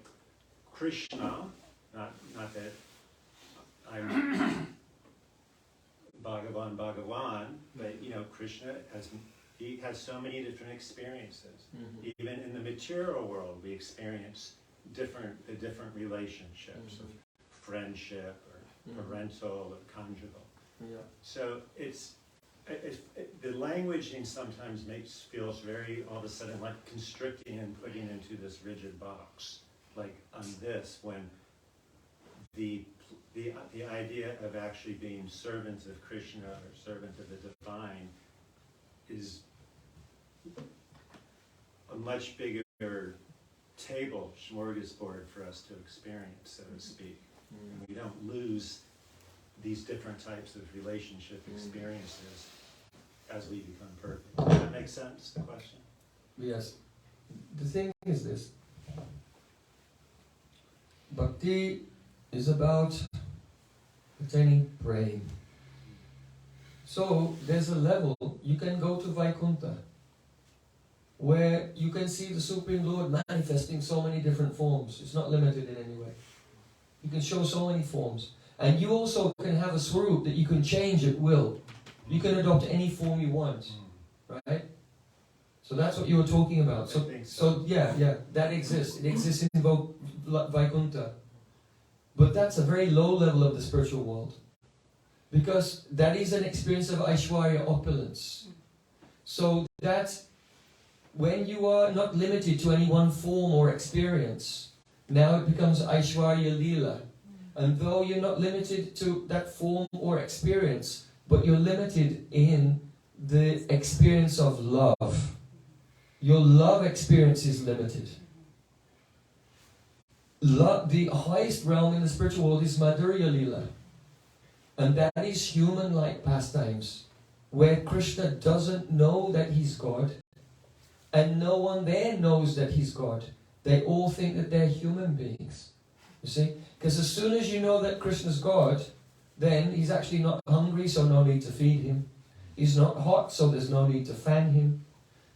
Speaker 8: Krishna, not that I'm Bhagavan, but Krishna he has so many different experiences. Mm-hmm. Even in the material world, we experience the different relationships of friendship or parental or conjugal. Yeah. So the languaging sometimes feels very all of a sudden like constricting and putting into this rigid box, like on this, when the idea of actually being servants of Krishna or servant of the divine is a much bigger table, smorgasbord for us to experience, so to speak. And we don't lose these different types of relationship experiences as we become perfect. Does that make sense, the question?
Speaker 9: Yes. The thing is this. Bhakti is about attaining praying. So there's a level, you can go to Vaikuntha, where you can see the Supreme Lord manifesting so many different forms. It's not limited in any way. You can show so many forms. And you also can have a swarup that you can change at will. You can adopt any form you want. Right? So that's what you were talking about. So yeah, that exists. It exists in Vaikuntha. But that's a very low level of the spiritual world. Because that is an experience of Aishwarya, opulence. So that's when you are not limited to any one form or experience, now it becomes Aishwarya Leela. And though you're not limited to that form or experience, but you're limited in the experience of love. Your love experience is limited. The highest realm in the spiritual world is Madhurya Leela. And that is human-like pastimes, where Krishna doesn't know that he's God, and no one there knows that he's God. They all think that they're human beings. You see? Because as soon as you know that Krishna's God, then he's actually not hungry, so no need to feed him. He's not hot, so there's no need to fan him.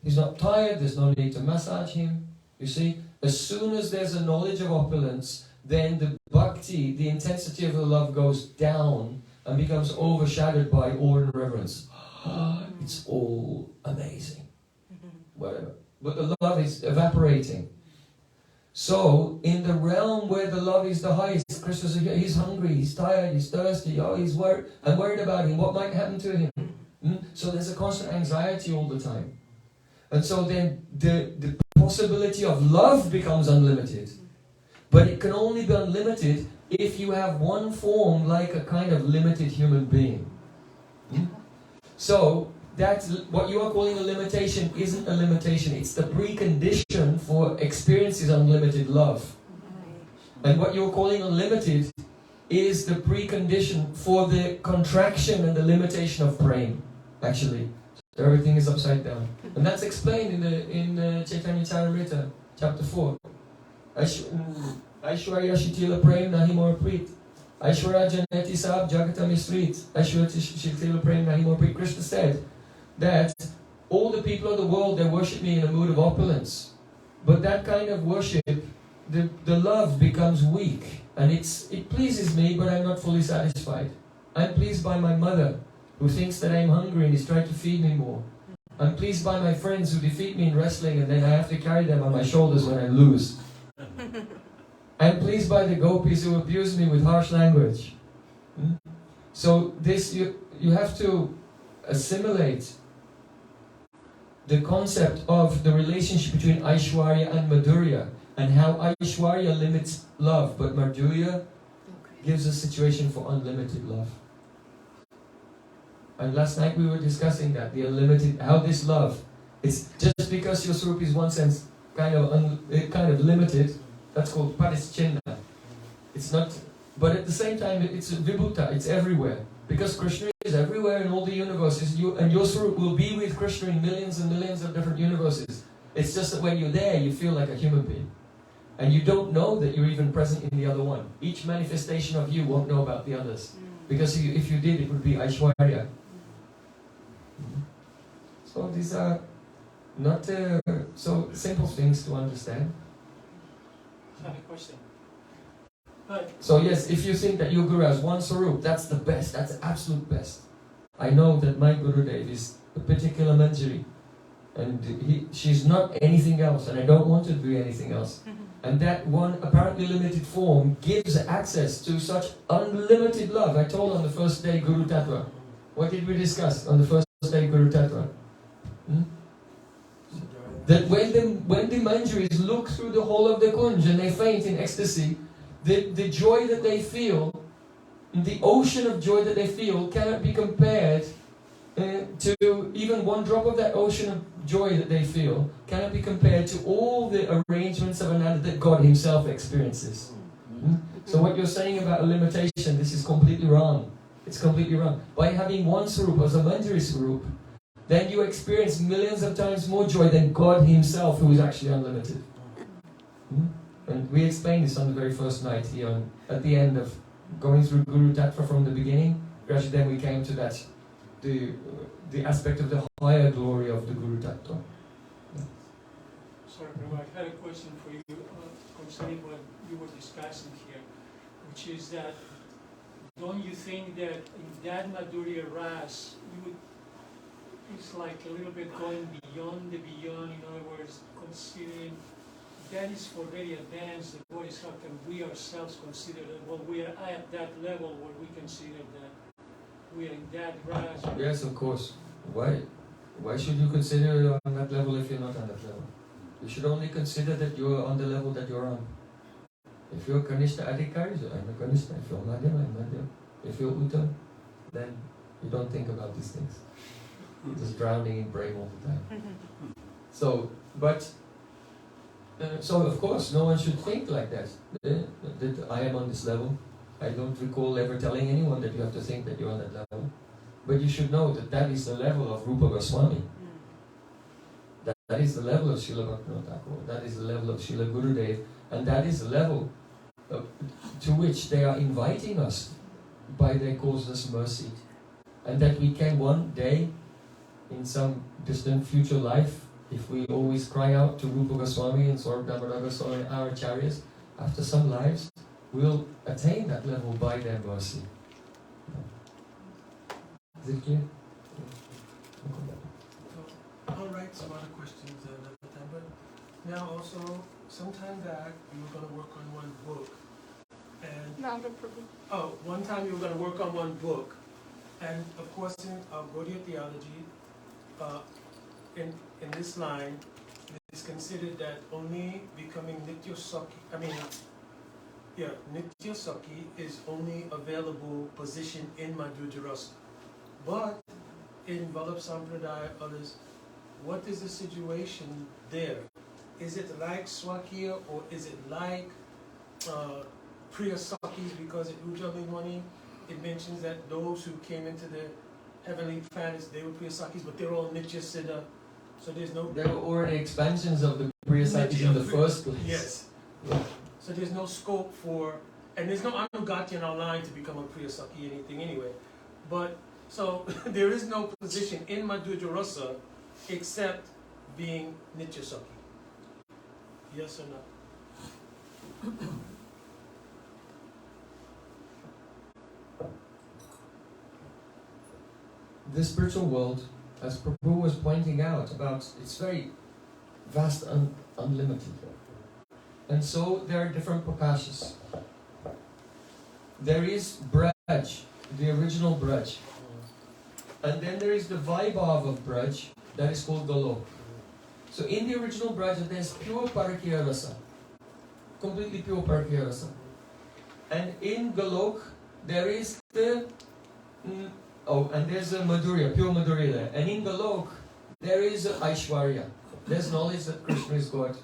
Speaker 9: He's not tired, there's no need to massage him. You see? As soon as there's a knowledge of opulence, then the bhakti, the intensity of the love goes down and becomes overshadowed by awe and reverence. It's all amazing. Whatever. But the love is evaporating. So, in the realm where the love is the highest, Krishna's he's hungry, he's tired, he's thirsty, he's worried. I'm worried about him. What might happen to him? So there's a constant anxiety all the time. And so then the possibility of love becomes unlimited. But it can only be unlimited if you have one form like a kind of limited human being. So, that's what you are calling a limitation isn't a limitation. It's the precondition for experiences unlimited love. And what you're calling unlimited is the precondition for the contraction and the limitation of brain, actually. So everything is upside down. And that's explained in Chaitanya Charitamrita, chapter 4. Aishwarya Shitila Prem Nahi More Preet. Aishwarya Janeti Sab Jagata Misrit. Aishwarya Shitila Prem Nahi More Preet. Krishna said that all the people of the world, they worship me in a mood of opulence. But that kind of worship, the love becomes weak. And it pleases me, but I'm not fully satisfied. I'm pleased by my mother, who thinks that I'm hungry and is trying to feed me more. I'm pleased by my friends who defeat me in wrestling and then I have to carry them on my shoulders when I lose. I'm pleased by the gopis who abuse me with harsh language. So this, you have to assimilate the concept of the relationship between Aishwarya and Madhurya, and how Aishwarya limits love, but Madhurya gives a situation for unlimited love. And last night we were discussing that, the unlimited, how this love, it's just because your swarup is one sense kind of limited, that's called parischinna. It's not, but at the same time it's vibhuta, it's everywhere. Because Krishna is everywhere in all the universes, and your swarup will be with Krishna in millions and millions of different universes. It's just that when you're there, you feel like a human being. And you don't know that you're even present in the other one. Each manifestation of you won't know about the others. Because if you did, it would be Aishwarya. So these are not so simple things to understand.
Speaker 6: I have a question.
Speaker 9: So yes, if you think that your Guru has one Sarup, that's the best, that's the absolute best. I know that my Gurudev is a particular Manjari. And she's not anything else, and I don't want her to be anything else. And that one apparently limited form gives access to such unlimited love. I told on the first day Guru Tattva. What did we discuss on the first day Guru Tattva? That when the Manjaris look through the whole of the Kunj and they faint in ecstasy, the joy that they feel, the ocean of joy that they feel cannot be compared to even one drop of that ocean of joy that they feel cannot be compared to all the arrangements of Ananda that God Himself experiences. So what you're saying about a limitation, this is completely wrong. It's completely wrong. By having one Swarup as a Manjari Swarup, then you experience millions of times more joy than God Himself, who is actually unlimited. And we explained this on the very first night here, at the end of going through Guru Tattva from the beginning. Gradually then we came to that, the aspect of the higher glory of the Guru Tattva.
Speaker 6: Sorry, Prabhu, I had a question for you concerning what you were discussing here, which is that don't you think that in that Madhurya Ras, it's like a little bit going beyond the beyond, in other words, considering that is for very advanced the Bodhisattva, and we ourselves consider that, well, we are at that level where we consider that we are in that Ras.
Speaker 9: Yes, of course. Why? Why should you consider you're on that level if you're not on that level? You should only consider that you're on the level that you're on. If you're Kanishta Adhikari, I'm a Kanishta. If you're Madhyam, I'm Madhyam. If you're Uttam, then you don't think about these things. You're just drowning in brain all the time. So of course, no one should think like that. That I am on this level. I don't recall ever telling anyone that you have to think that you're on that level. But you should know that that is the level of Rupa Goswami. That is the level of Srila Bhaktivinoda Thakur. That is the level of Srila Gurudev. And that is the level to which they are inviting us by their causeless mercy. And that we can one day, in some distant future life, if we always cry out to Rupa Goswami and Swarup Damodar Goswami, our acharyas, after some lives, we'll attain that level by their mercy. Is it clear?
Speaker 6: I'll write some other questions another time, but now also, sometime back, you were going to work on one book. And one time you were going to work on one book. And of course, in Gaudiya theology, in this line, it is considered that only becoming Nitya Sakhi, Nitya Sakhi is only available position in Madhurya Rasa. But in Vallabh Sampradaya, others, what is the situation there? Is it like Swakiya or is it like Priya Sakhis? Because in Ujjalimani, it mentions that those who came into the heavenly planets, they were Priya Sakhis, but they're all Nitya Siddha. So there's no...
Speaker 9: There were already expansions of the Priya Sakhis in the first place.
Speaker 6: Yes. Yeah. So there's no scope for... And there's no Anugati in our line to become a Priya Sakhi anything anyway. But, so, there is no position in Madhurya Rasa except being Nitya Sakhi. Yes or no?
Speaker 9: The spiritual world, as Prabhu was pointing out, about it's very vast and unlimited. And so there are different prakashas. There is Braj, the original Braj. And then there is the Vaibhav of Braj, that is called Golok. So in the original Braj, there's pure Parakya Rasa. Completely pure Parakya Rasa. And in Golok, there is the... and there's a Madhurya, pure Madhurya there. And in Golok, there is Aishwarya. There's knowledge that Krishna is God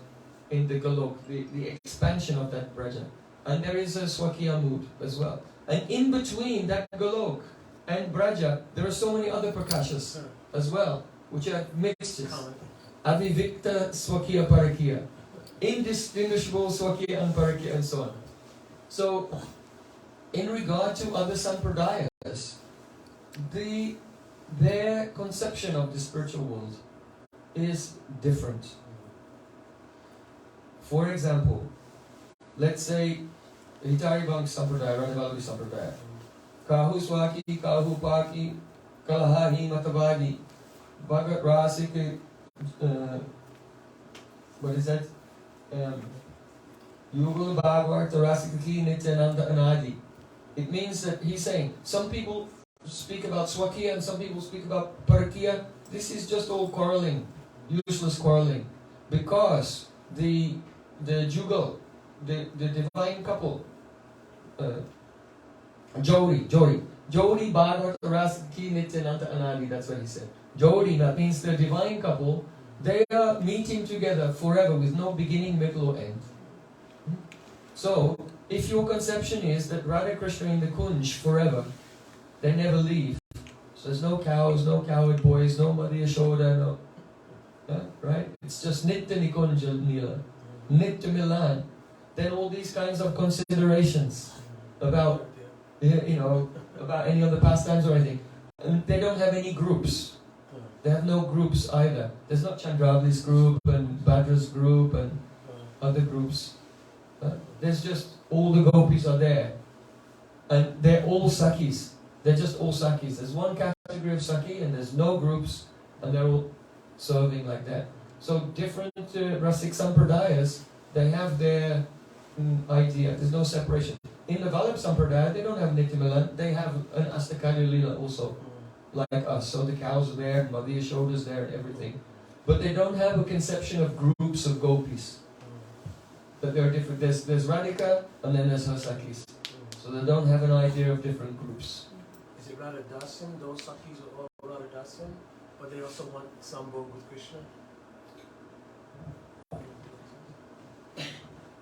Speaker 9: in the Golok, the expansion of that Braja. And there is a Swakiya mood as well. And in between that Golok and Braja, there are so many other prakashas as well, which are mixtures. Avivikta Swakiya Parakiya. Indistinguishable Swakiya and Parakiya and so on. So, in regard to other sampradayas, their conception of the spiritual world is different. For example, let's say Hitari Bang Sampradaya, Radhavalavi Sampradaya. Kahu Swaki, Kahu Paki, Kalahahi Matavagi, Bhagat Rasik, what is that? Yugal Bhagavad Rasikaki Nityananda Anadi. It means that he's saying some people speak about Swakiya and some people speak about Parakiya. This is just all quarreling, useless quarreling, because the Jugal, the divine couple, Jodi Bhagavad Rasikaki Nityananda Anadi. That's what he said. Jodi, that means the divine couple. They are meeting together forever with no beginning, middle or end. So, if your conception is that Radha Krishna in the Kunj forever, they never leave. So there's no cows, no cowherd boys, no Madhya Yashoda, no, right? It's just Nitya Nikunja Nila, Nitya Milan. Then all these kinds of considerations about, about any other pastimes or anything. And they don't have any groups. They have no groups either. There's not Chandravali's group and Bhadra's group and other groups. There's just all the gopis are there. And they're all Sakis. They're just all Sakis. There's one category of Saki and there's no groups and they're all serving like that. So different Rasik Sampradayas, they have their idea. There's no separation. In the Vallabh Sampradaya, they don't have Nitya Milan. They have an Astakali Lila also. Like us, so the cows are there, Madhya Yashoda's there and everything. But they don't have a conception of groups of gopis. But they're different. There's Radhika and then there's her Sakis. So they don't have an idea of different groups.
Speaker 6: Is it Radha Dasan? Those Sakis are all Radha Dasan? But they also want Sambhog with Krishna?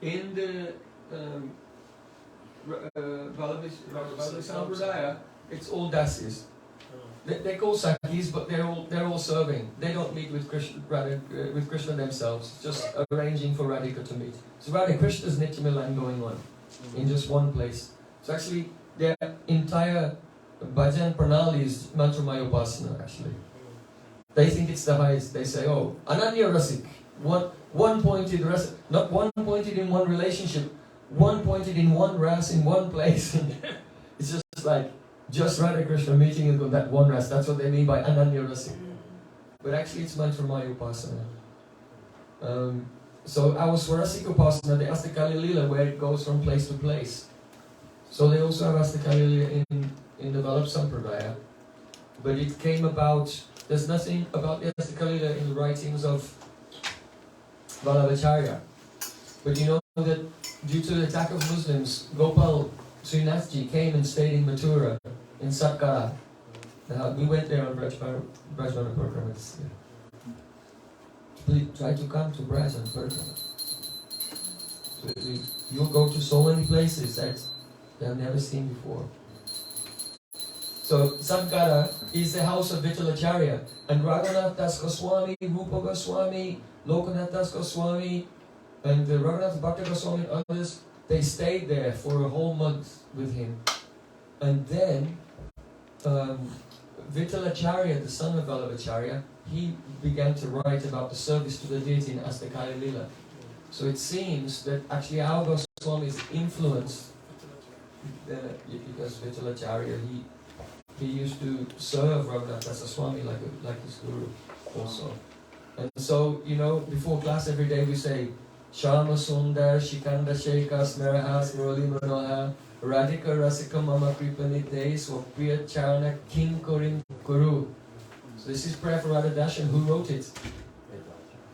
Speaker 9: In the Vallabh Sampradaya, it's all dasis. They call Sakis, but they're all serving. They don't meet with Krishna themselves, just arranging for Radhika to meet. So Radha Krishna's Nitya Milan going on in just one place. So actually, their entire bhajan pranali is Mantramaya Upasana actually. They think it's the highest. They say, oh, Ananya Rasik, one-pointed rasik, not one-pointed in one relationship, one-pointed in one ras in one place. It's just like, just Radha Krishna meeting in that one ras. That's what they mean by Ananya Rasik. But actually it's Mantramaya Upasana. So our Swarasik Upasana, the Astakali Lila, where it goes from place to place. So they also have Astakali Lila in the Vallabh Sampradaya. But it came about, there's nothing about the Astakali Lila in the writings of Vallabhacharya. But you know that due to the attack of Muslims, Gopal Srinathji came and stayed in Mathura, in Satkara. We went there on Brajvana program this year. Please try to come to Braj on program. You'll go to so many places that you have never seen before. So Satkara is the house of Vittalacharya, and Raghunath Das Goswami, Rupa Goswami, Lokanath Das Goswami, and Raghunath Bhakta Goswami and others, they stayed there for a whole month with him. And then Vittalacharya, the son of Vallabhacharya, he began to write about the service to the deity in Astakali Lila. So it seems that actually our Goswami is influenced because Vittalacharya, he used to serve Raghunath Das Goswami like his guru also. And so, you know, before class every day we say, Shama Sundar, Shikanda Shekas, Merahas, Murali Manoha, Radhika Rasika Mama Kripanite, Swapriya Charana King Korim Kuru. So this is prayer for Radha Dashan. Who wrote it?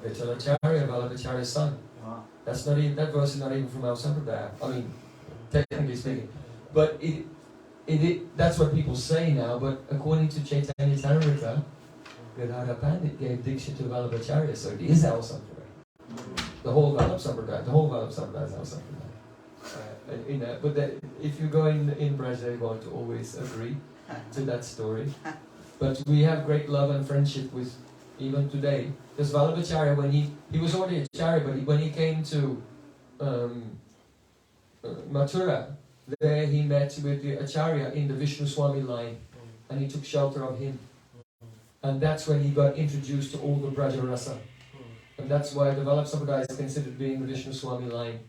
Speaker 9: Vittalacharya, Vallabhacharya's son.
Speaker 4: Wow.
Speaker 9: That's not even, that verse is not even from our Sampradaya. I mean, technically speaking. But that's what people say now, but according to Chaitanya Charitamrita, Gadadhara Pandit gave Diksha to Vallabhacharya, so it is our Sampradaya. The whole Vallabh Sampradaya is our Sampradaya. But if you go in Braj, they won't always agree to that story. But we have great love and friendship with, even today. Because Vallabhacharya, when he was already Acharya, but when he came to Mathura, there he met with the Acharya in the Vishnu Swami line, and he took shelter of him. And that's when he got introduced to all the Braja Rasa. And that's why the Vallabh Sampradaya is considered being the Vishnu Swami line.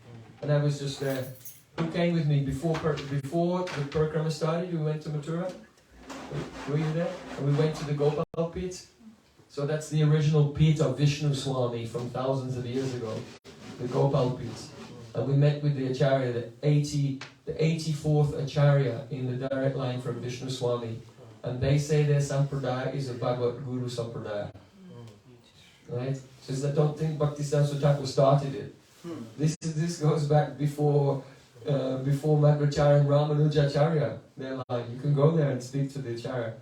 Speaker 9: And I was just there. Who came with me before the Parikrama started? We went to Mathura. Were you there? And we went to the Gopal Pit. So that's the original pit of Vishnu Swami from thousands of years ago. The Gopal Pit. And we met with the Acharya, the 84th Acharya in the direct line from Vishnu Swami. And they say their Sampradaya is a Bhagavad Guru Sampradaya. Right? So I don't think Bhaktisiddhanta Thakur started it. This goes back before Madhvacharya and Ramanujacharya, their line. You can go there and speak to the Acharya.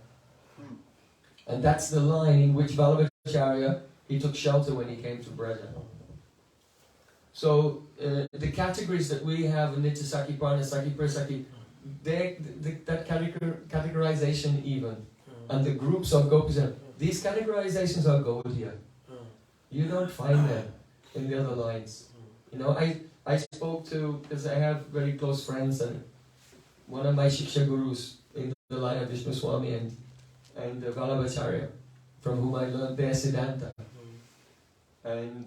Speaker 9: And that's the line in which Vallabhacharya, he took shelter when he came to Braja. So the categories that we have, Nityasaki, Pranasaki, Prasaki, that categorization even, and the groups of gopis, these categorizations are Gaudiya. You don't find them in the other lines. You know, I spoke to, because I have very close friends, and one of my Shiksha Gurus in the line of Vishnu Swami and Vallabhacharya, from whom I learned their Siddhanta. And,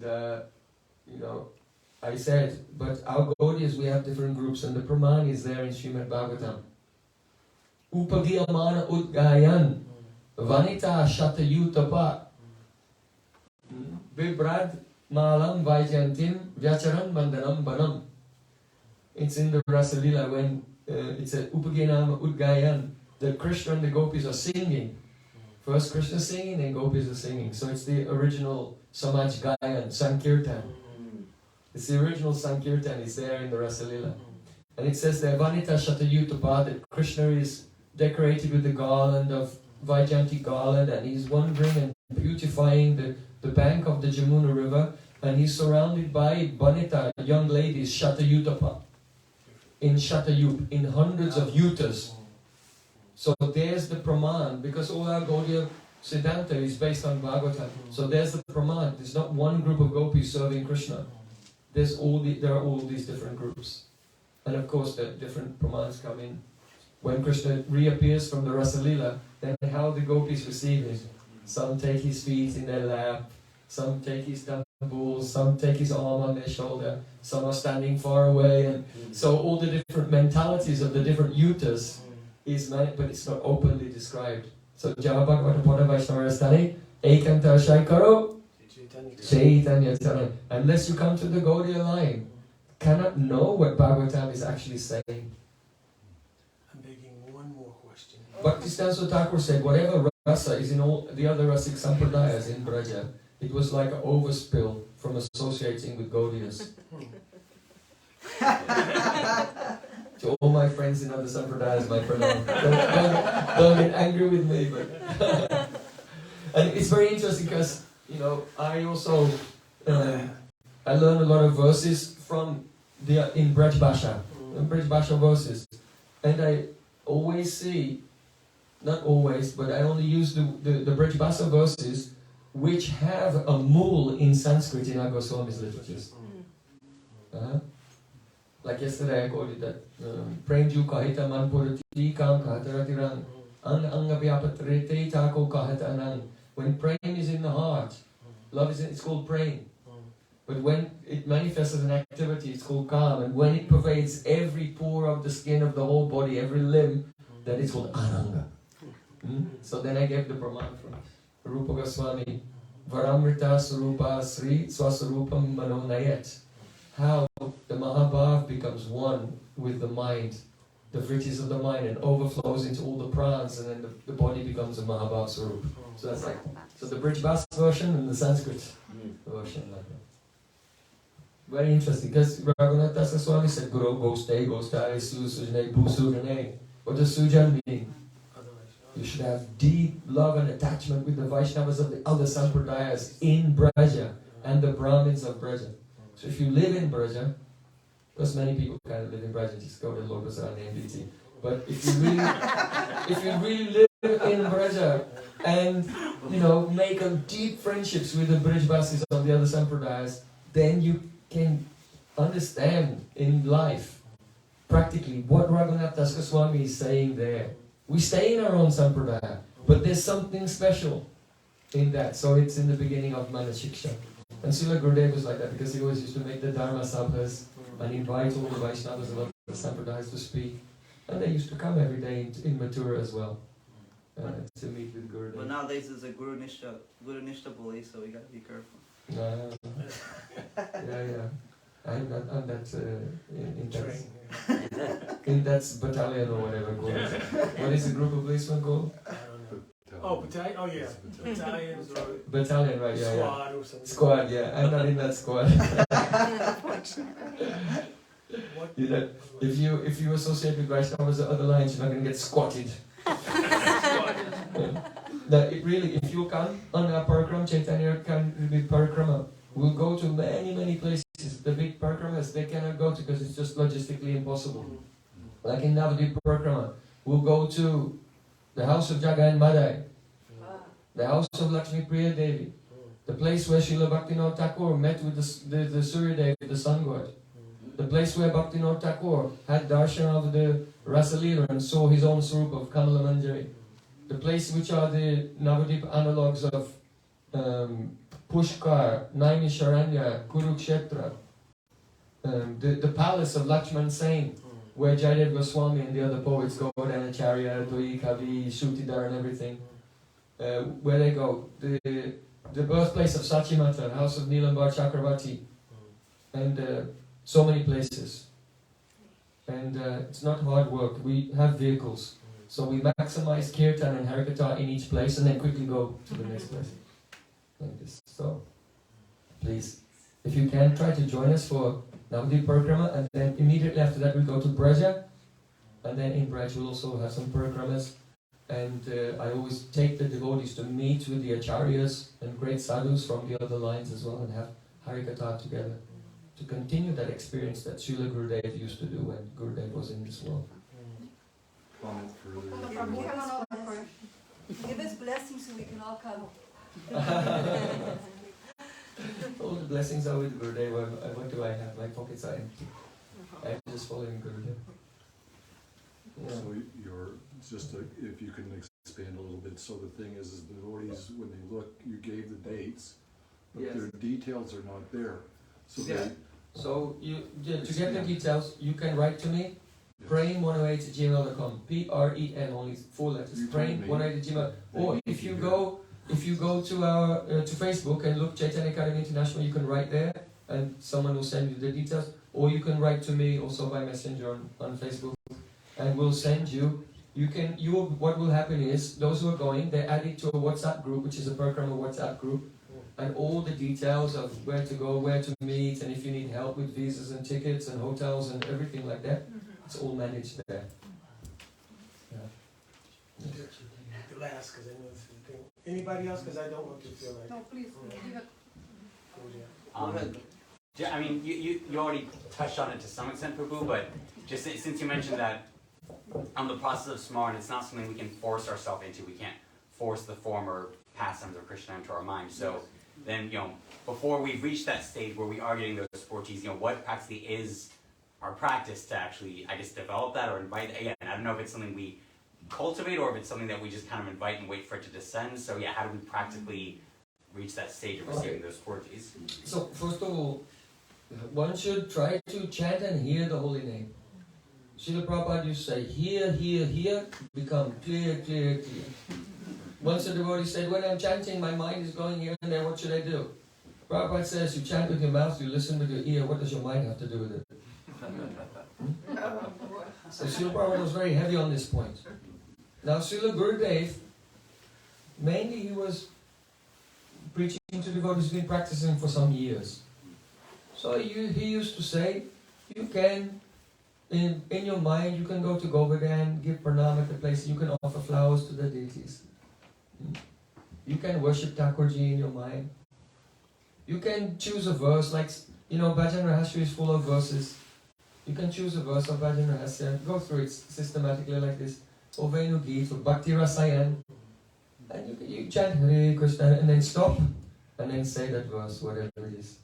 Speaker 9: you know, I said, but our Gaudiyas, we have different groups, and the Praman is there in Srimad Bhagavatam. Upagiyamana Udgayan, Vanita Shatayutapa, Vibrad Malam Vaijantim Vyacharan Mandanam Banam. It's in the Rasalila when it's a Upaginama Udgayan. The Krishna and the gopis are singing. First Krishna singing, then gopis are singing. So it's the original Samaj Gayan, Sankirtan. It's the original Sankirtan, it's there in the Rasalila. And it says there, Vanita Shatayutapa, that Krishna is decorated with the garland of Vaijanti garland, and he's wandering and beautifying the bank of the Jamuna river, and he's surrounded by Vanita, young ladies, Shatayutapa, in Shatayup, in hundreds of yutas. So there's the Praman, because all our Gaudiya Siddhanta is based on Bhagavatam. So there's the Praman. There's not one group of gopis serving Krishna. There are all these different groups. And of course the different Pramans come in. When Krishna reappears from the Rasalila, then how the gopis receive him. Some take his feet in their lap, some take his balls, some take his arm on their shoulder, some are standing far away, and so all the different mentalities of the different yutas is meant, but it's not openly described. So Jabhagavata Pada Vaishnavastani, Ekanta Shaikaro, Chaitanya Charan. Unless you come to the Gaudiya line, cannot know what Bhagavatam is actually saying.
Speaker 6: I'm begging one more question.
Speaker 9: Bhaktisiddhanta Thakur said, whatever rasa is in all the other rasic sampradayas in Braja, it was like an overspill from associating with Gaudiyas. To all my friends in other sampradayas, my pranam. Don't get angry with me, but and it's very interesting because, you know, I also I learn a lot of verses from in Braj Bhasha, Braj Bhasha verses, and I always see, not always, but I only use the Braj Bhasha verses which have a mool in Sanskrit in our Goswami's literatures. Like yesterday I quoted that Premju kahita manpurati kam kahitaratirang ang angabhyapatrete tako kahitanang. When prem is in the heart, love is it's called prem. But when it manifests as an activity, it's called kam. And when it pervades every pore of the skin of the whole body, every limb, then it's called ananga. So then I gave the praman from Rupa Goswami, Varamrita Sarupa Sri Swasarupam Manonayat. How the Mahabhav becomes one with the mind, the vrittis of the mind, and overflows into all the prans, and then the body becomes a Mahabhav Sarup. So that's like, so the Brij Bhas version and the Sanskrit version. Like that. Very interesting, because Raghunath Das Goswami said, Guru Goste Gostai Su Sujane Bu Sujane. What does Sujan mean? You should have deep love and attachment with the Vaishnavas of the other Sampradayas in Braja and the Brahmins of Braja. So if you live in Braja, because many people kind of live in Braja, just go to Lord Basar and MDT. But if you really live in Braja, and make a deep friendships with the Brijbasis of the other Sampradayas, then you can understand in life practically what Raghunath Das Goswami is saying there. We stay in our own Sampradaya, but there's something special in that. So it's in the beginning of Manashiksha. And Srila Gurudev was like that because he always used to make the Dharma Sabhas and invite all the Vaishnavas of the Sampradayas to speak. And they used to come every day in Mathura as well to meet with Gurudev.
Speaker 4: But nowadays there's a Guru Nishta police, so we gotta be careful.
Speaker 9: Yeah. I'm that in that battalion or whatever called. What is the group of policemen called?
Speaker 6: Oh, battalion? Oh, yeah. Battalions or...
Speaker 9: Battalion, right, yeah.
Speaker 6: Squad or something.
Speaker 9: Squad, yeah. I'm not in that squad. If you associate with Vaishnavas at other lines, you're not going to get squatted. If you come on our program, Chaitanya can with parikrama, we'll go to many places. The big parikramas they cannot go to because it's just logistically impossible. Like in Navadvip parikrama, we'll go to the house of Jaga and Madai, the house of Lakshmi Priya Devi, the place where Srila Bhaktivinoda Thakur met with the Surya Devi, the sun god, the place where Bhaktivinoda Thakur had darshan of the Rasalila and saw his own swarup of Kamala Manjari, the place which are the Navadvip analogues of Pushkar, Naimisharanya, Kurukshetra, the palace of Lakshman Sen, where Jayadev Goswami and the other poets go, Danacharya, Doi, Kavi, Shrutidhar and everything, where they go, the birthplace of Sachimata, the house of Nilambar Chakravarti, and so many places. And it's not hard work, we have vehicles, so we maximize Kirtan and Harikatha in each place and then quickly go to the next place. Like this. So, please, if you can, try to join us for Navadvip Parikrama, and then immediately after that we go to Braja, and then in Braja we'll also have some parikramas, and I always take the devotees to meet with the acharyas and great sadhus from the other lines as well, and have Harikatha together, to continue that experience that Srila Gurudev used to do when Gurudev was in this world.
Speaker 10: Give us blessings so we can all come.
Speaker 9: All the blessings are with Gurudev. What do I have? My pockets are empty. I'm just following Gurudev. Yeah.
Speaker 7: So if you can expand a little bit. So the thing is the devotees, when they look, you gave the dates, but their details are not there. So
Speaker 9: to get the details, you can write to me. Prem108@gmail.com. PREM, only 4 letters. Prem108@gmail. Or if you go to our to Facebook and look Chaitanya Academy International, you can write there, and someone will send you the details. Or you can write to me also by messenger on Facebook, and we'll send you. What will happen is those who are going, they're added to a WhatsApp group, which is a Parikrama WhatsApp group, and all the details of where to go, where to meet, and if you need help with visas and tickets and hotels and everything like that, it's all managed there.
Speaker 6: The last, because I know it's the thing. Anybody else? Because I don't want to feel like...
Speaker 10: No, please.
Speaker 13: I mean, you already touched on it to some extent, Prabhu, but just since you mentioned that on the process of Smaran, it's not something we can force ourselves into. We can't force the former pastimes of Krishna into our mind. So then, before we've reached that stage where we are getting those forties, what actually is our practice to actually, I guess, develop that or invite? Again, I don't know if it's something we cultivate or if it's something that we just kind of invite and wait for it to descend. So yeah, how do we practically reach that stage of receiving those forties?
Speaker 9: So first of all, one should try to chant and hear the holy name. Srila Prabhupada used to say, hear, become clear. Once a devotee said, when I'm chanting, my mind is going here and there, what should I do? Prabhupada says, you chant with your mouth, you listen with your ear, what does your mind have to do with it? So Srila Prabhupada was very heavy on this point. Now Srila Gurudev, mainly he was preaching to devotees who've been practicing for some years. So he used to say, you can, in your mind, you can go to Govardhan, give pranam at the place, you can offer flowers to the deities. You can worship Thakurji in your mind. You can choose a verse, like, Bhajan Rahasya is full of verses. You can choose a verse of Bhajan Rahasya, go through it systematically like this. Or Venu Geet, or Bhakti Rasayan. And you chant Hare Krishna and then stop and then say that verse, whatever it is.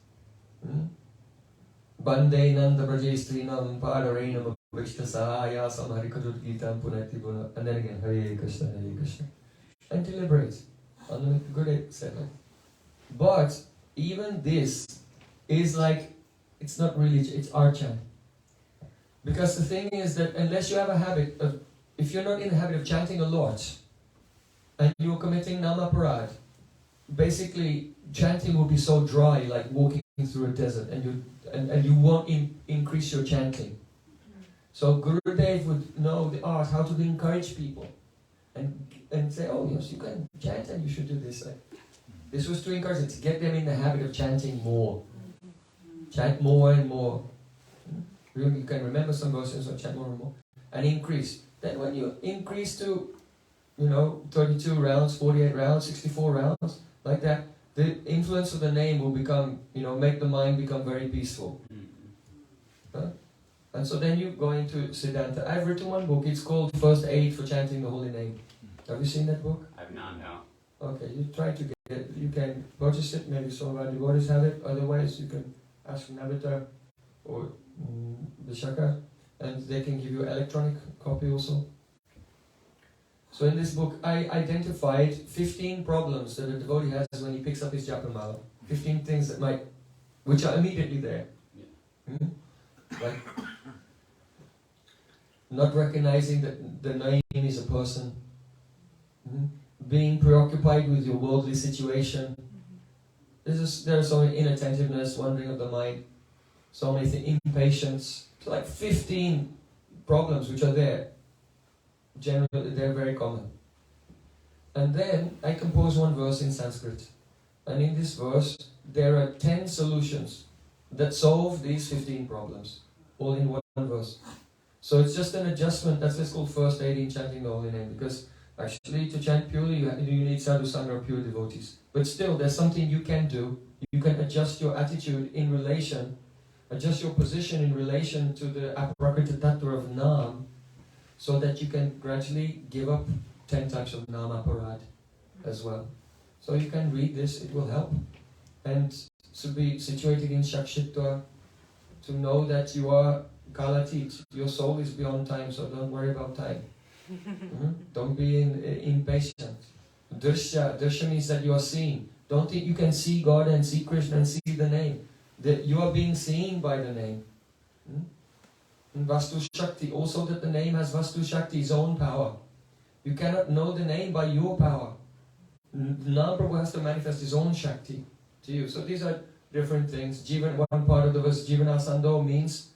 Speaker 9: Bande Nanda Brajestrinam Padarenam Vishta Sahaya Samharikadut Gitam Punati Puna, and then again Hare Krishna, Hare Krishna. And deliberate. And the Gurudev said that. But even this is like, it's not religion, it's our chant. Because the thing is that unless you have a habit of, if you're not in the habit of chanting a lot, and you're committing namaparad, basically chanting will be so dry, like walking through a desert, and you won't increase your chanting. So Gurudev would know the art, how to encourage people, and say, oh yes, you can chant and you should do this. This was to encourage it, to get them in the habit of chanting more. Chant more and more. You can remember some verses, so chant more and more. And increase. Then when you increase to, 32 rounds, 48 rounds, 64 rounds, like that, the influence of the name will become, make the mind become very peaceful. And so then you go into Siddhanta. I've written one book, it's called First Aid for Chanting the Holy Name. Have you seen that book?
Speaker 13: I've not, no.
Speaker 9: Okay, you try to get it. You can purchase it, maybe some of our devotees have it. Otherwise, you can ask Navita or Vishaka, and they can give you an electronic copy also. So in this book, I identified 15 problems that a devotee has when he picks up his japamala. 15 things that which are immediately there. Like not recognizing that the name is a person. Being preoccupied with your worldly situation. There are so many inattentiveness, wandering of the mind, so many things, impatience. It's like 15 problems which are there. Generally, they're very common. And then I compose one verse in Sanskrit. And in this verse, there are 10 solutions that solve these 15 problems, all in one verse. So it's just an adjustment. That's what's called first aid in chanting the holy name, because actually to chant purely, you need sadhu sangha or pure devotees. But still, there's something you can do. You can adjust your attitude in relation, adjust your position in relation to the aprakrita tattva of Nam, so that you can gradually give up 10 types of namaparad as well. So you can read this, it will help. And to be situated in Shakshitva, to know that you are Kalatit, your soul is beyond time, so don't worry about time. Don't be impatient. Darsha means that you are seen. Don't think you can see God and see Krishna and see the name. That you are being seen by the name. And Vastu Shakti, also that the name has Vastu Shakti, its own power. You cannot know the name by your power. Nam Prabhu has to manifest his own Shakti to you. So these are different things. One part of the verse, Jivanasando, means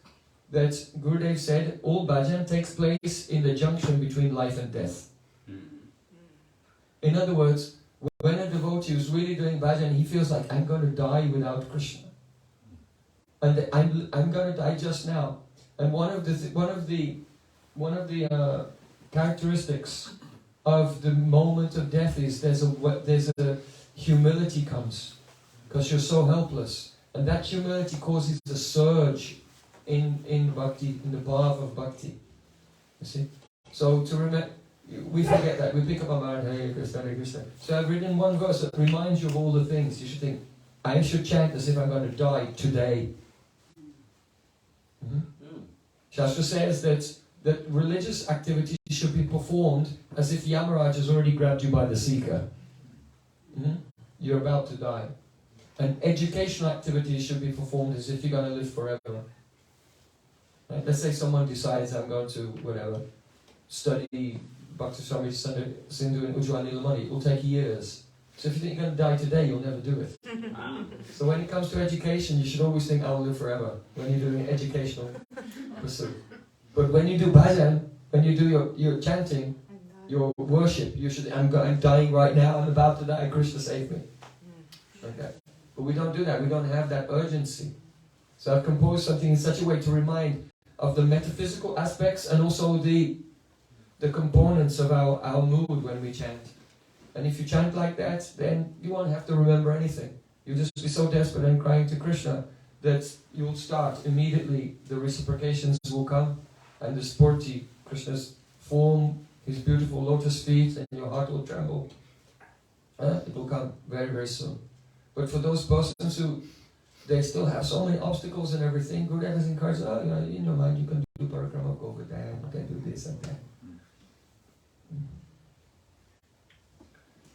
Speaker 9: that Gurudev said all bhajan takes place in the junction between life and death. In other words, when a devotee is really doing bhajan, he feels like, I'm going to die without Krishna. And I'm going to die just now. And one of the characteristics of the moment of death is there's a humility comes, because you're so helpless, and that humility causes a surge in bhakti, in the path of bhakti. You see, so to remember, we forget that, we pick up our mind, Hare Krishna, Hare Krishna. So I've written one verse that reminds you of all the things. You should think, I should chant as if I'm going to die today. Shastra says that religious activities should be performed as if Yamaraj has already grabbed you by the seeker. You're about to die. And educational activities should be performed as if you're going to live forever. Right? Let's say someone decides, I'm going to, study Bhakti Swami Sindhu and Ujjwala Nilamani. It will take years. So if you think you're going to die today, you'll never do it. So when it comes to education, you should always think, I will live forever, when you're doing educational pursuit. But when you do bhajan, when you do your chanting, your worship, you should, I'm dying right now, I'm about to die, Krishna save me. Like that. But we don't do that, we don't have that urgency. So I've composed something in such a way to remind of the metaphysical aspects and also the components of our mood when we chant. And if you chant like that, then you won't have to remember anything. You'll just be so desperate and crying to Krishna that you'll start immediately, the reciprocations will come, and the sporty, Krishna's form, his beautiful lotus feet, and your heart will tremble. It will come very, very soon. But for those persons who, they still have so many obstacles and everything, Gurudev has encouraged, oh, you know, in your mind you can do parikrama, go over there, you can do this and that.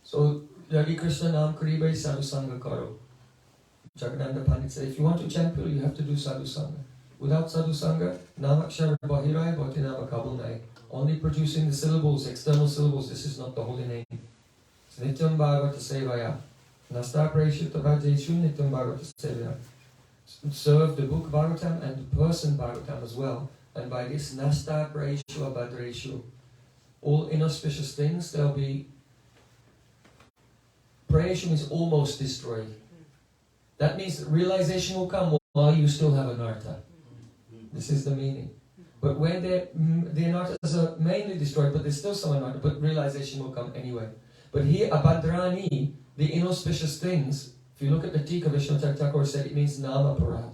Speaker 9: So, Yagi Krishna Nam Karibai Sadhu Sangha Karo. Jagannatha Pandit said, if you want to chant pure, you have to do Sadhu Sangha. Without Sadhu Sangha, Namakshara Bahirai Bhati Nama Kabulnai. Only producing the syllables, external syllables, this is not the holy name. It's Nityam Bhagavata Sevaya. Nasta Preshita Bhajeshu Nityam Bhagavata Sevaya. Serve the book Bhagavatam and the person Bhagavatam as well. And by this, Nasta Prayeshu Abhadreshu. All inauspicious things, they'll be. Prayeshu is almost destroyed. That means that realization will come while you still have an artha. This is the meaning. But when the anarthas are mainly destroyed, but there's still some anartha, but realization will come anyway. But here, abhadrani, the inauspicious things, if you look at the Tika, Vishwanath Thakur said it means nama parad.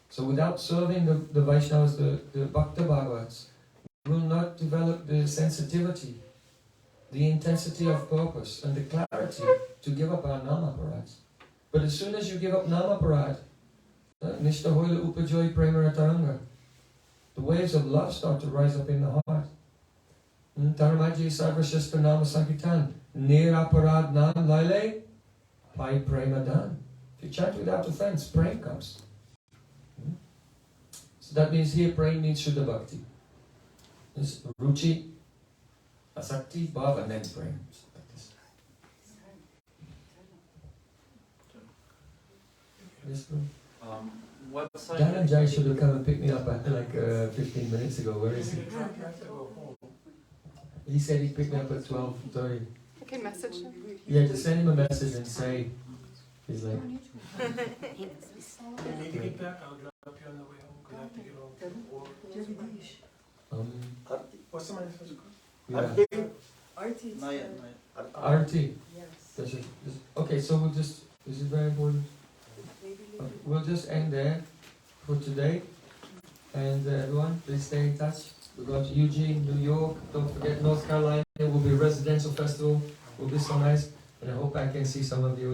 Speaker 9: So without serving the Vaishnavas, the Bhakta Bhagavats, we will not develop the sensitivity, the intensity of purpose, and the clarity to give up our nama parads. But as soon as you give up nama parad, nishta hoila upajoy premara taranga, the waves of love start to rise up in the heart. Taramaji sarvashastra nama sankirtan, niraparad nam laile, pai prema dan. If you chant without offense, praying comes. So that means here praying means Shuddha Bhakti. It's ruchi, asakti, bhav, and then praying. Like this. Yes, bro.
Speaker 14: What side?
Speaker 9: Dan and Jai should have come and picked me up like 15 minutes ago. Where is he? He said he'd pick me up at 12:30.
Speaker 11: I can message him.
Speaker 9: Yeah, just send him a message and say, he's like,
Speaker 6: You need to get back, I'll drop you on the way home, because I have to get home. What's the man's first call?
Speaker 9: yeah.
Speaker 10: Arti.
Speaker 4: Not yet.
Speaker 9: Arti.
Speaker 10: Yes.
Speaker 9: Okay, so we'll just, this is very important. We'll just end there for today. And everyone, please stay in touch. We're going to Eugene, New York. Don't forget North Carolina. It will be a residential festival. It will be so nice. And I hope I can see some of you.